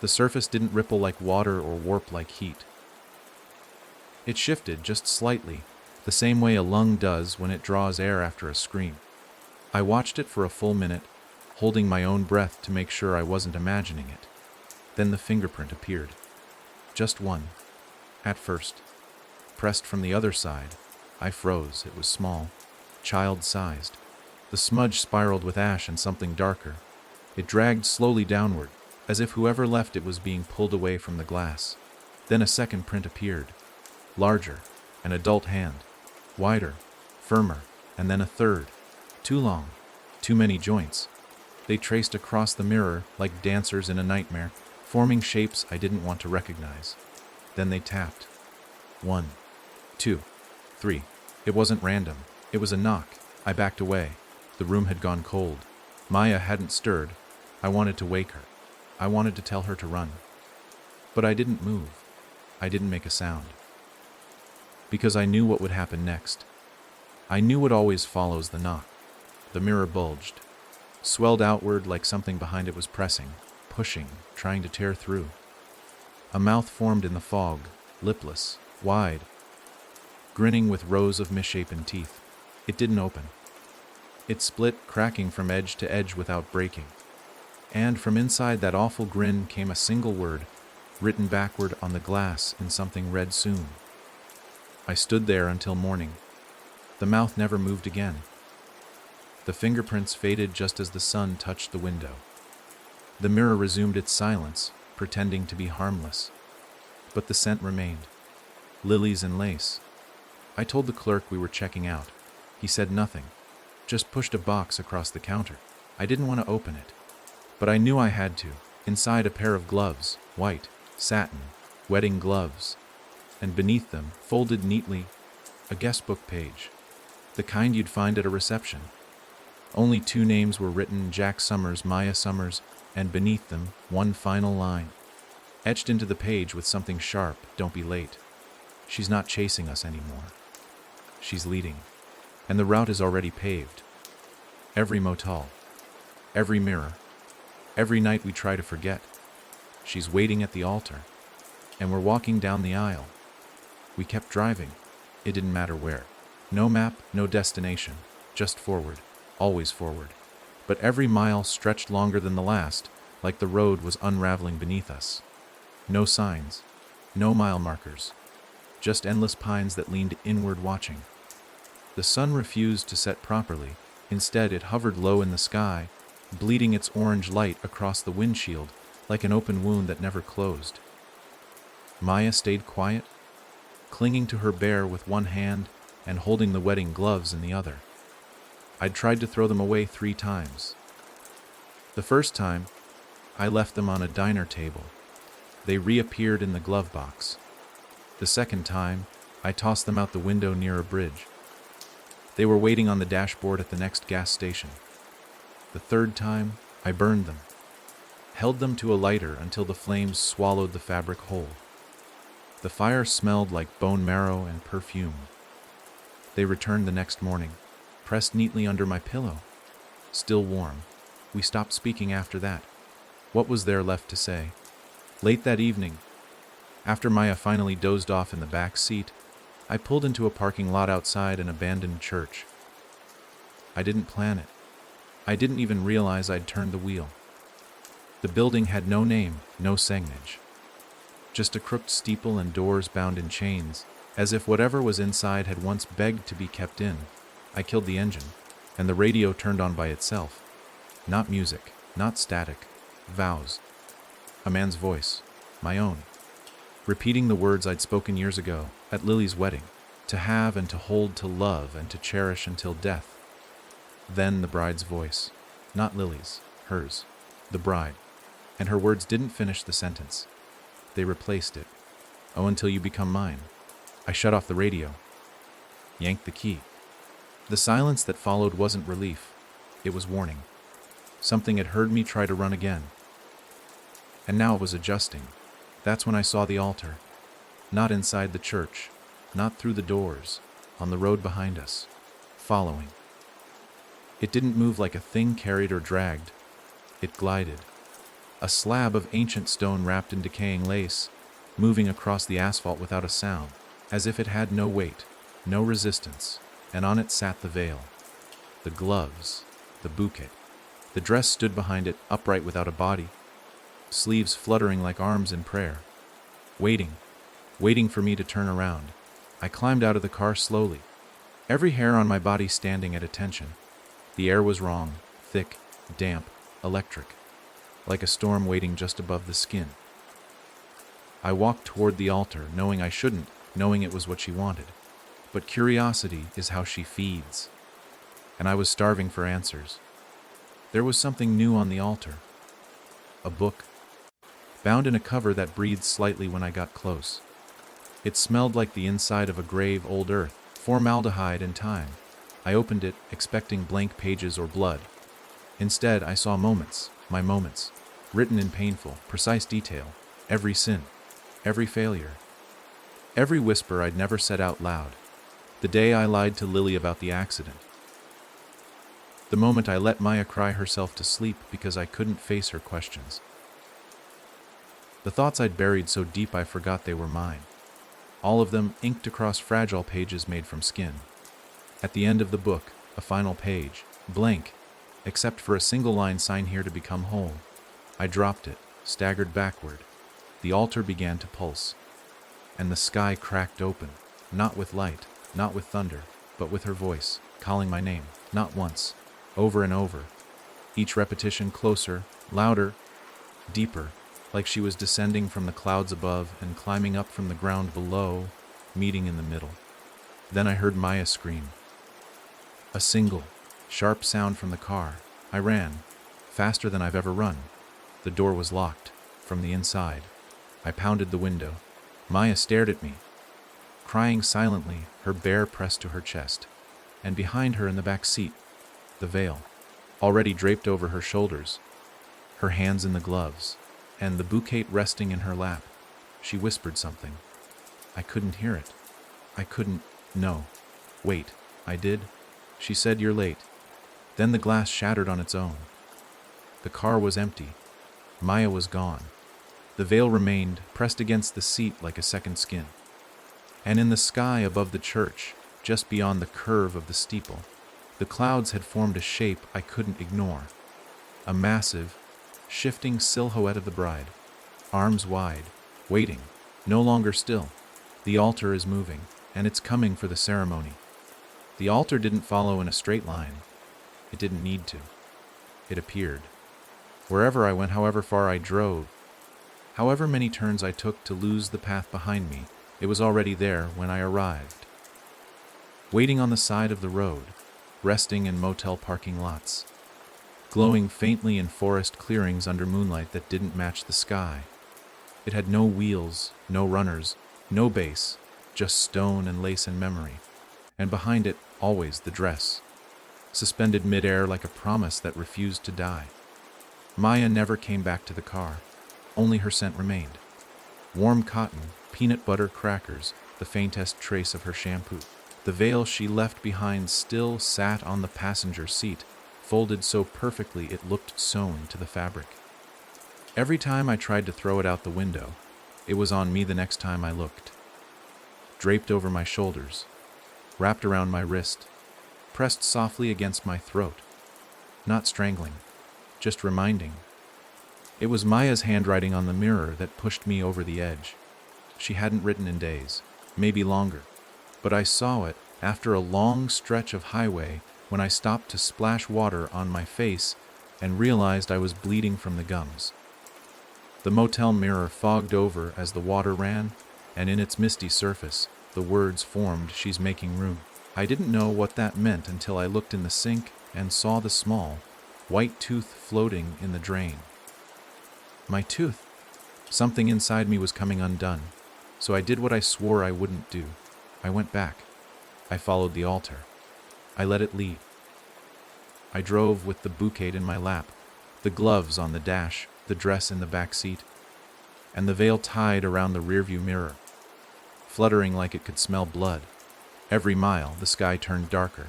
The surface didn't ripple like water or warp like heat. It shifted just slightly, the same way a lung does when it draws air after a scream. I watched it for a full minute, holding my own breath to make sure I wasn't imagining it. Then the fingerprint appeared. Just one. At first. Pressed from the other side, I froze. It was small, child-sized. The smudge spiraled with ash and something darker. It dragged slowly downward, as if whoever left it was being pulled away from the glass. Then a second print appeared. Larger, an adult hand. Wider, firmer, and then a third. Too long, too many joints. They traced across the mirror like dancers in a nightmare, forming shapes I didn't want to recognize. Then they tapped. 1, 2, 3. It wasn't random. It was a knock. I backed away. The room had gone cold. Maya hadn't stirred. I wanted to wake her. I wanted to tell her to run. But I didn't move. I didn't make a sound. Because I knew what would happen next. I knew what always follows the knock. The mirror bulged, swelled outward like something behind it was pressing, pushing, trying to tear through. A mouth formed in the fog, lipless, wide, grinning with rows of misshapen teeth. It didn't open. It split, cracking from edge to edge without breaking. And from inside that awful grin came a single word, written backward on the glass in something read soon. I stood there until morning. The mouth never moved again. The fingerprints faded just as the sun touched the window. The mirror resumed its silence, pretending to be harmless. But the scent remained. Lilies and lace. I told the clerk we were checking out. He said nothing, just pushed a box across the counter. I didn't want to open it, but I knew I had to. Inside a pair of gloves, white, satin, wedding gloves, and beneath them, folded neatly, a guest book page, the kind you'd find at a reception. Only 2 names were written, Jack Summers, Maya Summers, and beneath them, one final line, etched into the page with something sharp, don't be late. She's not chasing us anymore. She's leading, and the route is already paved. Every motel, every mirror, every night we try to forget. She's waiting at the altar, and we're walking down the aisle. We kept driving. It didn't matter where. No map, no destination, just forward, always forward. But every mile stretched longer than the last, like the road was unraveling beneath us. No signs, no mile markers, just endless pines that leaned inward watching. The sun refused to set properly, Instead, it hovered low in the sky, bleeding its orange light across the windshield like an open wound that never closed. Maya stayed quiet, clinging to her bear with one hand and holding the wedding gloves in the other. I'd tried to throw them away 3 times. The first time, I left them on a diner table. They reappeared in the glove box. The second time, I tossed them out the window near a bridge. They were waiting on the dashboard at the next gas station. The third time, I burned them, held them to a lighter until the flames swallowed the fabric whole. The fire smelled like bone marrow and perfume. They returned the next morning, pressed neatly under my pillow. Still warm. We stopped speaking after that. What was there left to say? Late that evening, after Maya finally dozed off in the back seat, I pulled into a parking lot outside an abandoned church. I didn't plan it. I didn't even realize I'd turned the wheel. The building had no name, no signage. Just a crooked steeple and doors bound in chains, as if whatever was inside had once begged to be kept in. I killed the engine, and the radio turned on by itself. Not music, not static, vows. A man's voice, my own, repeating the words I'd spoken years ago at Lily's wedding, to have and to hold, to love and to cherish until death. Then the bride's voice, not Lily's, hers, the bride, and her words didn't finish the sentence. They replaced it. Oh, until you become mine. I shut off the radio, yanked the key. The silence that followed wasn't relief, it was warning. Something had heard me try to run again. And now it was adjusting. That's when I saw the altar. Not inside the church, not through the doors, on the road behind us, following. It didn't move like a thing carried or dragged. It glided. A slab of ancient stone wrapped in decaying lace, moving across the asphalt without a sound, as if it had no weight, no resistance, and on it sat the veil. The gloves, the bouquet. The dress stood behind it, upright without a body, sleeves fluttering like arms in prayer. Waiting for me to turn around. I climbed out of the car slowly, every hair on my body standing at attention. The air was wrong, thick, damp, electric, like a storm waiting just above the skin. I walked toward the altar, knowing I shouldn't, knowing it was what she wanted. But curiosity is how she feeds. And I was starving for answers. There was something new on the altar. A book, bound in a cover that breathed slightly when I got close. It smelled like the inside of a grave, old earth, formaldehyde and time. I opened it, expecting blank pages or blood. Instead, I saw moments, my moments, written in painful, precise detail. Every sin, every failure, every whisper I'd never said out loud. The day I lied to Lily about the accident. The moment I let Maya cry herself to sleep because I couldn't face her questions. The thoughts I'd buried so deep I forgot they were mine. All of them inked across fragile pages made from skin. At the end of the book, a final page, blank, except for a single line, "Sign here to become whole." I dropped it, staggered backward. The altar began to pulse, and the sky cracked open, not with light, not with thunder, but with her voice, calling my name, not once, over and over. Each repetition closer, louder, deeper, like she was descending from the clouds above and climbing up from the ground below, meeting in the middle. Then I heard Maya scream. A single, sharp sound from the car. I ran, faster than I've ever run. The door was locked, from the inside. I pounded the window. Maya stared at me, crying silently, her bear pressed to her chest. And behind her in the back seat, the veil, already draped over her shoulders, her hands in the gloves, and the bouquet resting in her lap. She whispered something. I couldn't hear it. No. Wait, I did? She said, "You're late." Then the glass shattered on its own. The car was empty. Maya was gone. The veil remained, pressed against the seat like a second skin. And in the sky above the church, just beyond the curve of the steeple, the clouds had formed a shape I couldn't ignore. A massive, shifting silhouette of the bride, arms wide, waiting, no longer still. The altar is moving, and it's coming for the ceremony. The altar didn't follow in a straight line. It didn't need to. It appeared. Wherever I went, however far I drove, however many turns I took to lose the path behind me, it was already there when I arrived. Waiting on the side of the road, resting in motel parking lots, glowing faintly in forest clearings under moonlight that didn't match the sky. It had no wheels, no runners, no base, just stone and lace and memory. And behind it, always the dress, suspended midair like a promise that refused to die. Maya never came back to the car. Only her scent remained. Warm cotton, peanut butter crackers, the faintest trace of her shampoo. The veil she left behind still sat on the passenger seat, folded so perfectly it looked sewn to the fabric. Every time I tried to throw it out the window, it was on me the next time I looked. Draped over my shoulders, wrapped around my wrist, pressed softly against my throat. Not strangling, just reminding. It was Maya's handwriting on the mirror that pushed me over the edge. She hadn't written in days, maybe longer, but I saw it after a long stretch of highway when I stopped to splash water on my face and realized I was bleeding from the gums. The motel mirror fogged over as the water ran, and in its misty surface, the words formed, "She's making room." I didn't know what that meant until I looked in the sink and saw the small, white tooth floating in the drain. My tooth. Something inside me was coming undone, so I did what I swore I wouldn't do. I went back. I followed the altar. I let it lead. I drove with the bouquet in my lap, the gloves on the dash, the dress in the back seat, and the veil tied around the rearview mirror, fluttering like it could smell blood. Every mile, the sky turned darker,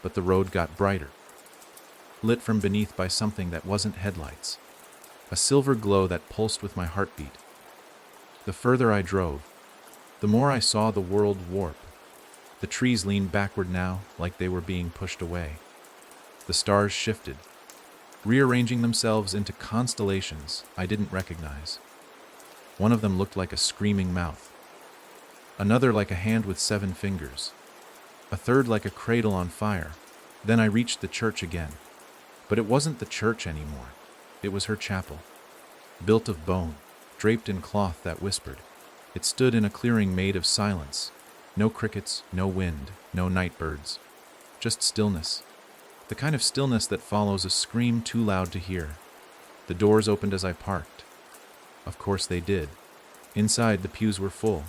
but the road got brighter, lit from beneath by something that wasn't headlights, a silver glow that pulsed with my heartbeat. The further I drove, the more I saw the world warp. The trees leaned backward now, like they were being pushed away. The stars shifted, rearranging themselves into constellations I didn't recognize. One of them looked like a screaming mouth, another like a hand with 7 fingers, a third like a cradle on fire. Then I reached the church again. But it wasn't the church anymore. It was her chapel, built of bone, draped in cloth that whispered. It stood in a clearing made of silence. No crickets, no wind, no night birds. Just stillness. The kind of stillness that follows a scream too loud to hear. The doors opened as I parked. Of course they did. Inside, the pews were full.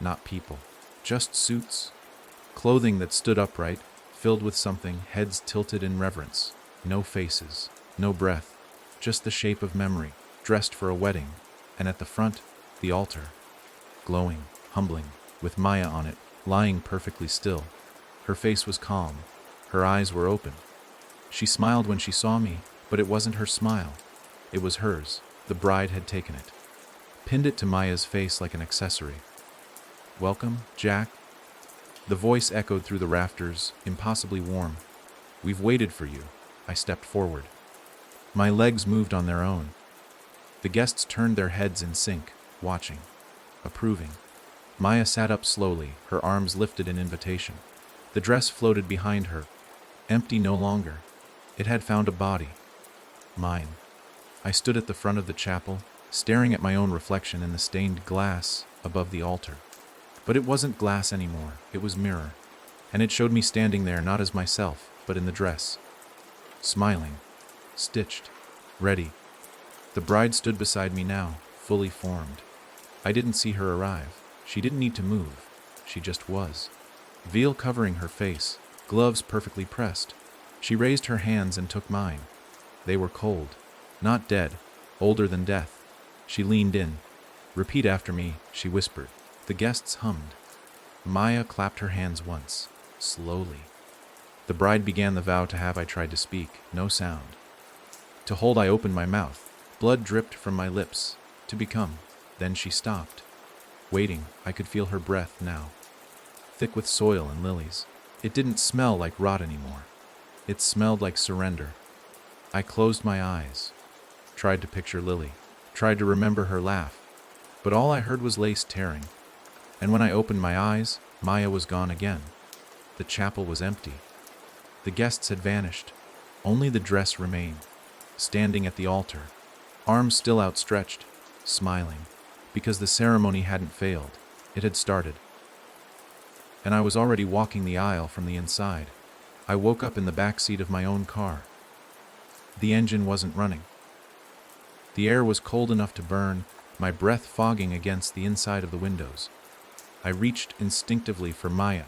Not people. Just suits. Clothing that stood upright, filled with something, heads tilted in reverence. No faces. No breath. Just the shape of memory, dressed for a wedding. And at the front, the altar. Glowing, humbling, with Maya on it, lying perfectly still. Her face was calm. Her eyes were open. She smiled when she saw me, but it wasn't her smile. It was hers. The bride had taken it, pinned it to Maya's face like an accessory. "Welcome, Jack." The voice echoed through the rafters, impossibly warm. "We've waited for you." I stepped forward. My legs moved on their own. The guests turned their heads in sync, watching, approving. Maya sat up slowly, her arms lifted in invitation. The dress floated behind her, empty no longer. It had found a body. Mine. I stood at the front of the chapel, staring at my own reflection in the stained glass above the altar. But it wasn't glass anymore, it was mirror. And it showed me standing there not as myself, but in the dress. Smiling. Stitched. Ready. The bride stood beside me now, fully formed. I didn't see her arrive. She didn't need to move. She just was. Veil covering her face, gloves perfectly pressed. She raised her hands and took mine. They were cold. Not dead. Older than death. She leaned in. "Repeat after me," she whispered. The guests hummed. Maya clapped her hands once, slowly. The bride began the vow to have. I tried to speak. No sound. To hold, I opened my mouth. Blood dripped from my lips. To become. Then she stopped. Waiting, I could feel her breath now. Thick with soil and lilies. It didn't smell like rot anymore. It smelled like surrender. I closed my eyes. Tried to picture Lily. Tried to remember her laugh. But all I heard was lace tearing. And when I opened my eyes, Maya was gone again. The chapel was empty. The guests had vanished. Only the dress remained, standing at the altar, arms still outstretched, smiling, because the ceremony hadn't failed. It had started. And I was already walking the aisle from the inside. I woke up in the back seat of my own car. The engine wasn't running. The air was cold enough to burn, my breath fogging against the inside of the windows. I reached instinctively for Maya,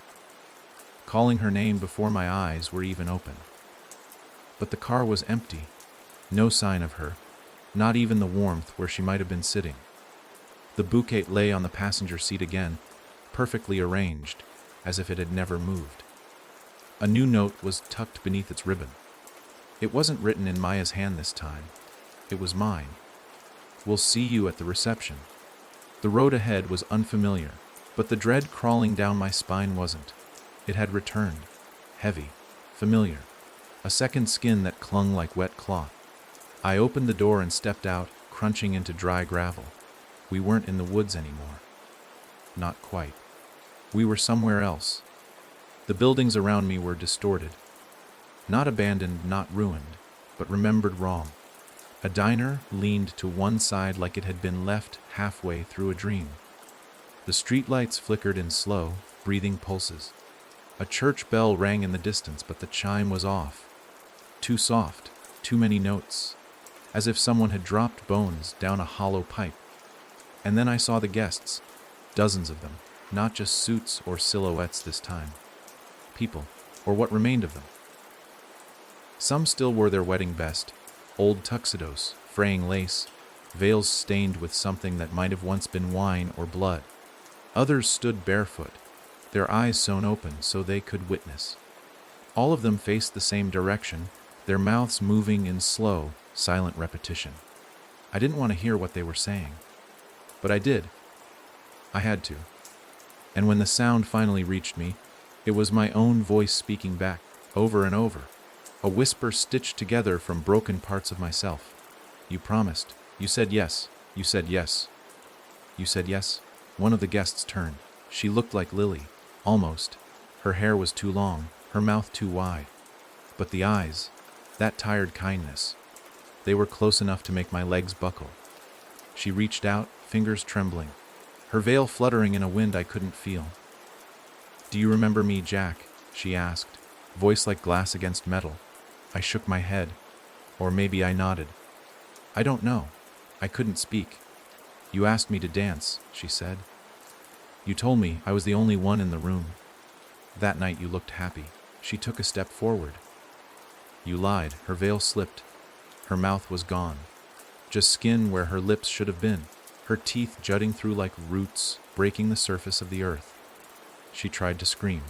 calling her name before my eyes were even open. But the car was empty. No sign of her, not even the warmth where she might have been sitting. The bouquet lay on the passenger seat again, perfectly arranged, as if it had never moved. A new note was tucked beneath its ribbon. It wasn't written in Maya's hand this time. It was mine. "We'll see you at the reception." The road ahead was unfamiliar, but the dread crawling down my spine wasn't. It had returned. Heavy. Familiar. A second skin that clung like wet cloth. I opened the door and stepped out, crunching into dry gravel. We weren't in the woods anymore. Not quite. We were somewhere else. The buildings around me were distorted. Not abandoned, not ruined, but remembered wrong. A diner leaned to one side like it had been left halfway through a dream. The streetlights flickered in slow, breathing pulses. A church bell rang in the distance, but the chime was off. Too soft, too many notes, as if someone had dropped bones down a hollow pipe. And then I saw the guests, dozens of them, not just suits or silhouettes this time. People, or what remained of them. Some still wore their wedding best, old tuxedos, fraying lace, veils stained with something that might have once been wine or blood. Others stood barefoot, their eyes sewn open so they could witness. All of them faced the same direction, their mouths moving in slow, silent repetition. I didn't want to hear what they were saying, but I did. I had to. And when the sound finally reached me, it was my own voice speaking back, over and over, a whisper stitched together from broken parts of myself. "You promised. You said yes. You said yes. You said yes." One of the guests turned. She looked like Lily, almost. Her hair was too long, her mouth too wide. But the eyes, that tired kindness, they were close enough to make my legs buckle. She reached out, fingers trembling, her veil fluttering in a wind I couldn't feel. "Do you remember me, Jack?" she asked, voice like glass against metal. I shook my head, or maybe I nodded. "I don't know. I couldn't speak." "You asked me to dance," she said. "You told me I was the only one in the room. That night you looked happy." She took a step forward. "You lied." Her veil slipped. Her mouth was gone. Just skin where her lips should have been, her teeth jutting through like roots, breaking the surface of the earth. She tried to scream.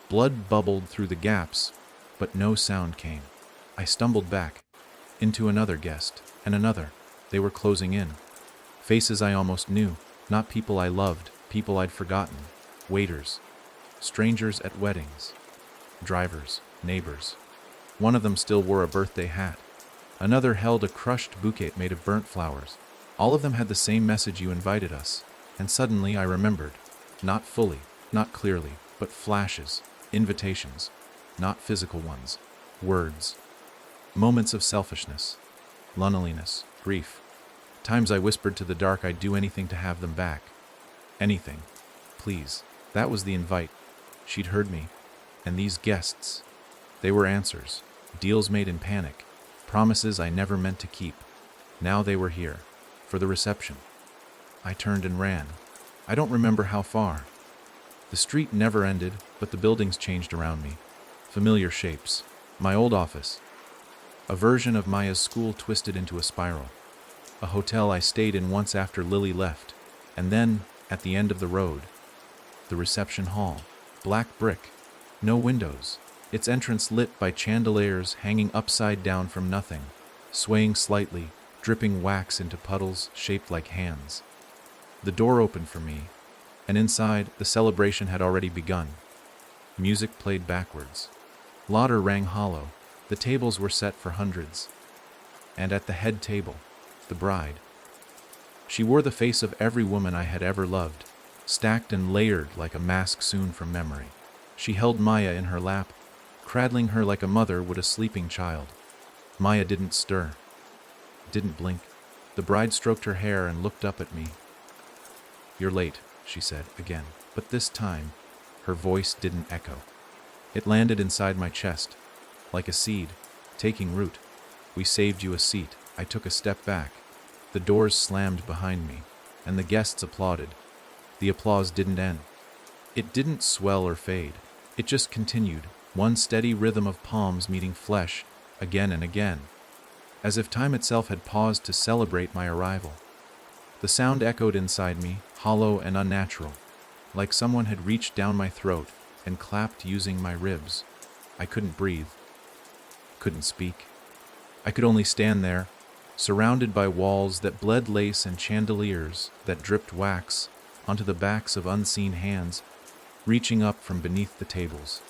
Blood bubbled through the gaps, but no sound came. I stumbled back, into another guest, and another. They were closing in. Faces I almost knew, not people I loved, people I'd forgotten. Waiters, strangers at weddings, drivers, neighbors. One of them still wore a birthday hat. Another held a crushed bouquet made of burnt flowers. All of them had the same message: "You invited us." And suddenly I remembered. Not fully, not clearly, but flashes, invitations, not physical ones, words. Moments of selfishness, loneliness, grief. Times I whispered to the dark I'd do anything to have them back. Anything. Please. That was the invite. She'd heard me. And these guests, they were answers. Deals made in panic. Promises I never meant to keep. Now they were here. For the reception. I turned and ran. I don't remember how far. The street never ended, but the buildings changed around me. Familiar shapes. My old office. A version of Maya's school twisted into a spiral. A hotel I stayed in once after Lily left. And then, at the end of the road, the reception hall. Black brick. No windows. Its entrance lit by chandeliers hanging upside down from nothing, swaying slightly, dripping wax into puddles shaped like hands. The door opened for me, and inside, the celebration had already begun. Music played backwards. Lauder rang hollow. The tables were set for hundreds. And at the head table, the bride. She wore the face of every woman I had ever loved, stacked and layered like a mask sewn from memory. She held Maya in her lap, cradling her like a mother would a sleeping child. Maya didn't stir, didn't blink. The bride stroked her hair and looked up at me. "You're late," she said again, but this time her voice didn't echo. It landed inside my chest, like a seed, taking root. "We saved you a seat." I took a step back. The doors slammed behind me, and the guests applauded. The applause didn't end. It didn't swell or fade. It just continued, one steady rhythm of palms meeting flesh, again and again, as if time itself had paused to celebrate my arrival. The sound echoed inside me, hollow and unnatural, like someone had reached down my throat and clapped using my ribs. I couldn't breathe, couldn't speak. I could only stand there, surrounded by walls that bled lace and chandeliers that dripped wax onto the backs of unseen hands reaching up from beneath the tables.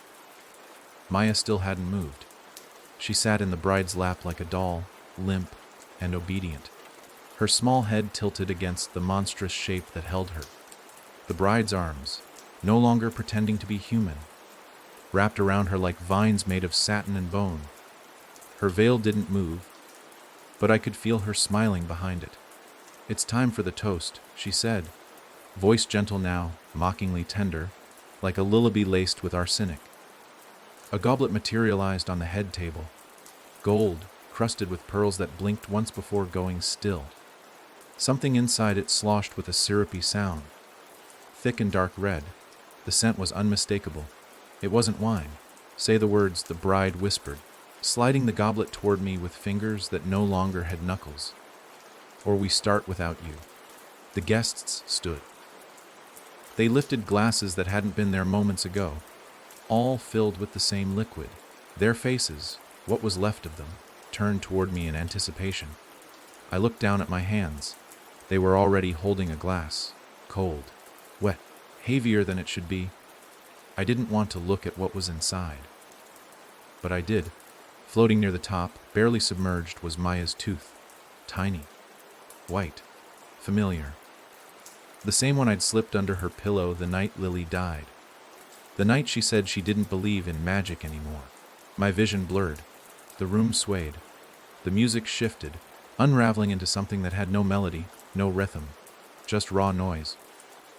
Maya still hadn't moved. She sat in the bride's lap like a doll, limp and obedient, her small head tilted against the monstrous shape that held her. The bride's arms, no longer pretending to be human, wrapped around her like vines made of satin and bone. Her veil didn't move, but I could feel her smiling behind it. "It's time for the toast," she said, voice gentle now, mockingly tender, like a lullaby laced with arsenic. A goblet materialized on the head table, gold, crusted with pearls that blinked once before going still. Something inside it sloshed with a syrupy sound, thick and dark red. The scent was unmistakable. It wasn't wine. "Say the words," the bride whispered, sliding the goblet toward me with fingers that no longer had knuckles. "Or we start without you." The guests stood. They lifted glasses that hadn't been there moments ago, all filled with the same liquid. Their faces, what was left of them, turned toward me in anticipation. I looked down at my hands. They were already holding a glass, cold, wet, heavier than it should be. I didn't want to look at what was inside, but I did. Floating near the top, barely submerged, was Maya's tooth. Tiny, white, familiar. The same one I'd slipped under her pillow the night Lily died. The night she said she didn't believe in magic anymore. My vision blurred. The room swayed. The music shifted, unraveling into something that had no melody, no rhythm, just raw noise,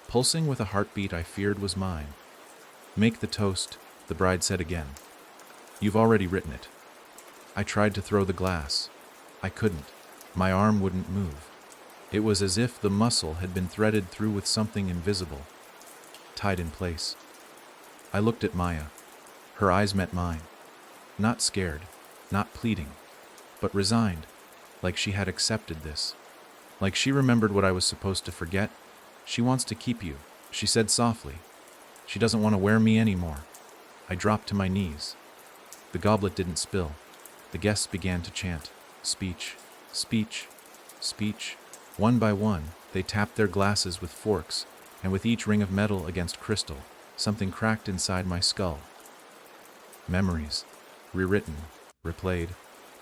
pulsing with a heartbeat I feared was mine. "Make the toast," the bride said again. "You've already written it." I tried to throw the glass. I couldn't. My arm wouldn't move. It was as if the muscle had been threaded through with something invisible, tied in place. I looked at Maya. Her eyes met mine. Not scared, not pleading, but resigned, like she had accepted this. Like she remembered what I was supposed to forget. "She wants to keep you," she said softly. "She doesn't want to wear me anymore." I dropped to my knees. The goblet didn't spill. The guests began to chant, "Speech, speech, speech." One by one, they tapped their glasses with forks, and with each ring of metal against crystal, something cracked inside my skull. Memories, rewritten, replayed.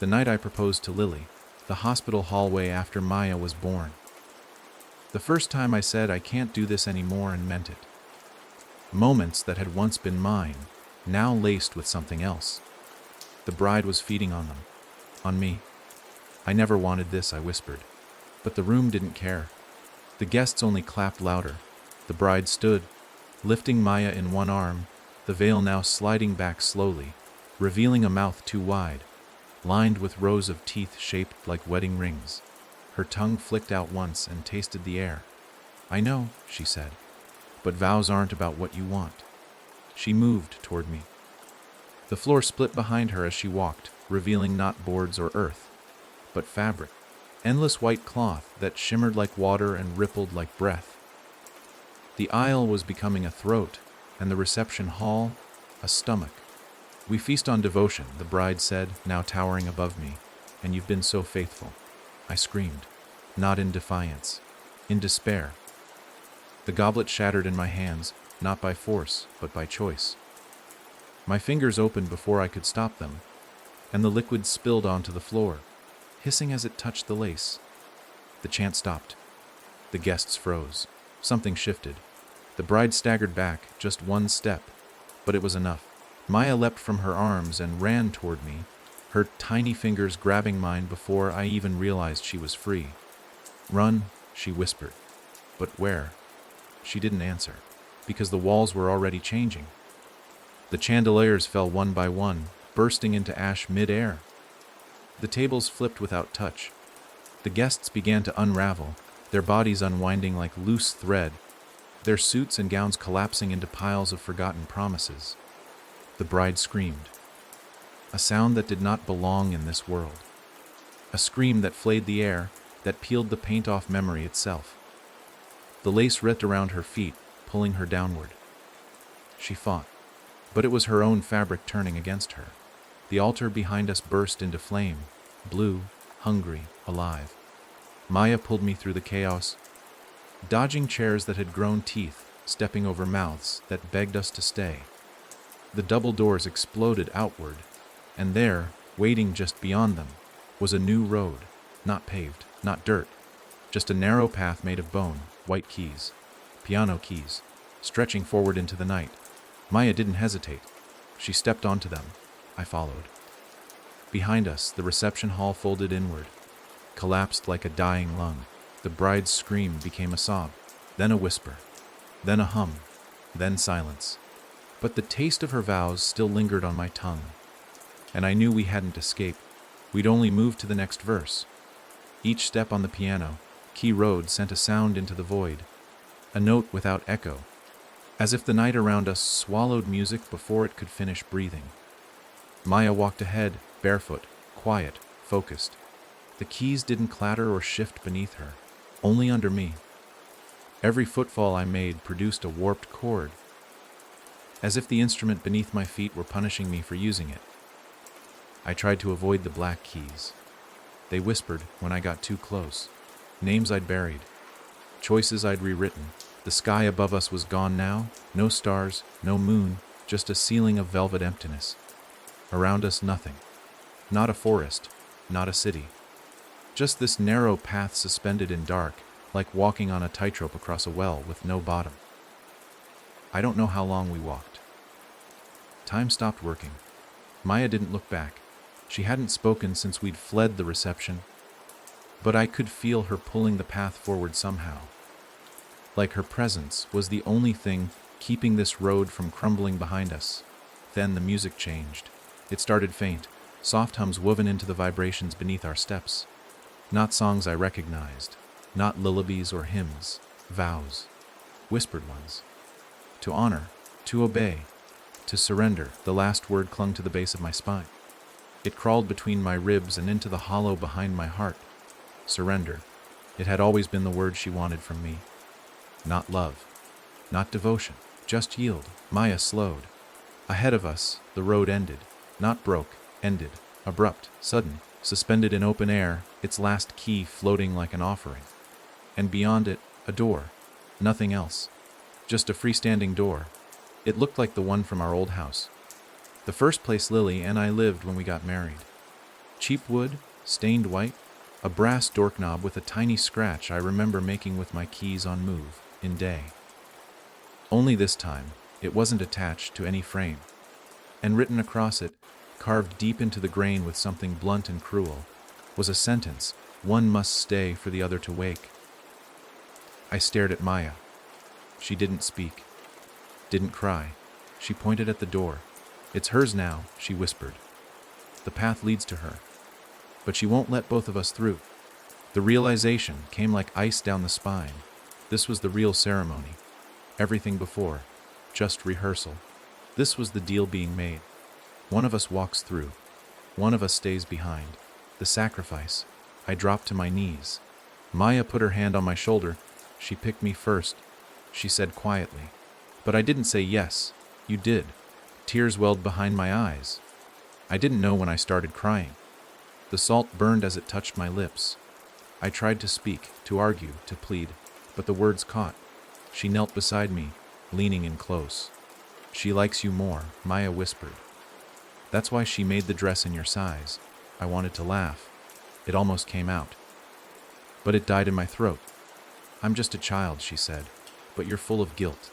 The night I proposed to Lily, the hospital hallway after Maya was born. The first time I said I can't do this anymore and meant it. Moments that had once been mine, now laced with something else. The bride was feeding on them, on me. "I never wanted this," I whispered. But the room didn't care. The guests only clapped louder. The bride stood, lifting Maya in one arm, the veil now sliding back slowly, revealing a mouth too wide, lined with rows of teeth shaped like wedding rings. Her tongue flicked out once and tasted the air. "I know," she said, "but vows aren't about what you want." She moved toward me. The floor split behind her as she walked, revealing not boards or earth, but fabric. Endless white cloth that shimmered like water and rippled like breath. The aisle was becoming a throat, and the reception hall, a stomach. "We feast on devotion," the bride said, now towering above me, "and you've been so faithful." I screamed, not in defiance, in despair. The goblet shattered in my hands, not by force, but by choice. My fingers opened before I could stop them, and the liquid spilled onto the floor, hissing as it touched the lace. The chant stopped. The guests froze. Something shifted. The bride staggered back, just one step, but it was enough. Maya leapt from her arms and ran toward me, her tiny fingers grabbing mine before I even realized she was free. "Run," she whispered. But where? She didn't answer, because the walls were already changing. The chandeliers fell one by one, bursting into ash mid-air. The tables flipped without touch. The guests began to unravel, their bodies unwinding like loose thread, their suits and gowns collapsing into piles of forgotten promises. The bride screamed. A sound that did not belong in this world. A scream that flayed the air, that peeled the paint off memory itself. The lace wrapped around her feet, pulling her downward. She fought, but it was her own fabric turning against her. The altar behind us burst into flame, blue, hungry, alive. Maya pulled me through the chaos, dodging chairs that had grown teeth, stepping over mouths that begged us to stay. The double doors exploded outward, and there, waiting just beyond them, was a new road, not paved, not dirt, just a narrow path made of bone, white keys, piano keys, stretching forward into the night. Maya didn't hesitate. She stepped onto them. I followed. Behind us, the reception hall folded inward, collapsed like a dying lung. The bride's scream became a sob, then a whisper, then a hum, then silence. But the taste of her vows still lingered on my tongue, and I knew we hadn't escaped. We'd only moved to the next verse. Each step on the piano, key road, sent a sound into the void, a note without echo, as if the night around us swallowed music before it could finish breathing. Maya walked ahead, barefoot, quiet, focused. The keys didn't clatter or shift beneath her, only under me. Every footfall I made produced a warped chord, as if the instrument beneath my feet were punishing me for using it. I tried to avoid the black keys. They whispered when I got too close. Names I'd buried, choices I'd rewritten. The sky above us was gone now, no stars, no moon, just a ceiling of velvet emptiness. Around us, nothing. Not a forest, not a city. Just this narrow path suspended in dark, like walking on a tightrope across a well with no bottom. I don't know how long we walked. Time stopped working. Maya didn't look back. She hadn't spoken since we'd fled the reception, but I could feel her pulling the path forward somehow. Like her presence was the only thing keeping this road from crumbling behind us. Then the music changed. It started faint, soft hums woven into the vibrations beneath our steps. Not songs I recognized, not lullabies or hymns, vows, whispered ones. To honor, to obey, to surrender, the last word clung to the base of my spine. It crawled between my ribs and into the hollow behind my heart. Surrender. It had always been the word she wanted from me. Not love, not devotion, just yield. Maya slowed. Ahead of us, the road ended. Not broke, ended. Abrupt, sudden, suspended in open air, its last key floating like an offering. And beyond it, a door. Nothing else. Just a freestanding door. It looked like the one from our old house. The first place Lily and I lived when we got married. Cheap wood, stained white, a brass doorknob with a tiny scratch I remember making with my keys on move, in day. Only this time, it wasn't attached to any frame. And written across it, carved deep into the grain with something blunt and cruel, was a sentence: one must stay for the other to wake. I stared at Maya. She didn't speak, didn't cry. She pointed at the door. "It's hers now," she whispered. "The path leads to her. But she won't let both of us through." The realization came like ice down the spine. This was the real ceremony. Everything before, just rehearsal. This was the deal being made. One of us walks through. One of us stays behind. The sacrifice. I dropped to my knees. Maya put her hand on my shoulder. She picked me first. She said quietly. But I didn't say yes. You did. Tears welled behind my eyes. I didn't know when I started crying. The salt burned as it touched my lips. I tried to speak, to argue, to plead, but the words caught. She knelt beside me, leaning in close. "She likes you more," Maya whispered. "That's why she made the dress in your size." I wanted to laugh. It almost came out. But it died in my throat. "I'm just a child," she said, "but you're full of guilt,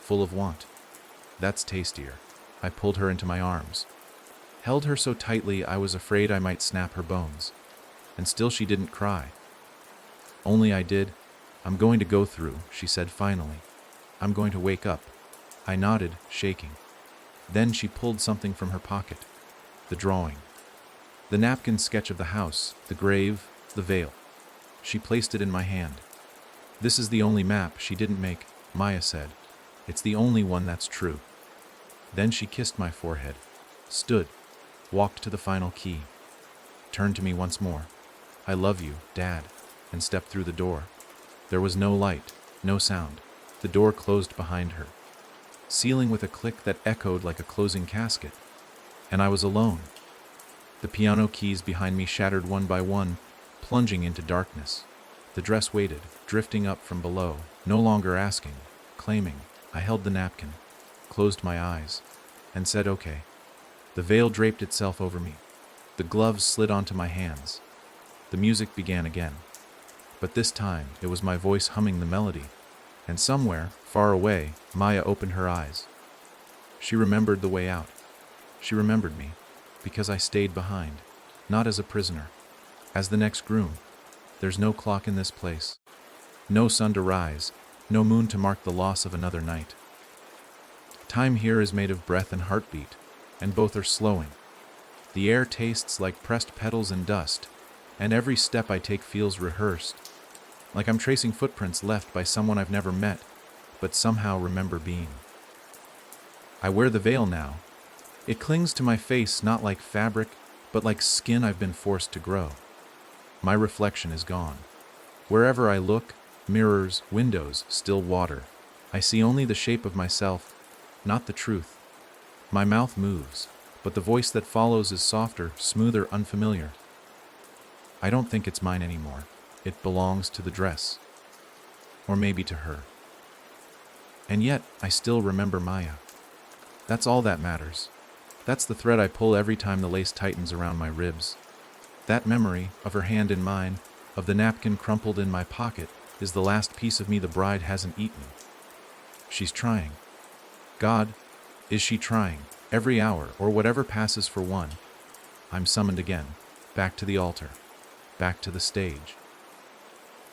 full of want. That's tastier." I pulled her into my arms, held her so tightly I was afraid I might snap her bones. And still she didn't cry. Only I did. "I'm going to go through," she said finally. "I'm going to wake up." I nodded, shaking. Then she pulled something from her pocket. The drawing. The napkin sketch of the house, the grave, the veil. She placed it in my hand. "This is the only map she didn't make," Maya said. "It's the only one that's true." Then she kissed my forehead, stood, walked to the final key, turned to me once more. "I love you, Dad," and stepped through the door. There was no light, no sound. The door closed behind her, sealing with a click that echoed like a closing casket. And I was alone. The piano keys behind me shattered one by one, plunging into darkness. The dress waited, drifting up from below, no longer asking, claiming. I held the napkin, closed my eyes, and said, "Okay." The veil draped itself over me. The gloves slid onto my hands. The music began again. But this time, it was my voice humming the melody. And somewhere, far away, Maya opened her eyes. She remembered the way out. She remembered me, because I stayed behind, not as a prisoner, as the next groom. There's no clock in this place. No sun to rise, no moon to mark the loss of another night. Time here is made of breath and heartbeat, and both are slowing. The air tastes like pressed petals and dust, and every step I take feels rehearsed, like I'm tracing footprints left by someone I've never met, but somehow remember being. I wear the veil now. It clings to my face not like fabric, but like skin I've been forced to grow. My reflection is gone. Wherever I look, mirrors, windows, still water. I see only the shape of myself, not the truth. My mouth moves, but the voice that follows is softer, smoother, unfamiliar. I don't think it's mine anymore. It belongs to the dress. Or maybe to her. And yet, I still remember Maya. That's all that matters. That's the thread I pull every time the lace tightens around my ribs. That memory, of her hand in mine, of the napkin crumpled in my pocket, is the last piece of me the bride hasn't eaten. She's trying. God, is she trying? Every hour, or whatever passes for one. I'm summoned again, back to the altar, back to the stage.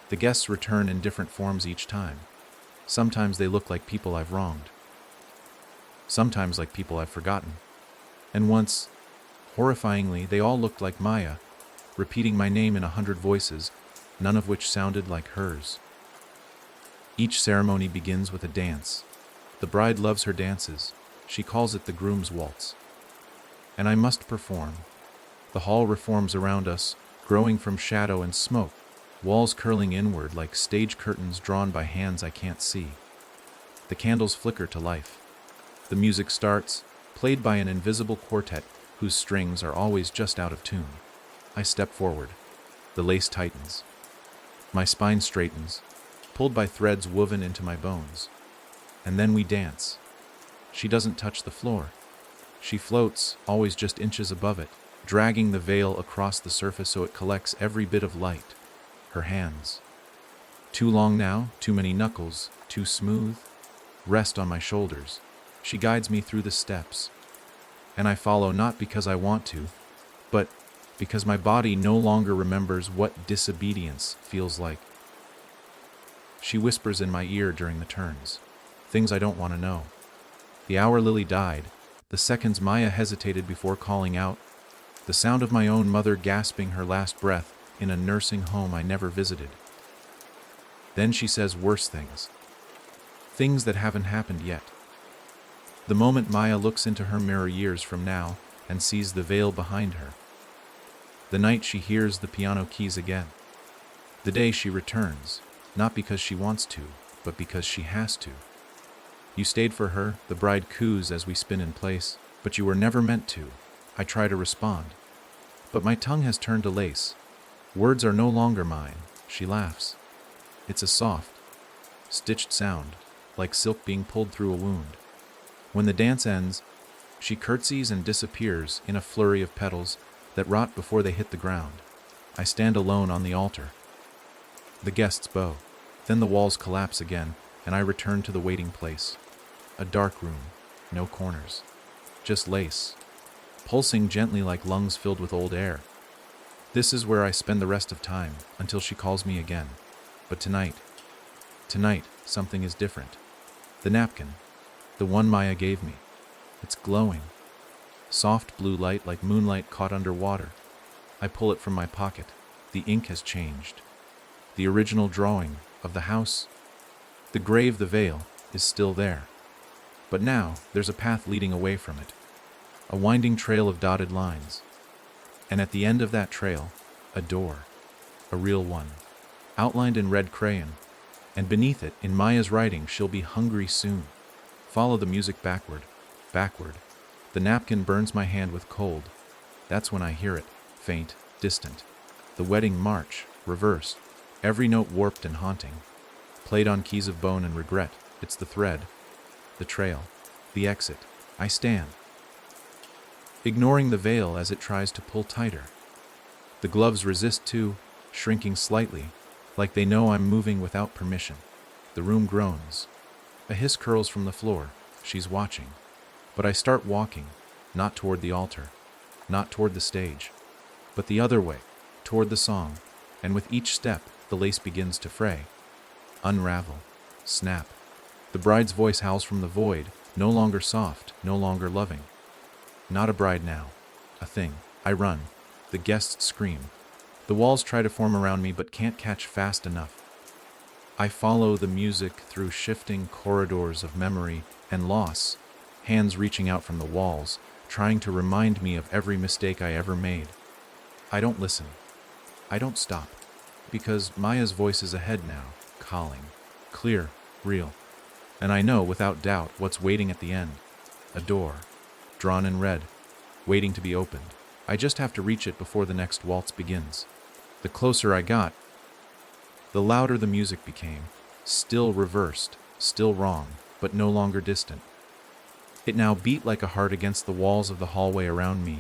The guests return in different forms each time. Sometimes they look like people I've wronged. Sometimes like people I've forgotten. And once, horrifyingly, they all looked like Maya, repeating my name in 100 voices, none of which sounded like hers. Each ceremony begins with a dance. The bride loves her dances. She calls it the groom's waltz. And I must perform. The hall reforms around us, growing from shadow and smoke, walls curling inward like stage curtains drawn by hands I can't see. The candles flicker to life. The music starts, played by an invisible quartet whose strings are always just out of tune. I step forward. The lace tightens. My spine straightens, pulled by threads woven into my bones. And then we dance. She doesn't touch the floor. She floats, always just inches above it, dragging the veil across the surface so it collects every bit of light. Her hands. Too long now, too many knuckles, too smooth. Rest on my shoulders. She guides me through the steps. And I follow not because I want to, but because my body no longer remembers what disobedience feels like. She whispers in my ear during the turns, things I don't want to know. The hour Lily died, the seconds Maya hesitated before calling out, the sound of my own mother gasping her last breath in a nursing home I never visited. Then she says worse things. Things that haven't happened yet. The moment Maya looks into her mirror years from now and sees the veil behind her. The night she hears the piano keys again. The day she returns, not because she wants to, but because she has to. You stayed for her, the bride coos as we spin in place, but you were never meant to. I try to respond. But my tongue has turned to lace. Words are no longer mine. She laughs. It's a soft, stitched sound, like silk being pulled through a wound. When the dance ends, she curtsies and disappears in a flurry of petals that rot before they hit the ground. I stand alone on the altar. The guests bow. Then the walls collapse again, and I return to the waiting place. A dark room, no corners. just lace, pulsing gently like lungs filled with old air. This is where I spend the rest of time, until she calls me again. But tonight, something is different. The napkin, the one Maya gave me, it's glowing. Soft blue light like moonlight caught under water. I pull it from my pocket. The ink has changed. The original drawing of the house, the grave, the veil, is still there. But now, there's a path leading away from it. A winding trail of dotted lines. And at the end of that trail, a door. A real one. Outlined in red crayon. And beneath it, in Maya's writing, she'll be hungry soon. Follow the music backward. The napkin burns my hand with cold. That's when I hear it, faint, distant. The wedding march, reversed. Every note warped and haunting. Played on keys of bone and regret. It's the thread. The trail. The exit. I stand, ignoring the veil as it tries to pull tighter. The gloves resist too, shrinking slightly, like they know I'm moving without permission. The room groans. A hiss curls from the floor. She's watching. But I start walking, not toward the altar, not toward the stage, but the other way, toward the song, and with each step, the lace begins to fray. Unravel. Snap. The bride's voice howls from the void, no longer soft, no longer loving. Not a bride now. A thing. I run. The guests scream. The walls try to form around me but can't catch fast enough. I follow the music through shifting corridors of memory and loss, hands reaching out from the walls, trying to remind me of every mistake I ever made. I don't listen. I don't stop. Because Maya's voice is ahead now, calling. Clear, real. And I know, without doubt, what's waiting at the end. A door. Drawn in red. Waiting to be opened. I just have to reach it before the next waltz begins. The closer I got, the louder the music became. Still reversed. Still wrong. But no longer distant. It now beat like a heart against the walls of the hallway around me.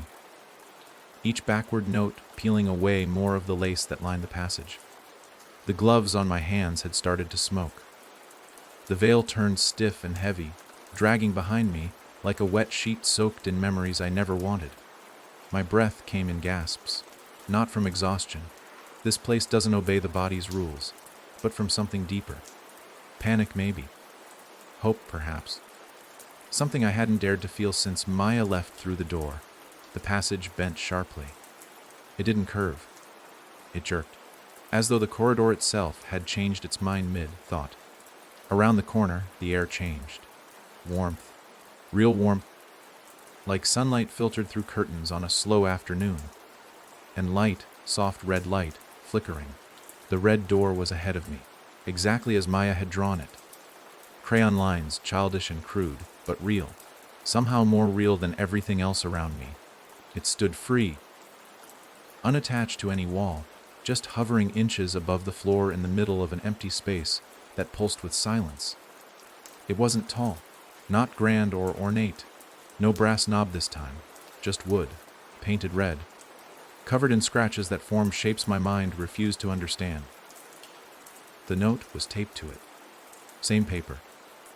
Each backward note peeling away more of the lace that lined the passage. The gloves on my hands had started to smoke. The veil turned stiff and heavy, dragging behind me like a wet sheet soaked in memories I never wanted. My breath came in gasps, not from exhaustion. This place doesn't obey the body's rules, but from something deeper. Panic maybe. Hope perhaps. Something I hadn't dared to feel since Maya left through the door. The passage bent sharply. It didn't curve. It jerked, as though the corridor itself had changed its mind mid-thought. Around the corner, the air changed. Warmth. Real warmth. Like sunlight filtered through curtains on a slow afternoon. And light, soft red light, flickering. The red door was ahead of me, exactly as Maya had drawn it. Crayon lines, childish and crude, but real. Somehow more real than everything else around me. It stood free, unattached to any wall, just hovering inches above the floor in the middle of an empty space that pulsed with silence. It wasn't tall, not grand or ornate. No brass knob this time, just wood, painted red, covered in scratches that formed shapes my mind refused to understand. The note was taped to it. Same paper,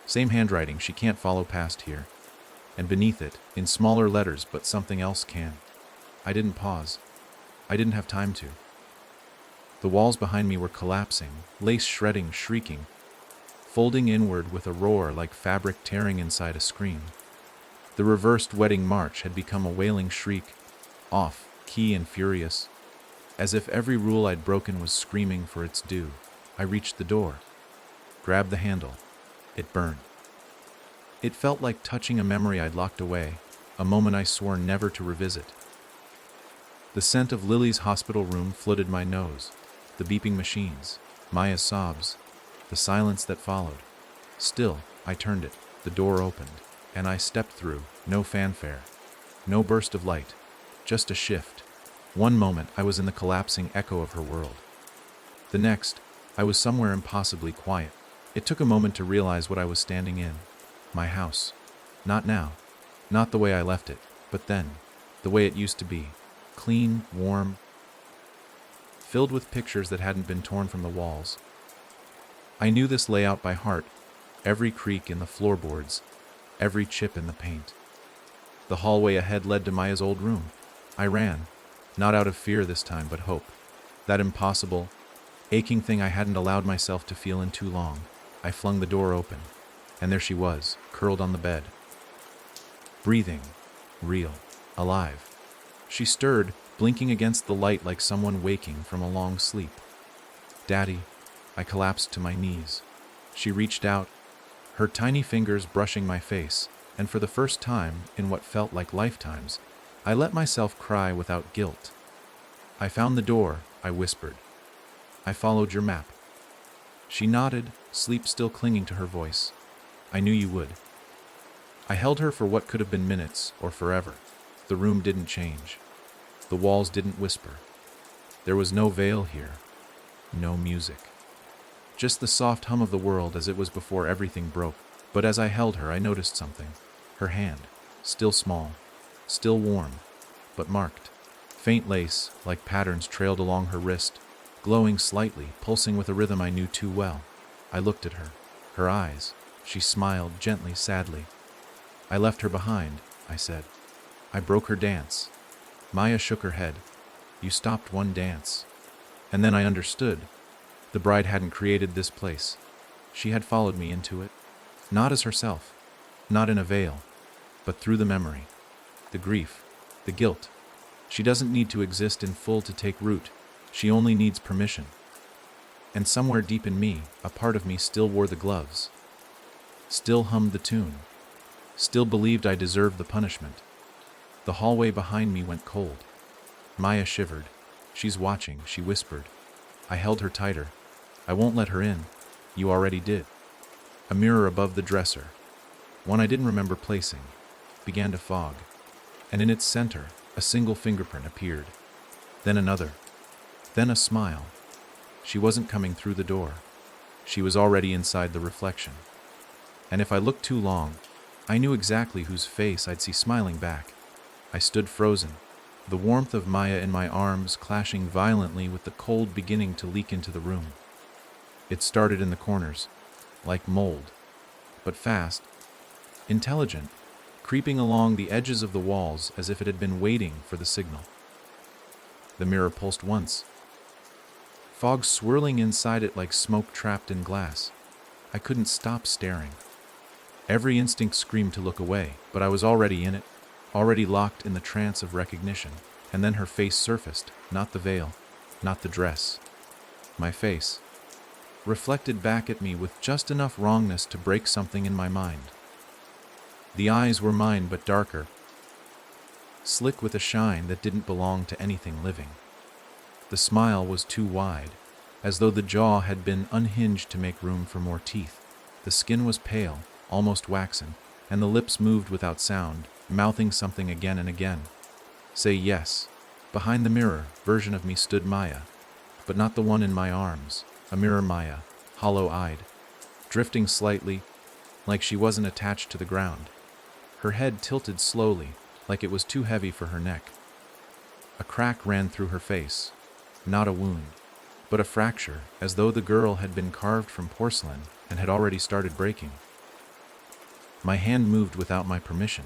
same handwriting she can't follow past here. And beneath it, in smaller letters, but something else can. I didn't pause. I didn't have time to. The walls behind me were collapsing, lace shredding, shrieking, folding inward with a roar like fabric tearing inside a screen. The reversed wedding march had become a wailing shriek, off, key and furious, as if every rule I'd broken was screaming for its due. I reached the door, grabbed the handle. It burned. It felt like touching a memory I'd locked away, a moment I swore never to revisit. The scent of Lily's hospital room flooded my nose, the beeping machines, Maya's sobs, the silence that followed. Still, I turned it, the door opened, and I stepped through, no fanfare, no burst of light, just a shift. One moment I was in the collapsing echo of her world. The next, I was somewhere impossibly quiet. It took a moment to realize what I was standing in. My house. Not now. Not the way I left it, but then. The way it used to be. Clean, warm, filled with pictures that hadn't been torn from the walls. I knew this layout by heart, every creak in the floorboards, every chip in the paint. The hallway ahead led to Maya's old room. I ran, not out of fear this time, but hope. That impossible, aching thing I hadn't allowed myself to feel in too long. I flung the door open, and there she was, curled on the bed. Breathing, real, alive. She stirred, blinking against the light like someone waking from a long sleep. "Daddy," I collapsed to my knees. She reached out, her tiny fingers brushing my face, and for the first time in what felt like lifetimes, I let myself cry without guilt. "I found the door," I whispered. "I followed your map." She nodded, sleep still clinging to her voice. "I knew you would." I held her for what could have been minutes or forever. The room didn't change. The walls didn't whisper. There was no veil here, no music. Just the soft hum of the world as it was before everything broke. But as I held her, I noticed something. Her hand, still small, still warm, but marked. Faint lace, like patterns, trailed along her wrist, glowing slightly, pulsing with a rhythm I knew too well. I looked at her. Her eyes. She smiled, gently, sadly. "I left her behind," I said. "I broke her dance." Maya shook her head. "You stopped one dance." And then I understood. The bride hadn't created this place. She had followed me into it. Not as herself, not in a veil, but through the memory, the grief, the guilt. She doesn't need to exist in full to take root. She only needs permission. And somewhere deep in me, a part of me still wore the gloves, still hummed the tune, still believed I deserved the punishment. The hallway behind me went cold. Maya shivered. "She's watching," she whispered. I held her tighter. "I won't let her in." "You already did." A mirror above the dresser, one I didn't remember placing, began to fog, and in its center, a single fingerprint appeared. Then another. Then a smile. She wasn't coming through the door. She was already inside the reflection. And if I looked too long, I knew exactly whose face I'd see smiling back. I stood frozen, the warmth of Maya in my arms clashing violently with the cold beginning to leak into the room. It started in the corners, like mold, but fast, intelligent, creeping along the edges of the walls as if it had been waiting for the signal. The mirror pulsed once, fog swirling inside it like smoke trapped in glass. I couldn't stop staring. Every instinct screamed to look away, but I was already in it, already locked in the trance of recognition. And then her face surfaced, not the veil, not the dress. My face, reflected back at me with just enough wrongness to break something in my mind. The eyes were mine, but darker, slick with a shine that didn't belong to anything living. The smile was too wide, as though the jaw had been unhinged to make room for more teeth. The skin was pale, almost waxen, and the lips moved without sound, mouthing something again and again. "Say yes." Behind the mirror version of me stood Maya, but not the one in my arms. A mirror Maya, hollow-eyed, drifting slightly, like she wasn't attached to the ground. Her head tilted slowly, like it was too heavy for her neck. A crack ran through her face, not a wound, but a fracture, as though the girl had been carved from porcelain and had already started breaking. My hand moved without my permission,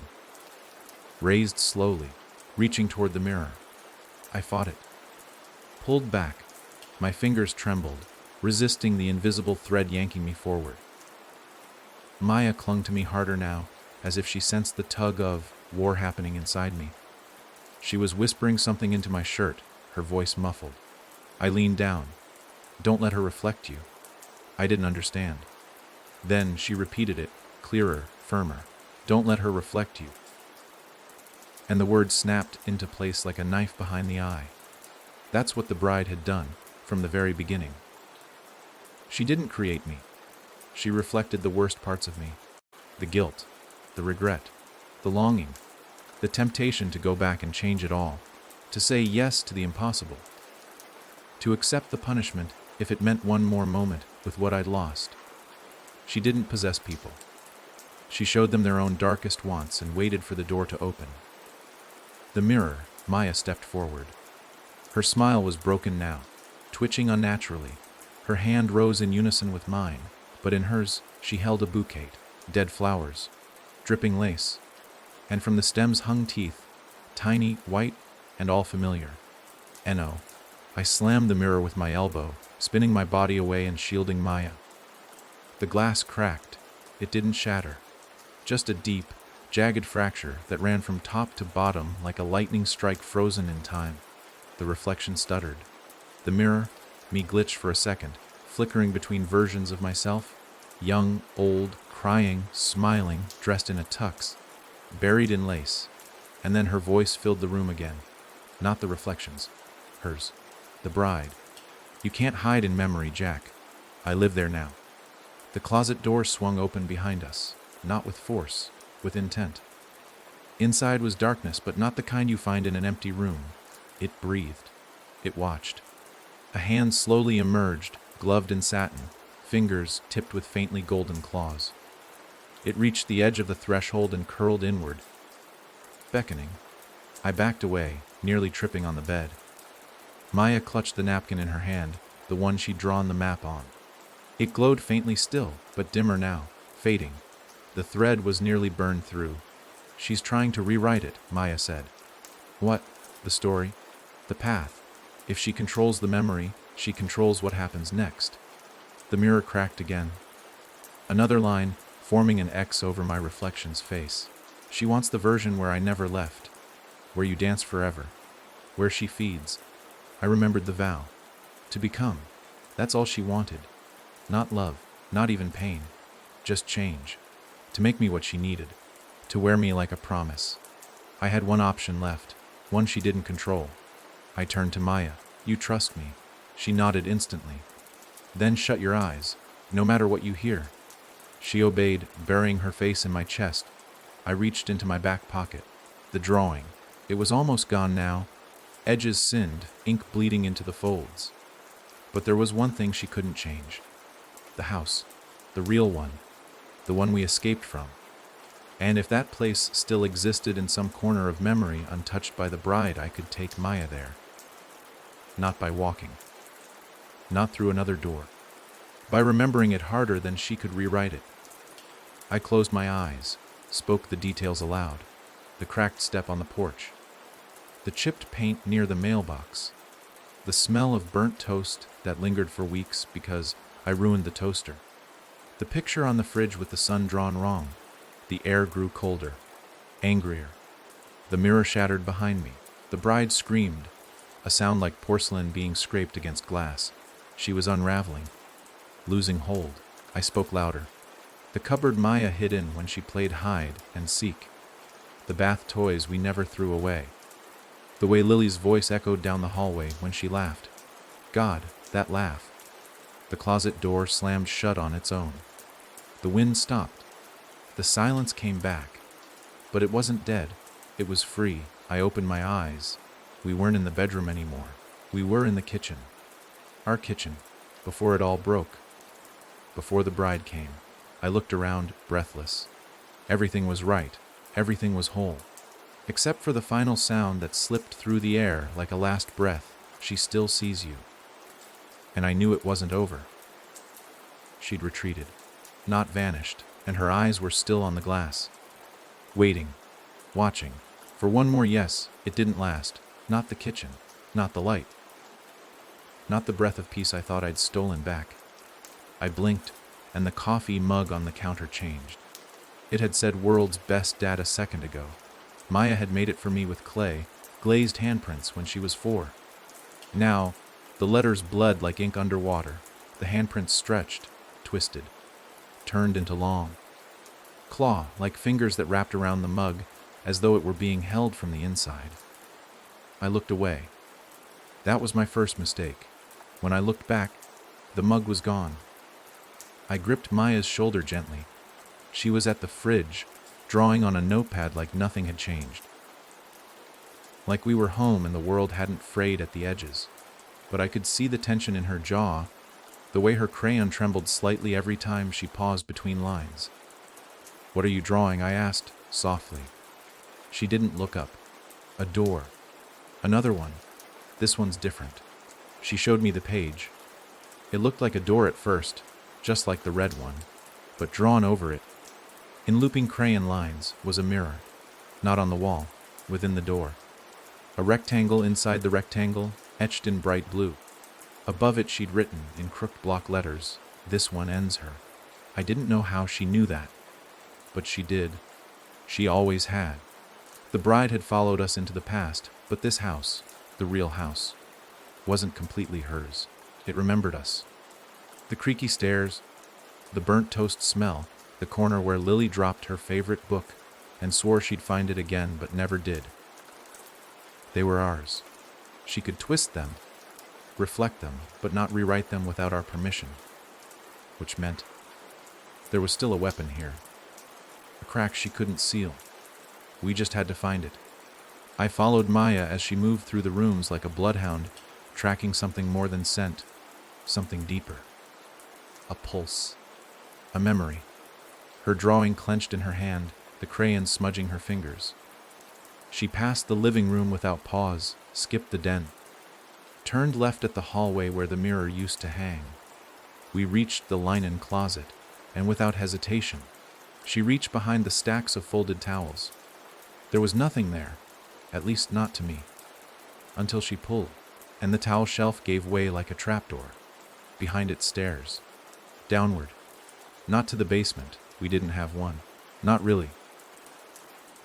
raised slowly, reaching toward the mirror. I fought it, pulled back. My fingers trembled, resisting the invisible thread yanking me forward. Maya clung to me harder now, as if she sensed the tug of war happening inside me. She was whispering something into my shirt, her voice muffled. I leaned down. "Don't let her reflect you." I didn't understand. Then she repeated it, clearer, firmer. "Don't let her reflect you." And the words snapped into place like a knife behind the eye. That's what the bride had done, from the very beginning. She didn't create me. She reflected the worst parts of me. The guilt, the regret, the longing, the temptation to go back and change it all, to say yes to the impossible, to accept the punishment if it meant one more moment with what I'd lost. She didn't possess people. She showed them their own darkest wants and waited for the door to open. The mirror, Maya stepped forward. Her smile was broken now, twitching unnaturally. Her hand rose in unison with mine, but in hers she held a bouquet, dead flowers, dripping lace. and from the stems hung teeth, tiny, white, and all familiar. No. I slammed the mirror with my elbow, spinning my body away and shielding Maya. The glass cracked. It didn't shatter. Just a deep, jagged fracture that ran from top to bottom like a lightning strike frozen in time. The reflection stuttered. The mirror, me glitched for a second, flickering between versions of myself. Young, old, crying, smiling, dressed in a tux, buried in lace. And then her voice filled the room again. Not the reflections. Hers. The bride. You can't hide in memory, Jack. I live there now. The closet door swung open behind us, not with force, with intent. Inside was darkness, but not the kind you find in an empty room. It breathed. It watched. A hand slowly emerged, gloved in satin, fingers tipped with faintly golden claws. It reached the edge of the threshold and curled inward, beckoning. I backed away, nearly tripping on the bed. Maya clutched the napkin in her hand, the one she'd drawn the map on. It glowed faintly still, but dimmer now, fading. The thread was nearly burned through. She's trying to rewrite it, Maya said. What? The story? The path. If she controls the memory, she controls what happens next. The mirror cracked again. Another line, forming an X over my reflection's face. She wants the version where I never left, where you dance forever, where she feeds. I remembered the vow. To become. That's all she wanted. Not love, not even pain. Just change. To make me what she needed. To wear me like a promise. I had one option left, one she didn't control. I turned to Maya. You trust me. She nodded instantly. Then shut your eyes, no matter what you hear. She obeyed, burying her face in my chest. I reached into my back pocket. The drawing. It was almost gone now. Edges sinned, ink bleeding into the folds. But there was one thing she couldn't change. The house. The real one. The one we escaped from. And if that place still existed in some corner of memory untouched by the bride, I could take Maya there. Not by walking. Not through another door. By remembering it harder than she could rewrite it. I closed my eyes, spoke the details aloud. The cracked step on the porch. The chipped paint near the mailbox. The smell of burnt toast that lingered for weeks because I ruined the toaster. The picture on the fridge with the sun drawn wrong. The air grew colder, angrier. The mirror shattered behind me. The bride screamed, a sound like porcelain being scraped against glass. She was unraveling, losing hold. I spoke louder. The cupboard Maya hid in when she played hide and seek. The bath toys we never threw away. The way Lily's voice echoed down the hallway when she laughed. God, that laugh. The closet door slammed shut on its own. The wind stopped. The silence came back. But it wasn't dead. It was free. I opened my eyes. We weren't in the bedroom anymore. We were in the kitchen. Our kitchen, before it all broke. Before the bride came. I looked around, breathless. Everything was right. Everything was whole. Except for the final sound that slipped through the air like a last breath. She still sees you. And I knew it wasn't over. She'd retreated, not vanished, and her eyes were still on the glass. Waiting, watching, for one more yes. It didn't last. Not the kitchen, not the light. Not the breath of peace I thought I'd stolen back. I blinked, and the coffee mug on the counter changed. It had said world's best dad a second ago. Maya had made it for me with clay, glazed handprints when she was 4. Now, the letters bled like ink underwater. The handprints stretched, twisted, turned into long claw, like fingers that wrapped around the mug as though it were being held from the inside. I looked away. That was my first mistake. When I looked back, the mug was gone. I gripped Maya's shoulder gently. She was at the fridge, drawing on a notepad like nothing had changed. Like we were home and the world hadn't frayed at the edges. But I could see the tension in her jaw, the way her crayon trembled slightly every time she paused between lines. What are you drawing? I asked, softly. She didn't look up. A door. Another one. This one's different. She showed me the page. It looked like a door at first, just like the red one, but drawn over it, in looping crayon lines, was a mirror. Not on the wall, within the door. A rectangle inside the rectangle, etched in bright blue. Above it she'd written, in crooked block letters, "This one ends her." I didn't know how she knew that. But she did. She always had. The bride had followed us into the past, but this house, the real house, wasn't completely hers. It remembered us. The creaky stairs, the burnt toast smell, the corner where Lily dropped her favorite book and swore she'd find it again but never did. They were ours. She could twist them, reflect them, but not rewrite them without our permission. Which meant there was still a weapon here. A crack she couldn't seal. We just had to find it. I followed Maya as she moved through the rooms like a bloodhound, tracking something more than scent, something deeper. A pulse. A memory. Her drawing clenched in her hand, the crayon smudging her fingers. She passed the living room without pause, skipped the den, turned left at the hallway where the mirror used to hang. We reached the linen closet, and without hesitation, she reached behind the stacks of folded towels. There was nothing there, at least not to me, until she pulled, and the towel shelf gave way like a trapdoor. Behind it stairs. Downward. Not to the basement, we didn't have one. Not really.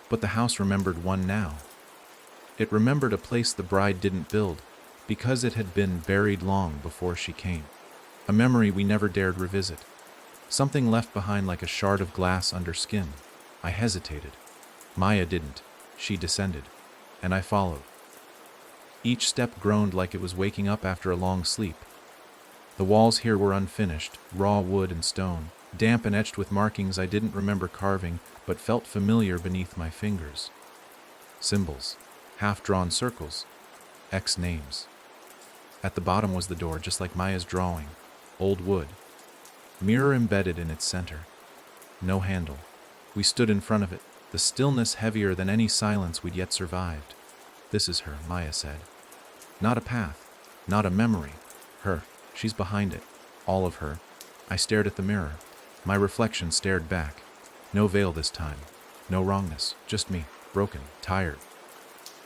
But the house remembered one now. It remembered a place the bride didn't build, because it had been buried long before she came. A memory we never dared revisit. Something left behind like a shard of glass under skin. I hesitated. Maya didn't. She descended, and I followed. Each step groaned like it was waking up after a long sleep. The walls here were unfinished, raw wood and stone, damp and etched with markings I didn't remember carving, but felt familiar beneath my fingers. Symbols, half-drawn circles, X names. At the bottom was the door, just like Maya's drawing, old wood. Mirror embedded in its center. No handle. We stood in front of it, the stillness heavier than any silence we'd yet survived. "This is her," Maya said. "Not a path, not a memory. Her. She's behind it. All of her." I stared at the mirror. My reflection stared back. No veil this time. No wrongness. Just me. Broken. Tired.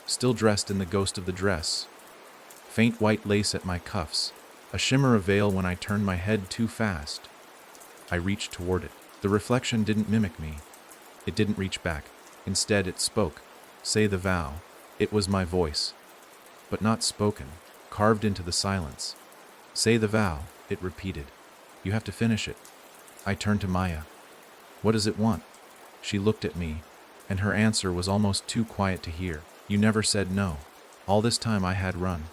Still dressed in the ghost of the dress. Faint white lace at my cuffs. A shimmer of veil when I turned my head too fast. I reached toward it. The reflection didn't mimic me. It didn't reach back. Instead, it spoke. "Say the vow." It was my voice. But not spoken. Carved into the silence. "Say the vow," it repeated. "You have to finish it." I turned to Maya. "What does it want?" She looked at me, and her answer was almost too quiet to hear. "You never said no." All this time I had run,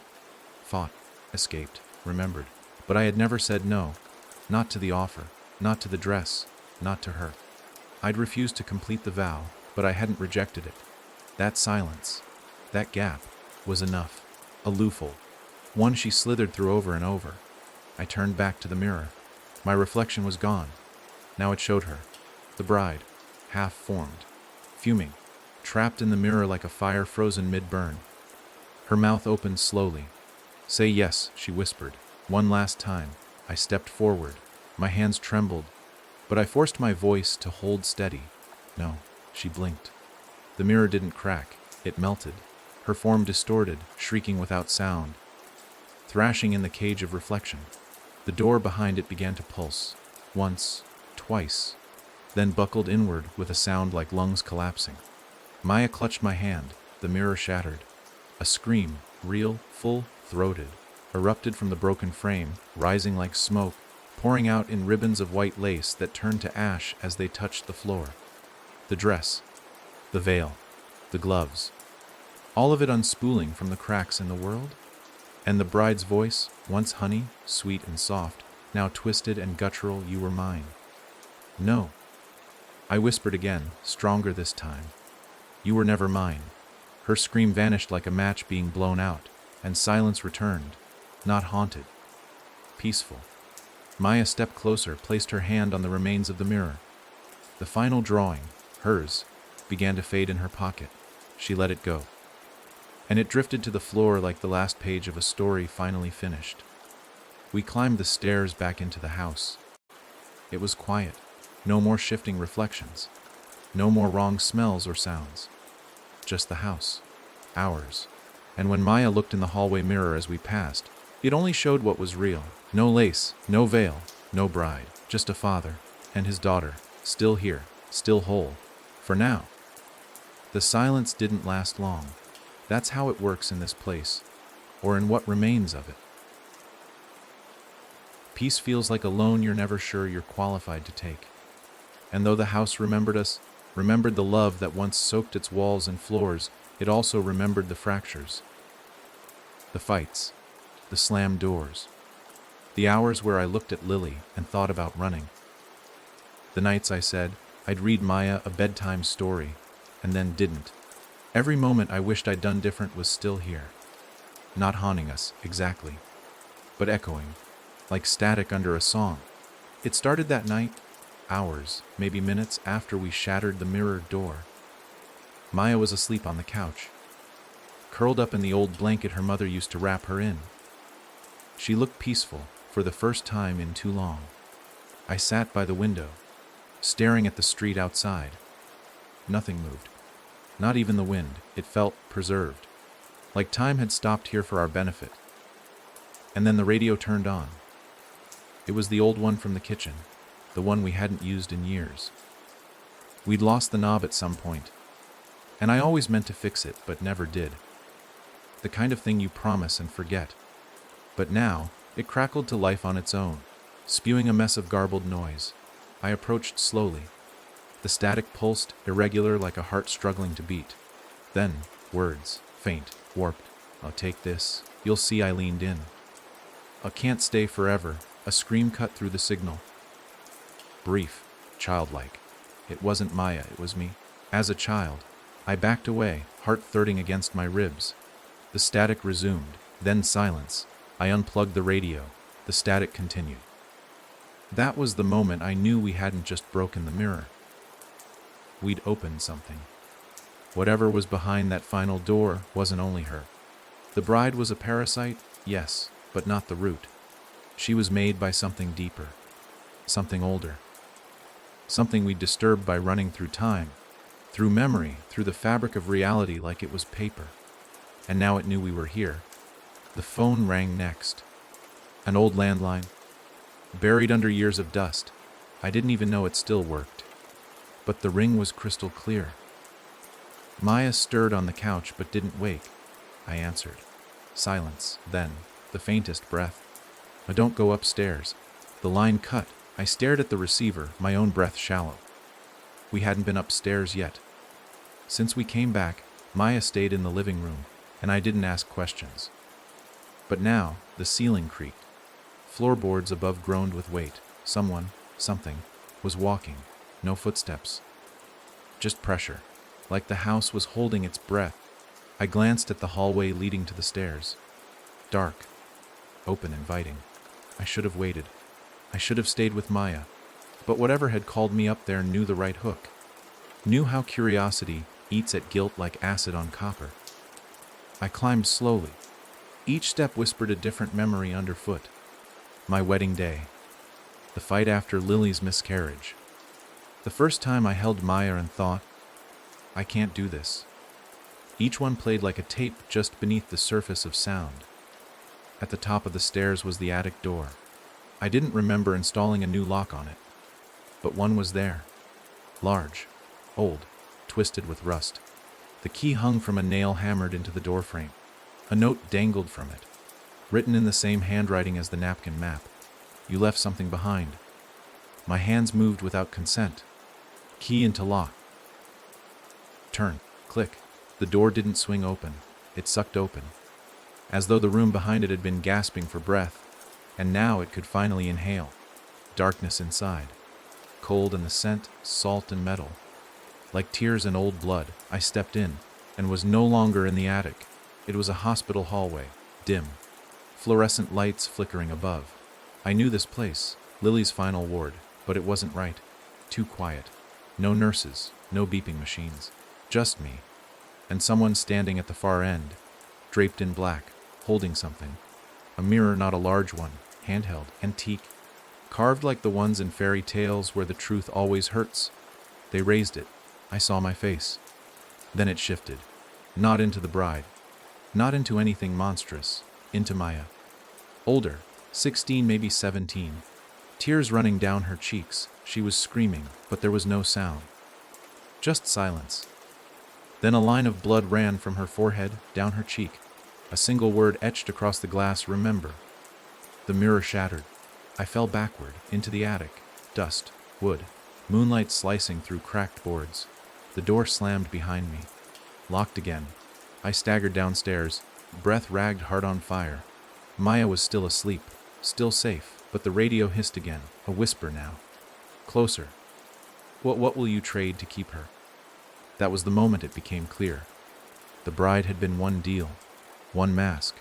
fought, escaped, remembered. But I had never said no. Not to the offer, not to the dress, not to her. I'd refused to complete the vow, but I hadn't rejected it. That silence, that gap, was enough. A loophole. One she slithered through over and over. I turned back to the mirror. My reflection was gone. Now it showed her. The bride, half-formed, fuming, trapped in the mirror like a fire frozen mid-burn. Her mouth opened slowly. "Say yes," she whispered. One last time, I stepped forward. My hands trembled, but I forced my voice to hold steady. "No," she blinked. The mirror didn't crack. It melted. Her form distorted, shrieking without sound, thrashing in the cage of reflection. The door behind it began to pulse. Once, twice, then buckled inward with a sound like lungs collapsing. Maya clutched my hand. The mirror shattered. A scream, real, full-throated, erupted from the broken frame, rising like smoke, pouring out in ribbons of white lace that turned to ash as they touched the floor. The dress, the veil, the gloves, all of it unspooling from the cracks in the world? And the bride's voice, once honey, sweet and soft, now twisted and guttural, "You were mine." "No." I whispered again, stronger this time. "You were never mine." Her scream vanished like a match being blown out, and silence returned, not haunted, peaceful. Maya stepped closer, placed her hand on the remains of the mirror. The final drawing, hers, began to fade in her pocket. She let it go, and it drifted to the floor like the last page of a story finally finished. We climbed the stairs back into the house. It was quiet. No more shifting reflections. No more wrong smells or sounds. just the house. Ours. And when Maya looked in the hallway mirror as we passed, it only showed what was real. No lace, no veil, no bride. Just a father and his daughter, still here, still whole. For now. The silence didn't last long. That's how it works in this place, or in what remains of it. Peace feels like a loan you're never sure you're qualified to take. And though the house remembered us, remembered the love that once soaked its walls and floors, it also remembered the fractures, the fights, the slammed doors, the hours where I looked at Lily and thought about running, the nights I said I'd read Maya a bedtime story and then didn't. Every moment I wished I'd done different was still here, not haunting us exactly, but echoing, like static under a song. It started that night, hours, maybe minutes after we shattered the mirrored door. Maya was asleep on the couch, curled up in the old blanket her mother used to wrap her in. She looked peaceful for the first time in too long. I sat by the window, staring at the street outside. Nothing moved, not even the wind. It felt preserved, like time had stopped here for our benefit. And then the radio turned on. It was the old one from the kitchen, the one we hadn't used in years. We'd lost the knob at some point, and I always meant to fix it, but never did. The kind of thing you promise and forget. But now, it crackled to life on its own, spewing a mess of garbled noise. I approached slowly. The static pulsed, irregular like a heart struggling to beat. Then, words, faint, warped. "I'll take this. You'll see." I leaned in. "I can't stay forever." A scream cut through the signal. Brief, childlike. It wasn't Maya, it was me. As a child, I backed away, heart thudding against my ribs. The static resumed, then silence. I unplugged the radio. The static continued. That was the moment I knew we hadn't just broken the mirror. We'd opened something. Whatever was behind that final door wasn't only her. The bride was a parasite, yes, but not the root. She was made by something deeper, something older, something we disturbed by running through time, through memory, through the fabric of reality like it was paper. And now it knew we were here. The phone rang next. An old landline, buried under years of dust. I didn't even know it still worked. But the ring was crystal clear. Maya stirred on the couch but didn't wake. I answered. Silence, then, the faintest breath. "Don't go upstairs." The line cut. I stared at the receiver, my own breath shallow. We hadn't been upstairs yet. Since we came back, Maya stayed in the living room, and I didn't ask questions. But now, the ceiling creaked. Floorboards above groaned with weight. Someone, something, was walking. No footsteps. Just pressure, like the house was holding its breath. I glanced at the hallway leading to the stairs. Dark, open, inviting. I should have waited. I should have stayed with Maya. But whatever had called me up there knew the right hook. Knew how curiosity eats at guilt like acid on copper. I climbed slowly. Each step whispered a different memory underfoot. My wedding day. The fight after Lily's miscarriage. The first time I held Maya and thought, I can't do this. Each one played like a tape just beneath the surface of sound. At the top of the stairs was the attic door. I didn't remember installing a new lock on it, but one was there. Large, old, twisted with rust. The key hung from a nail hammered into the doorframe. A note dangled from it, written in the same handwriting as the napkin map. "You left something behind." My hands moved without consent. Key into lock. Turn, click. The door didn't swing open. It sucked open, as though the room behind it had been gasping for breath, and now it could finally inhale. Darkness inside, cold and the scent, salt and metal. Like tears and old blood, I stepped in, and was no longer in the attic. It was a hospital hallway, dim, fluorescent lights flickering above. I knew this place, Lily's final ward, but it wasn't right. Too quiet. No nurses, no beeping machines. Just me, and someone standing at the far end, draped in black, holding something. A mirror, not a large one, handheld, antique, carved like the ones in fairy tales where the truth always hurts. They raised it. I saw my face. Then it shifted. Not into the bride. Not into anything monstrous. Into Maya. Older. 16, maybe 17. Tears running down her cheeks. She was screaming, but there was no sound. Just silence. Then a line of blood ran from her forehead, down her cheek. A single word etched across the glass, remember. The mirror shattered. I fell backward, into the attic. Dust, wood, moonlight slicing through cracked boards. The door slammed behind me. Locked again. I staggered downstairs, breath ragged hard on fire. Maya was still asleep, still safe, but the radio hissed again, a whisper now. Closer. What will you trade to keep her? That was the moment it became clear. The bride had been one deal, one mask.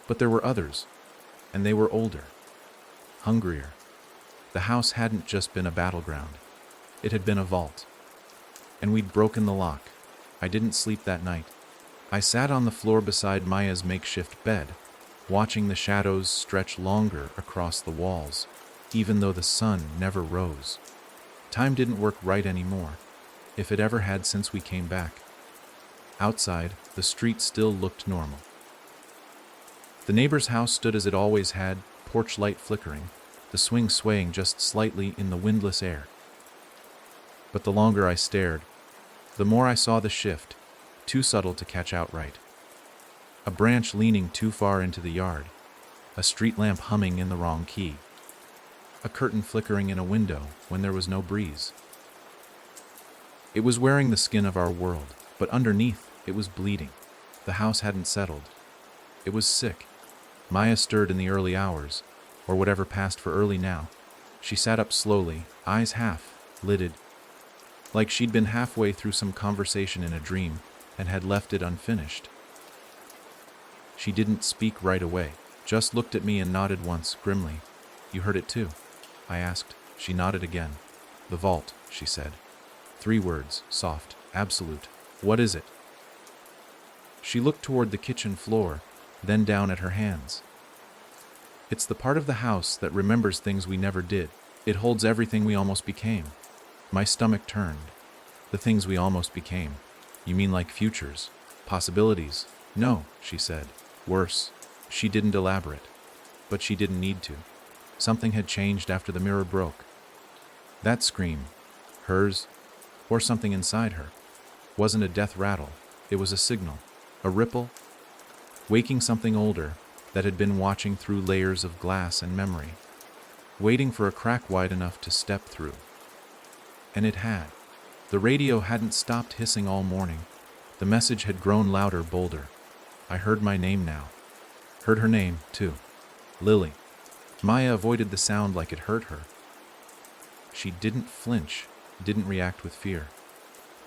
But there were others, and they were older, hungrier. The house hadn't just been a battleground. It had been a vault. And we'd broken the lock. I didn't sleep that night. I sat on the floor beside Maya's makeshift bed, watching the shadows stretch longer across the walls, even though the sun never rose. Time didn't work right anymore, if it ever had since we came back. Outside, the street still looked normal. The neighbor's house stood as it always had, porch light flickering, the swing swaying just slightly in the windless air. But the longer I stared, the more I saw the shift, too subtle to catch outright. A branch leaning too far into the yard, a street lamp humming in the wrong key, a curtain flickering in a window when there was no breeze. It was wearing the skin of our world, but underneath it was bleeding. The house hadn't settled. It was sick. Maya stirred in the early hours, or whatever passed for early now. She sat up slowly, eyes half lidded, like she'd been halfway through some conversation in a dream and had left it unfinished. She didn't speak right away, just looked at me and nodded once, grimly. You heard it too? I asked. She nodded again. The vault, she said. 3 words, soft, absolute. What is it? She looked toward the kitchen floor, then down at her hands. It's the part of the house that remembers things we never did. It holds everything we almost became. My stomach turned. The things we almost became. You mean like futures? Possibilities? No, she said. Worse. She didn't elaborate. But she didn't need to. Something had changed after the mirror broke. That scream, hers, or something inside her, wasn't a death rattle. It was a signal, a ripple, waking something older that had been watching through layers of glass and memory, waiting for a crack wide enough to step through. And it had. The radio hadn't stopped hissing all morning. The message had grown louder, bolder. I heard my name now. Heard her name, too. Lily. Maya avoided the sound like it hurt her. She didn't flinch, didn't react with fear.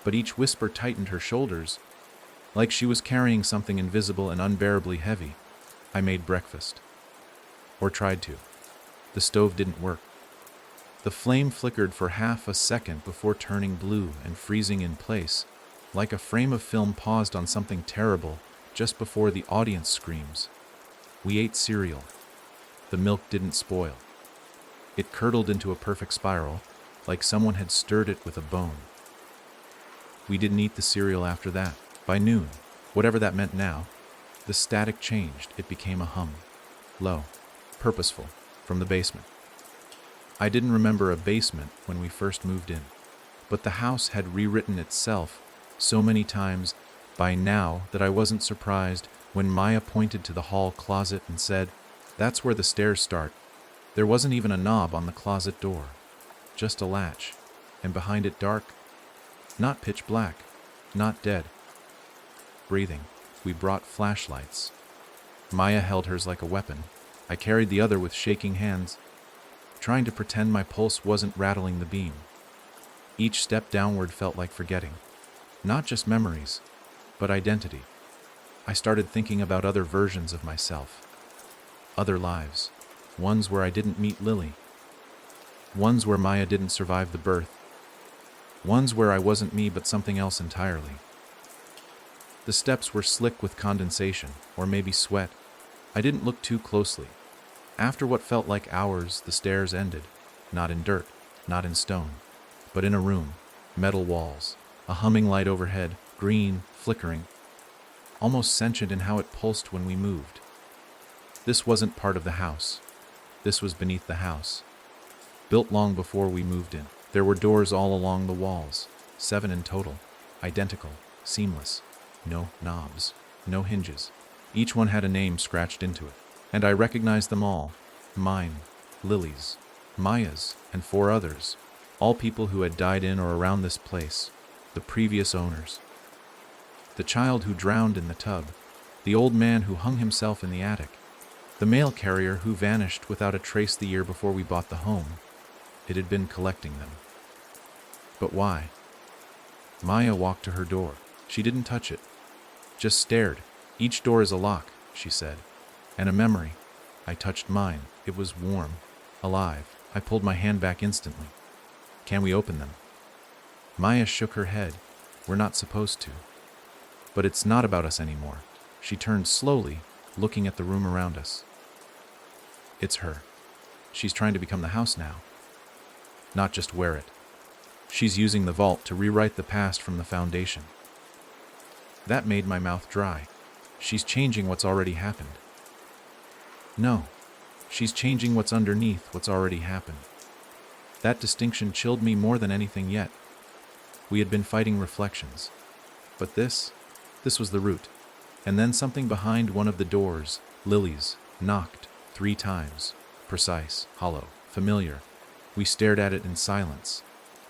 But each whisper tightened her shoulders, like she was carrying something invisible and unbearably heavy. I made breakfast. Or tried to. The stove didn't work. The flame flickered for half a second before turning blue and freezing in place, like a frame of film paused on something terrible just before the audience screams. We ate cereal. The milk didn't spoil. It curdled into a perfect spiral, like someone had stirred it with a bone. We didn't eat the cereal after that. By noon, whatever that meant now, the static changed. It became a hum. Low, purposeful, from the basement. I didn't remember a basement when we first moved in, but the house had rewritten itself so many times by now that I wasn't surprised when Maya pointed to the hall closet and said, "That's where the stairs start." There wasn't even a knob on the closet door, just a latch, and behind it dark, not pitch black, not dead. Breathing. We brought flashlights. Maya held hers like a weapon. I carried the other with shaking hands, trying to pretend my pulse wasn't rattling the beam. Each step downward felt like forgetting. Not just memories, but identity. I started thinking about other versions of myself. Other lives. Ones where I didn't meet Lily. Ones where Maya didn't survive the birth. Ones where I wasn't me but something else entirely. The steps were slick with condensation, or maybe sweat. I didn't look too closely. After what felt like hours, the stairs ended. Not in dirt, not in stone, but in a room. Metal walls. A humming light overhead, green, flickering. almost sentient in how it pulsed when we moved. This wasn't part of the house. This was beneath the house. Built long before we moved in. There were doors all along the walls, 7 in total, identical, seamless. No knobs, no hinges. Each one had a name scratched into it, and I recognized them all. Mine, Lily's, Maya's, and 4 others, all people who had died in or around this place, the previous owners. The child who drowned in the tub, the old man who hung himself in the attic, the mail carrier who vanished without a trace the year before we bought the home. It had been collecting them. But why? Maya walked to her door. She didn't touch it, just stared. Each door is a lock, she said, and a memory. I touched mine. It was warm, alive. I pulled my hand back instantly. Can we open them? Maya shook her head. We're not supposed to. But it's not about us anymore. She turned slowly, looking at the room around us. It's her. She's trying to become the house now. Not just wear it. She's using the vault to rewrite the past from the foundation. That made my mouth dry. She's changing what's already happened. No, she's changing what's underneath what's already happened. That distinction chilled me more than anything yet. We had been fighting reflections. But this was the root. And then something behind one of the doors, Lily's, knocked 3 times. Precise, hollow, familiar. We stared at it in silence.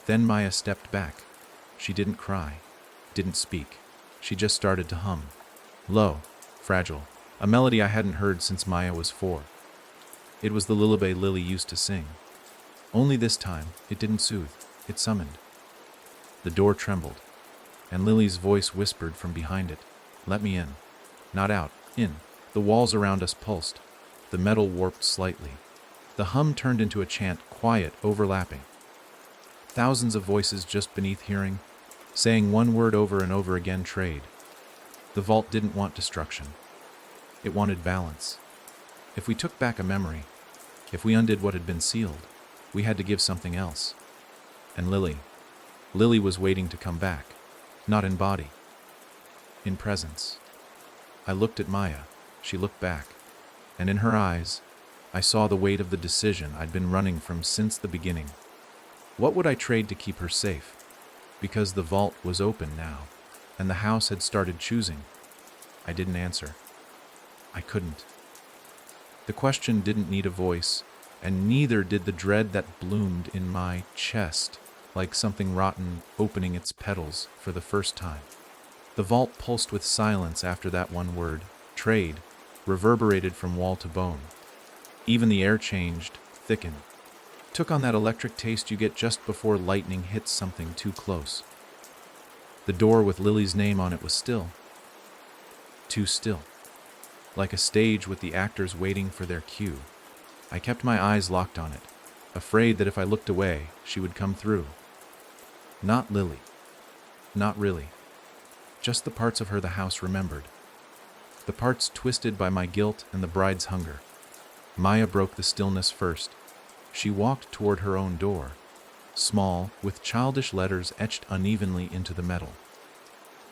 Then Maya stepped back. She didn't cry, didn't speak. She just started to hum. Low, fragile, a melody I hadn't heard since Maya was 4. It was the lullaby Lily used to sing. Only this time, it didn't soothe, it summoned. The door trembled, and Lily's voice whispered from behind it, "Let me in." Not out, in. The walls around us pulsed. The metal warped slightly. The hum turned into a chant, quiet, overlapping. Thousands of voices just beneath hearing, saying one word over and over again: trade. The vault didn't want destruction. It wanted balance. If we took back a memory, if we undid what had been sealed, we had to give something else. And Lily was waiting to come back, not in body, in presence. I looked at Maya. She looked back, and in her eyes, I saw the weight of the decision I'd been running from since the beginning. What would I trade to keep her safe? Because the vault was open now, and the house had started choosing. I didn't answer. I couldn't. The question didn't need a voice, and neither did the dread that bloomed in my chest, like something rotten opening its petals for the first time. The vault pulsed with silence after that one word, trade, reverberated from wall to bone. Even the air changed, thickened, took on that electric taste you get just before lightning hits something too close. The door with Lily's name on it was still. Too still. Like a stage with the actors waiting for their cue. I kept my eyes locked on it, afraid that if I looked away, she would come through. Not Lily. Not really. Just the parts of her the house remembered. The parts twisted by my guilt and the bride's hunger. Maya broke the stillness first. She walked toward her own door, small, with childish letters etched unevenly into the metal.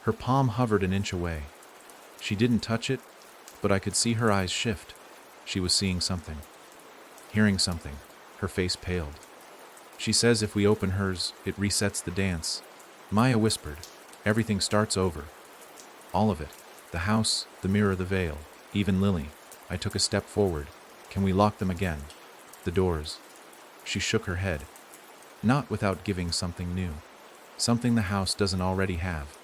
Her palm hovered an inch away. She didn't touch it, but I could see her eyes shift. She was seeing something, hearing something. Her face paled. She says if we open hers, it resets the dance. Maya whispered, everything starts over. All of it. The house, the mirror, the veil, even Lily. I took a step forward. Can we lock them again? The doors. She shook her head. Not without giving something new. Something the house doesn't already have.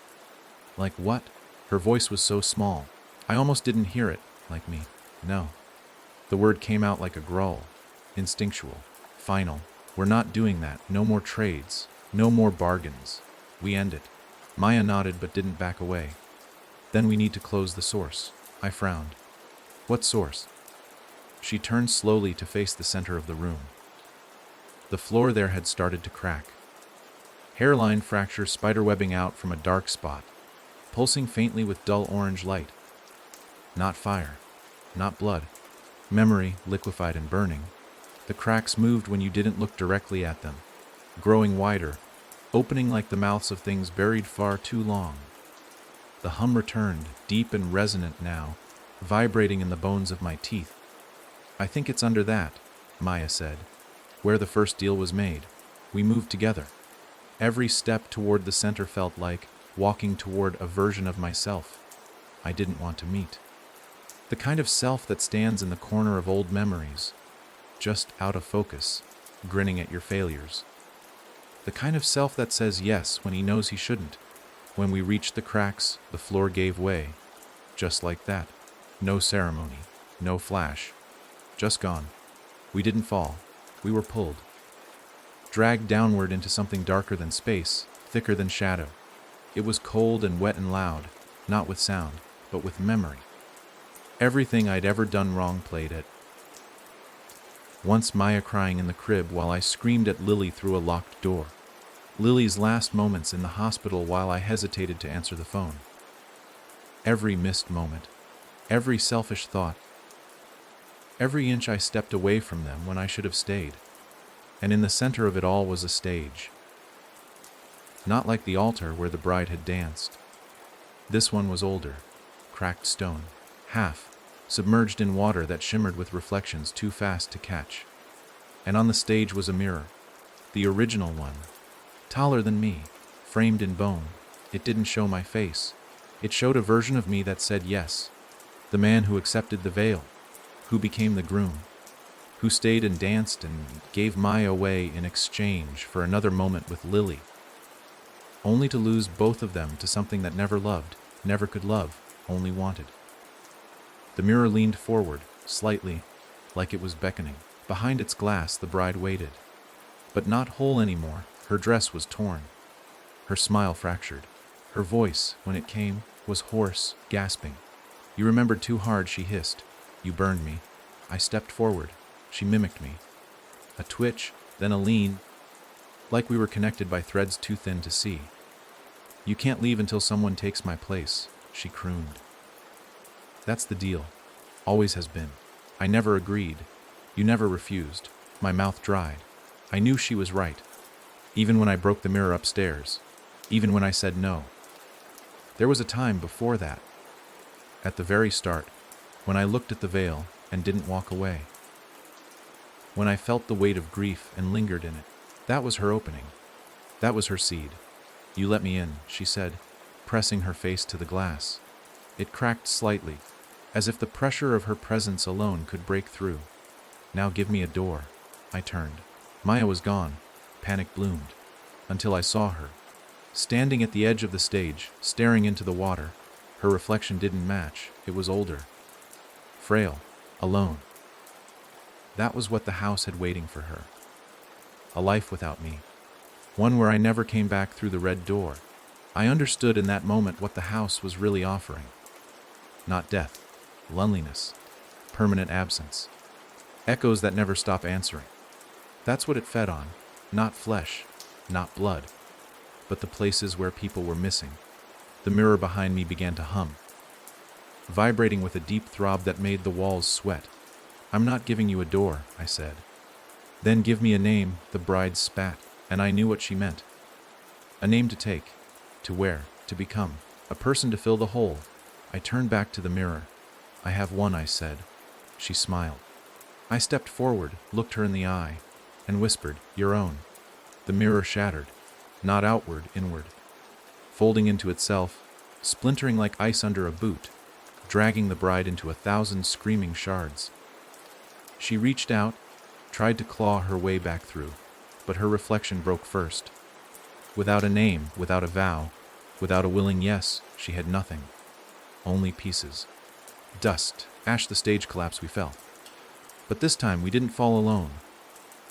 Like what? Her voice was so small. I almost didn't hear it, like me. No. The word came out like a growl. Instinctual. Final. We're not doing that. No more trades. No more bargains. We end it. Maya nodded but didn't back away. Then we need to close the source. I frowned. What source? She turned slowly to face the center of the room. The floor there had started to crack. Hairline fracture spiderwebbing out from a dark spot, pulsing faintly with dull orange light. Not fire. Not blood. Memory, liquefied and burning. The cracks moved when you didn't look directly at them, growing wider, opening like the mouths of things buried far too long. The hum returned, deep and resonant now, vibrating in the bones of my teeth. "I think it's under that," Maya said. "Where the first deal was made. We moved together." Every step toward the center felt like walking toward a version of myself I didn't want to meet. The kind of self that stands in the corner of old memories, just out of focus, grinning at your failures. The kind of self that says yes when he knows he shouldn't. When we reached the cracks, the floor gave way. Just like that. No ceremony, no flash. Just gone. We didn't fall. We were pulled. Dragged downward into something darker than space, thicker than shadow. It was cold and wet and loud, not with sound, but with memory. Everything I'd ever done wrong played it. Once Maya crying in the crib while I screamed at Lily through a locked door. Lily's last moments in the hospital while I hesitated to answer the phone. Every missed moment. Every selfish thought. Every inch I stepped away from them when I should have stayed. And in the center of it all was a stage. Not like the altar where the bride had danced. This one was older, cracked stone, half, submerged in water that shimmered with reflections too fast to catch. And on the stage was a mirror, the original one, taller than me, framed in bone. It didn't show my face. It showed a version of me that said yes, the man who accepted the veil, who became the groom, who stayed and danced and gave Maya away in exchange for another moment with Lily, only to lose both of them to something that never loved, never could love, only wanted. The mirror leaned forward, slightly, like it was beckoning. Behind its glass, the bride waited. But not whole anymore. Her dress was torn. Her smile fractured. Her voice, when it came, was hoarse, gasping. "You remembered too hard," she hissed. "You burned me." I stepped forward. She mimicked me. A twitch, then a lean, like we were connected by threads too thin to see. "You can't leave until someone takes my place," she crooned. "That's the deal. Always has been. I never agreed. You never refused." My mouth dried. I knew she was right. Even when I broke the mirror upstairs. Even when I said no. There was a time before that. At the very start. When I looked at the veil and didn't walk away. When I felt the weight of grief and lingered in it. That was her opening. That was her seed. "You let me in," she said, pressing her face to the glass. It cracked slightly, as if the pressure of her presence alone could break through. "Now give me a door." I turned. Maya was gone. Panic bloomed. Until I saw her. Standing at the edge of the stage, staring into the water. Her reflection didn't match. It was older. Frail. Alone. That was what the house had waiting for her. A life without me. One where I never came back through the red door. I understood in that moment what the house was really offering. Not death. Loneliness. Permanent absence. Echoes that never stop answering. That's what it fed on. Not flesh. Not blood. But the places where people were missing. The mirror behind me began to hum. Vibrating with a deep throb that made the walls sweat. "I'm not giving you a door," I said. "Then give me a name," the bride spat, and I knew what she meant. A name to take, to wear, to become, a person to fill the hole. I turned back to the mirror. "I have one," I said. She smiled. I stepped forward, looked her in the eye, and whispered, "Your own." The mirror shattered, not outward, inward, folding into itself, splintering like ice under a boot, dragging the bride into 1,000 screaming shards. She reached out, tried to claw her way back through, but her reflection broke first. Without a name, without a vow, without a willing yes, she had nothing. Only pieces. Dust, ash. The stage collapse, we fell. But this time we didn't fall alone.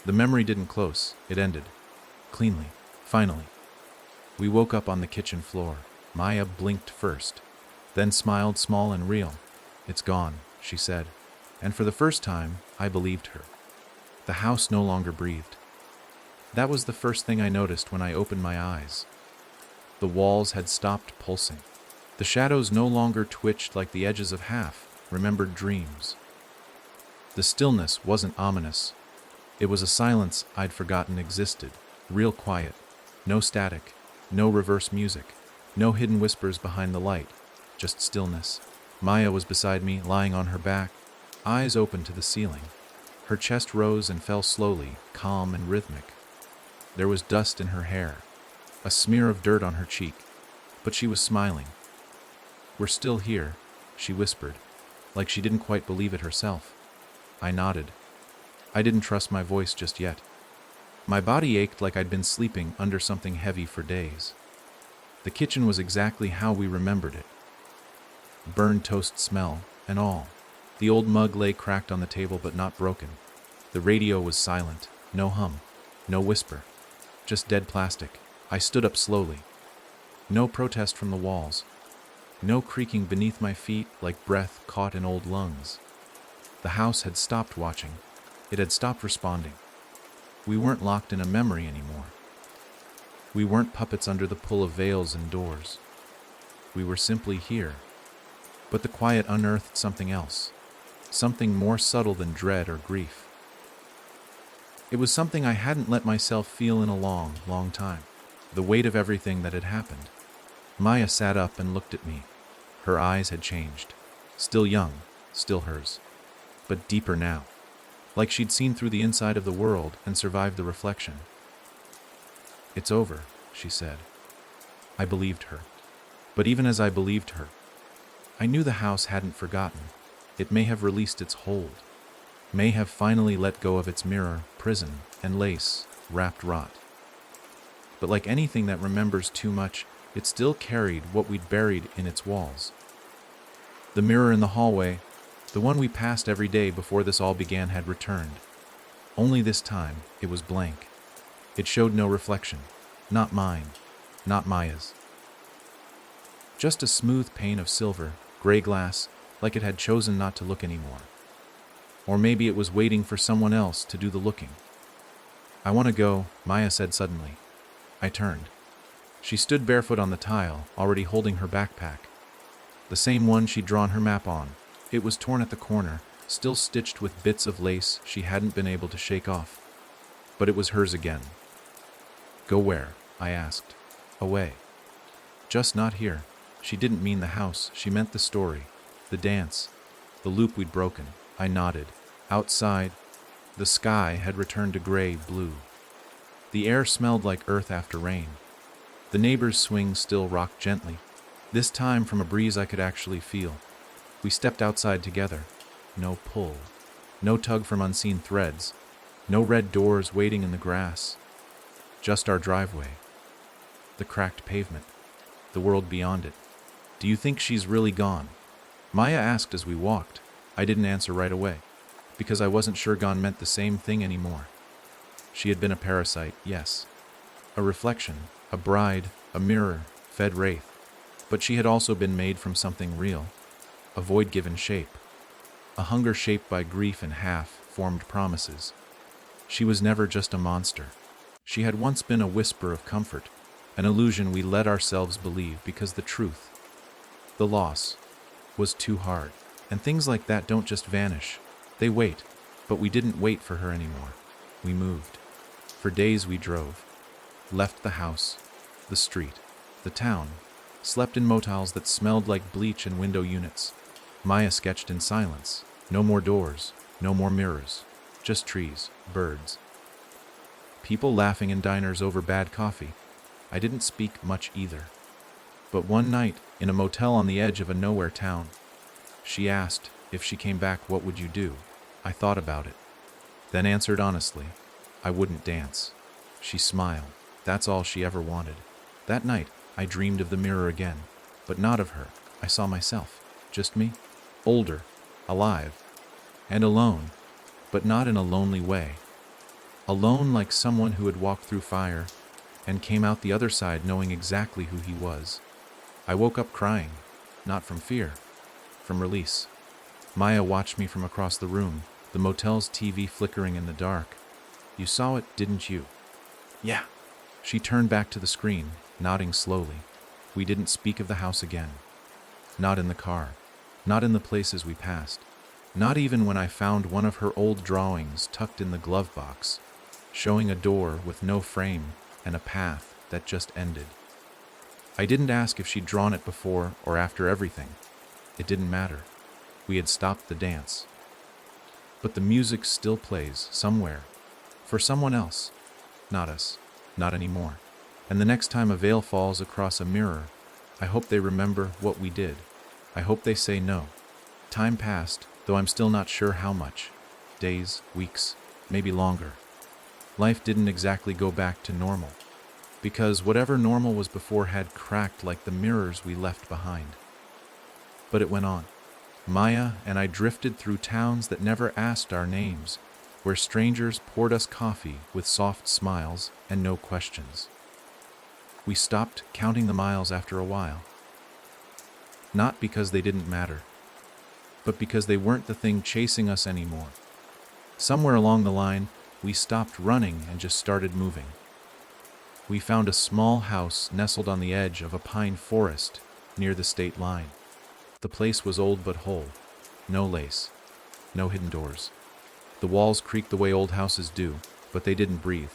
The memory didn't close, it ended. Cleanly, finally. We woke up on the kitchen floor. Maya blinked first, then smiled small and real. "It's gone," she said, and for the first time, I believed her. The house no longer breathed. That was the first thing I noticed when I opened my eyes. The walls had stopped pulsing. The shadows no longer twitched like the edges of half-remembered dreams. The stillness wasn't ominous. It was a silence I'd forgotten existed, real quiet, no static, no reverse music, no hidden whispers behind the light, just stillness. Maya was beside me, lying on her back, eyes open to the ceiling. Her chest rose and fell slowly, calm and rhythmic. There was dust in her hair, a smear of dirt on her cheek, but she was smiling. "We're still here," she whispered, like she didn't quite believe it herself. I nodded. I didn't trust my voice just yet. My body ached like I'd been sleeping under something heavy for days. The kitchen was exactly how we remembered it. Burned toast smell and all. The old mug lay cracked on the table but not broken. The radio was silent, no hum, no whisper, just dead plastic. I stood up slowly. No protest from the walls. No creaking beneath my feet like breath caught in old lungs. The house had stopped watching. It had stopped responding. We weren't locked in a memory anymore. We weren't puppets under the pull of veils and doors. We were simply here. But the quiet unearthed something else. Something more subtle than dread or grief. It was something I hadn't let myself feel in a long, long time. The weight of everything that had happened. Maya sat up and looked at me. Her eyes had changed. Still young, still hers. But deeper now. Like she'd seen through the inside of the world and survived the reflection. "It's over," she said. I believed her. But even as I believed her, I knew the house hadn't forgotten. It may have released its hold. May have finally let go of its mirror, prison, and lace-wrapped rot. But like anything that remembers too much, it still carried what we'd buried in its walls. The mirror in the hallway, the one we passed every day before this all began, had returned. Only this time, it was blank. It showed no reflection. Not mine. Not Maya's. Just a smooth pane of silver, gray glass, like it had chosen not to look anymore. Or maybe it was waiting for someone else to do the looking. "I want to go," Maya said suddenly. I turned. She stood barefoot on the tile, already holding her backpack. The same one she'd drawn her map on. It was torn at the corner, still stitched with bits of lace she hadn't been able to shake off. But it was hers again. "Go where?" I asked. "Away." "Just not here." She didn't mean the house, she meant the story, the dance, the loop we'd broken. I nodded. Outside, the sky had returned to gray-blue. The air smelled like earth after rain. The neighbor's swing still rocked gently, this time from a breeze I could actually feel. We stepped outside together. No pull. No tug from unseen threads. No red doors waiting in the grass. Just our driveway. The cracked pavement. The world beyond it. "Do you think she's really gone?" Maya asked as we walked. I didn't answer right away, because I wasn't sure gone meant the same thing anymore. She had been a parasite, yes. A reflection, a bride, a mirror, fed wraith. But she had also been made from something real. A void given shape. A hunger shaped by grief and half-formed promises. She was never just a monster. She had once been a whisper of comfort, an illusion we let ourselves believe because the truth, the loss, was too hard. And things like that don't just vanish. They wait. But we didn't wait for her anymore. We moved. For days we drove. Left the house, the street, the town. Slept in motels that smelled like bleach and window units. Maya sketched in silence. No more doors, no more mirrors. Just trees, birds. People laughing in diners over bad coffee. I didn't speak much either. But one night, in a motel on the edge of a nowhere town, she asked, if she came back, what would you do? I thought about it. Then answered honestly, I wouldn't dance. She smiled. That's all she ever wanted. That night, I dreamed of the mirror again. But not of her. I saw myself. Just me. Older. Alive. And alone. But not in a lonely way. Alone like someone who had walked through fire and came out the other side knowing exactly who he was. I woke up crying. Not from fear. From release. Maya watched me from across the room, the motel's TV flickering in the dark. You saw it, didn't you? Yeah. She turned back to the screen, nodding slowly. We didn't speak of the house again. Not in the car. Not in the places we passed. Not even when I found one of her old drawings tucked in the glove box, showing a door with no frame and a path that just ended. I didn't ask if she'd drawn it before or after everything. It didn't matter. We had stopped the dance. But the music still plays somewhere. For someone else. Not us. Not anymore. And the next time a veil falls across a mirror, I hope they remember what we did. I hope they say no. Time passed, though I'm still not sure how much. Days, weeks, maybe longer. Life didn't exactly go back to normal. Because whatever normal was before had cracked like the mirrors we left behind. But it went on. Maya and I drifted through towns that never asked our names, where strangers poured us coffee with soft smiles and no questions. We stopped counting the miles after a while. Not because they didn't matter, but because they weren't the thing chasing us anymore. Somewhere along the line, we stopped running and just started moving. We found a small house nestled on the edge of a pine forest near the state line. The place was old but whole. No lace. No hidden doors. The walls creaked the way old houses do, but they didn't breathe.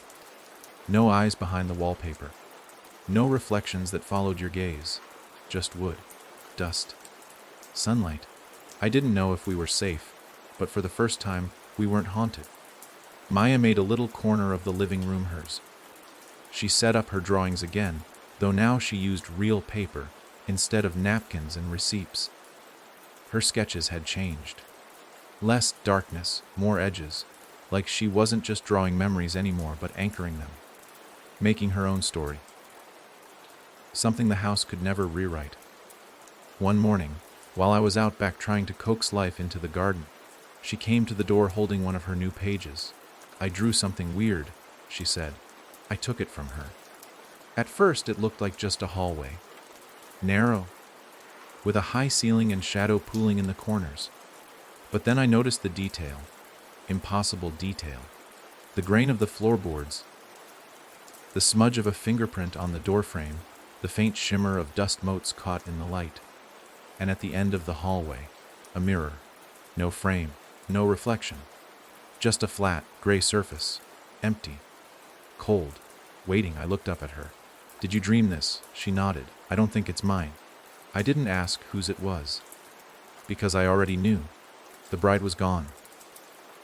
No eyes behind the wallpaper. No reflections that followed your gaze. Just wood. Dust. Sunlight. I didn't know if we were safe, but for the first time, we weren't haunted. Maya made a little corner of the living room hers. She set up her drawings again, though now she used real paper instead of napkins and receipts. Her sketches had changed. Less darkness, more edges, like she wasn't just drawing memories anymore but anchoring them, making her own story. Something the house could never rewrite. One morning, while I was out back trying to coax life into the garden, she came to the door holding one of her new pages. "I drew something weird," she said. I took it from her. At first it looked like just a hallway. Narrow, with a high ceiling and shadow pooling in the corners. But then I noticed the detail. Impossible detail. The grain of the floorboards, the smudge of a fingerprint on the doorframe, the faint shimmer of dust motes caught in the light. And at the end of the hallway, a mirror. No frame, no reflection. Just a flat, gray surface. Empty. Cold. Waiting, I looked up at her. "Did you dream this?" She nodded. "I don't think it's mine." I didn't ask whose it was. Because I already knew. The bride was gone.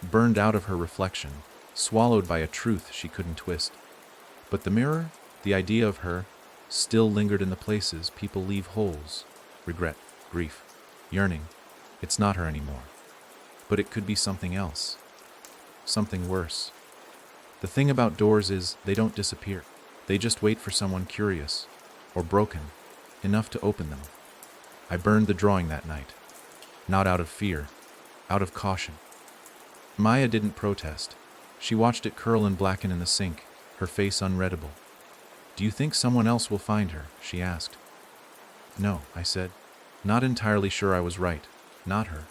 Burned out of her reflection, swallowed by a truth she couldn't twist. But the mirror, the idea of her, still lingered in the places people leave holes. Regret, grief, yearning. It's not her anymore. But it could be something else. Something worse. The thing about doors is they don't disappear. They just wait for someone curious, or broken, enough to open them. I burned the drawing that night. Not out of fear, out of caution. Maya didn't protest. She watched it curl and blacken in the sink, her face unreadable. "Do you think someone else will find her?" she asked. "No," I said. Not entirely sure I was right. Not her.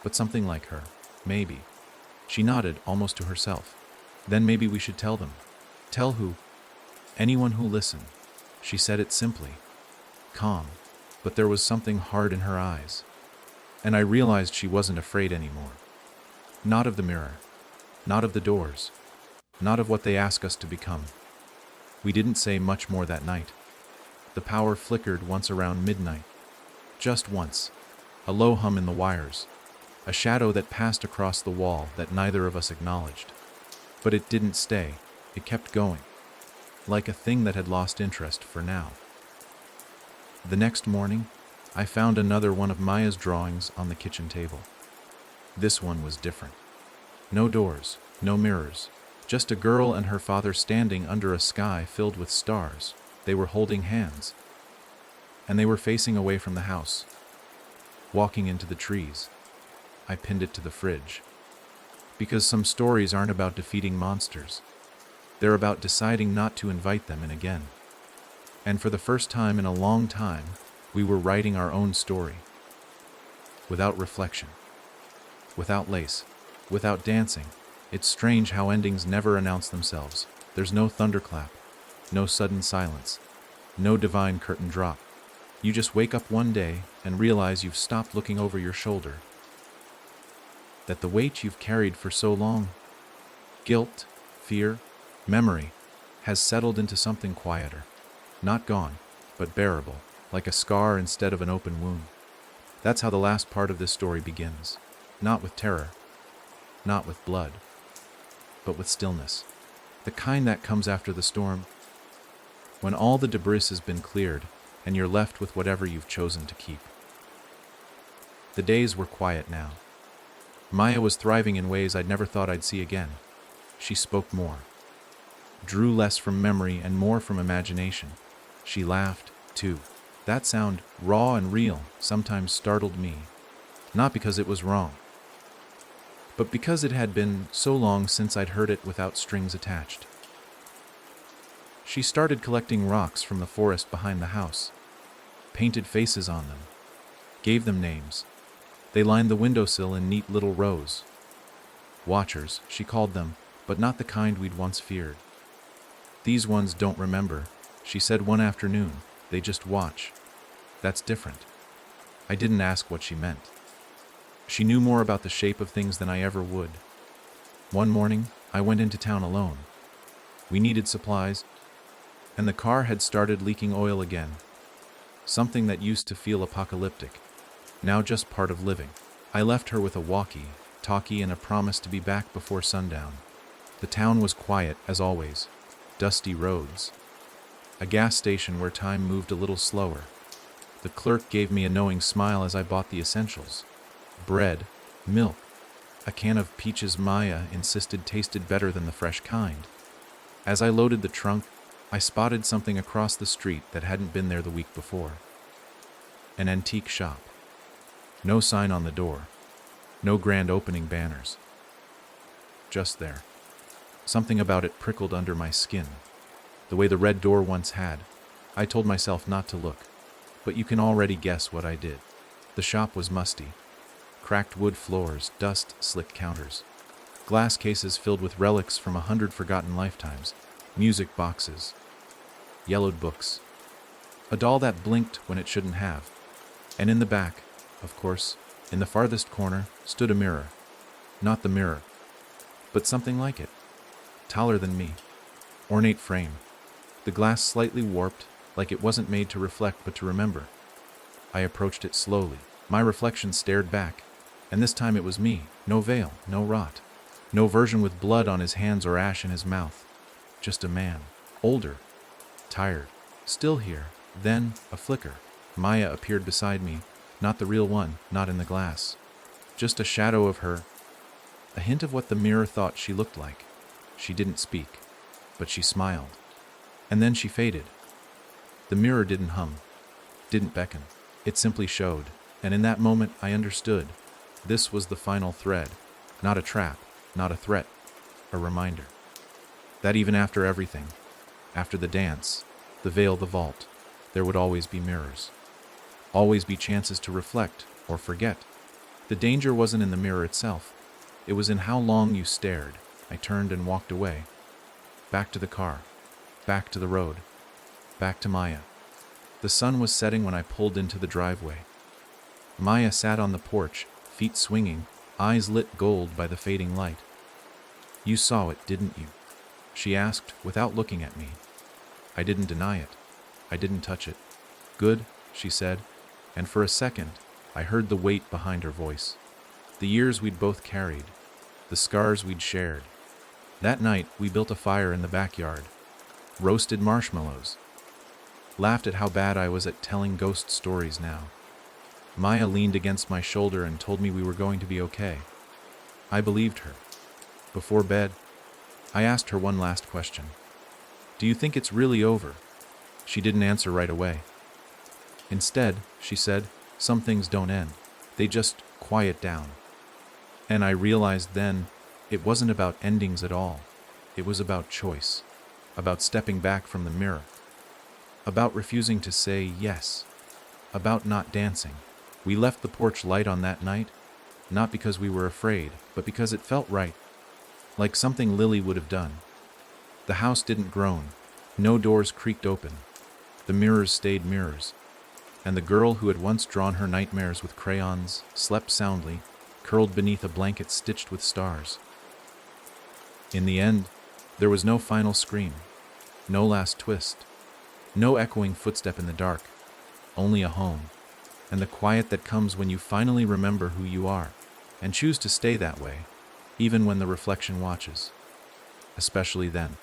But something like her. Maybe. She nodded, almost to herself. "Then maybe we should tell them." "Tell who?" "Anyone who'll listen." She said it simply. Calm. But there was something hard in her eyes. And I realized she wasn't afraid anymore. Not of the mirror. Not of the doors. Not of what they ask us to become. We didn't say much more that night. The power flickered once around midnight. Just once. A low hum in the wires. A shadow that passed across the wall that neither of us acknowledged. But it didn't stay. It kept going. Like a thing that had lost interest for now. The next morning, I found another one of Maya's drawings on the kitchen table. This one was different. No doors, no mirrors. Just a girl and her father standing under a sky filled with stars. They were holding hands. And they were facing away from the house. Walking into the trees. I pinned it to the fridge. Because some stories aren't about defeating monsters. They're about deciding not to invite them in again. And for the first time in a long time, we were writing our own story. Without reflection. Without lace. Without dancing. It's strange how endings never announce themselves. There's no thunderclap. No sudden silence. No divine curtain drop. You just wake up one day and realize you've stopped looking over your shoulder. That the weight you've carried for so long, guilt, fear, memory, has settled into something quieter. Not gone, but bearable, like a scar instead of an open wound. That's how the last part of this story begins. Not with terror, not with blood, but with stillness. The kind that comes after the storm, when all the debris has been cleared and you're left with whatever you've chosen to keep. The days were quiet now. Maya was thriving in ways I'd never thought I'd see again. She spoke more, drew less from memory and more from imagination. She laughed, too. That sound, raw and real, sometimes startled me, not because it was wrong, but because it had been so long since I'd heard it without strings attached. She started collecting rocks from the forest behind the house, painted faces on them, gave them names. They lined the windowsill in neat little rows. Watchers, she called them, but not the kind we'd once feared. These ones don't remember, she said one afternoon. They just watch. That's different. I didn't ask what she meant. She knew more about the shape of things than I ever would. One morning, I went into town alone. We needed supplies, and the car had started leaking oil again. Something that used to feel apocalyptic, now just part of living. I left her with a walkie-talkie and a promise to be back before sundown. The town was quiet, as always. Dusty roads. A gas station where time moved a little slower. The clerk gave me a knowing smile as I bought the essentials. Bread, milk, a can of peaches Maya insisted tasted better than the fresh kind. As I loaded the trunk, I spotted something across the street that hadn't been there the week before. An antique shop. No sign on the door. No grand opening banners. Just there. Something about it prickled under my skin, the way the red door once had. I told myself not to look, but you can already guess what I did. The shop was musty. Cracked wood floors, dust-slick counters. Glass cases filled with relics from 100 forgotten lifetimes. Music boxes. Yellowed books. A doll that blinked when it shouldn't have. And in the back, of course, in the farthest corner, stood a mirror. Not the mirror, but something like it. Taller than me. Ornate frame. The glass slightly warped, like it wasn't made to reflect but to remember. I approached it slowly. My reflection stared back, and this time it was me. No veil, no rot. No version with blood on his hands or ash in his mouth. Just a man. Older. Tired. Still here. Then, a flicker. Maya appeared beside me. Not the real one, not in the glass. Just a shadow of her. A hint of what the mirror thought she looked like. She didn't speak, but she smiled. And then she faded. The mirror didn't hum, didn't beckon. It simply showed, and in that moment I understood. This was the final thread. Not a trap, not a threat, a reminder. That even after everything, after the dance, the veil, the vault, there would always be mirrors. Always be chances to reflect or forget. The danger wasn't in the mirror itself. It was in how long you stared. I turned and walked away. Back to the car. Back to the road. Back to Maya. The sun was setting when I pulled into the driveway. Maya sat on the porch, feet swinging, eyes lit gold by the fading light. "You saw it, didn't you?" she asked without looking at me. I didn't deny it. I didn't touch it. "Good," she said, and for a second, I heard the weight behind her voice. The years we'd both carried, the scars we'd shared. That night, we built a fire in the backyard, roasted marshmallows, laughed at how bad I was at telling ghost stories now. Maya leaned against my shoulder and told me we were going to be okay. I believed her. Before bed, I asked her one last question. "Do you think it's really over?" She didn't answer right away. Instead, she said, "Some things don't end. They just quiet down." And I realized then, it wasn't about endings at all. It was about choice, about stepping back from the mirror, about refusing to say yes, about not dancing. We left the porch light on that night, not because we were afraid, but because it felt right, like something Lily would have done. The house didn't groan. No doors creaked open. The mirrors stayed mirrors. And the girl who had once drawn her nightmares with crayons slept soundly, curled beneath a blanket stitched with stars. In the end, there was no final scream, no last twist, No echoing footstep in the dark, only a home, and the quiet that comes when you finally remember who you are, and choose to stay that way, even when the reflection watches. Especially then.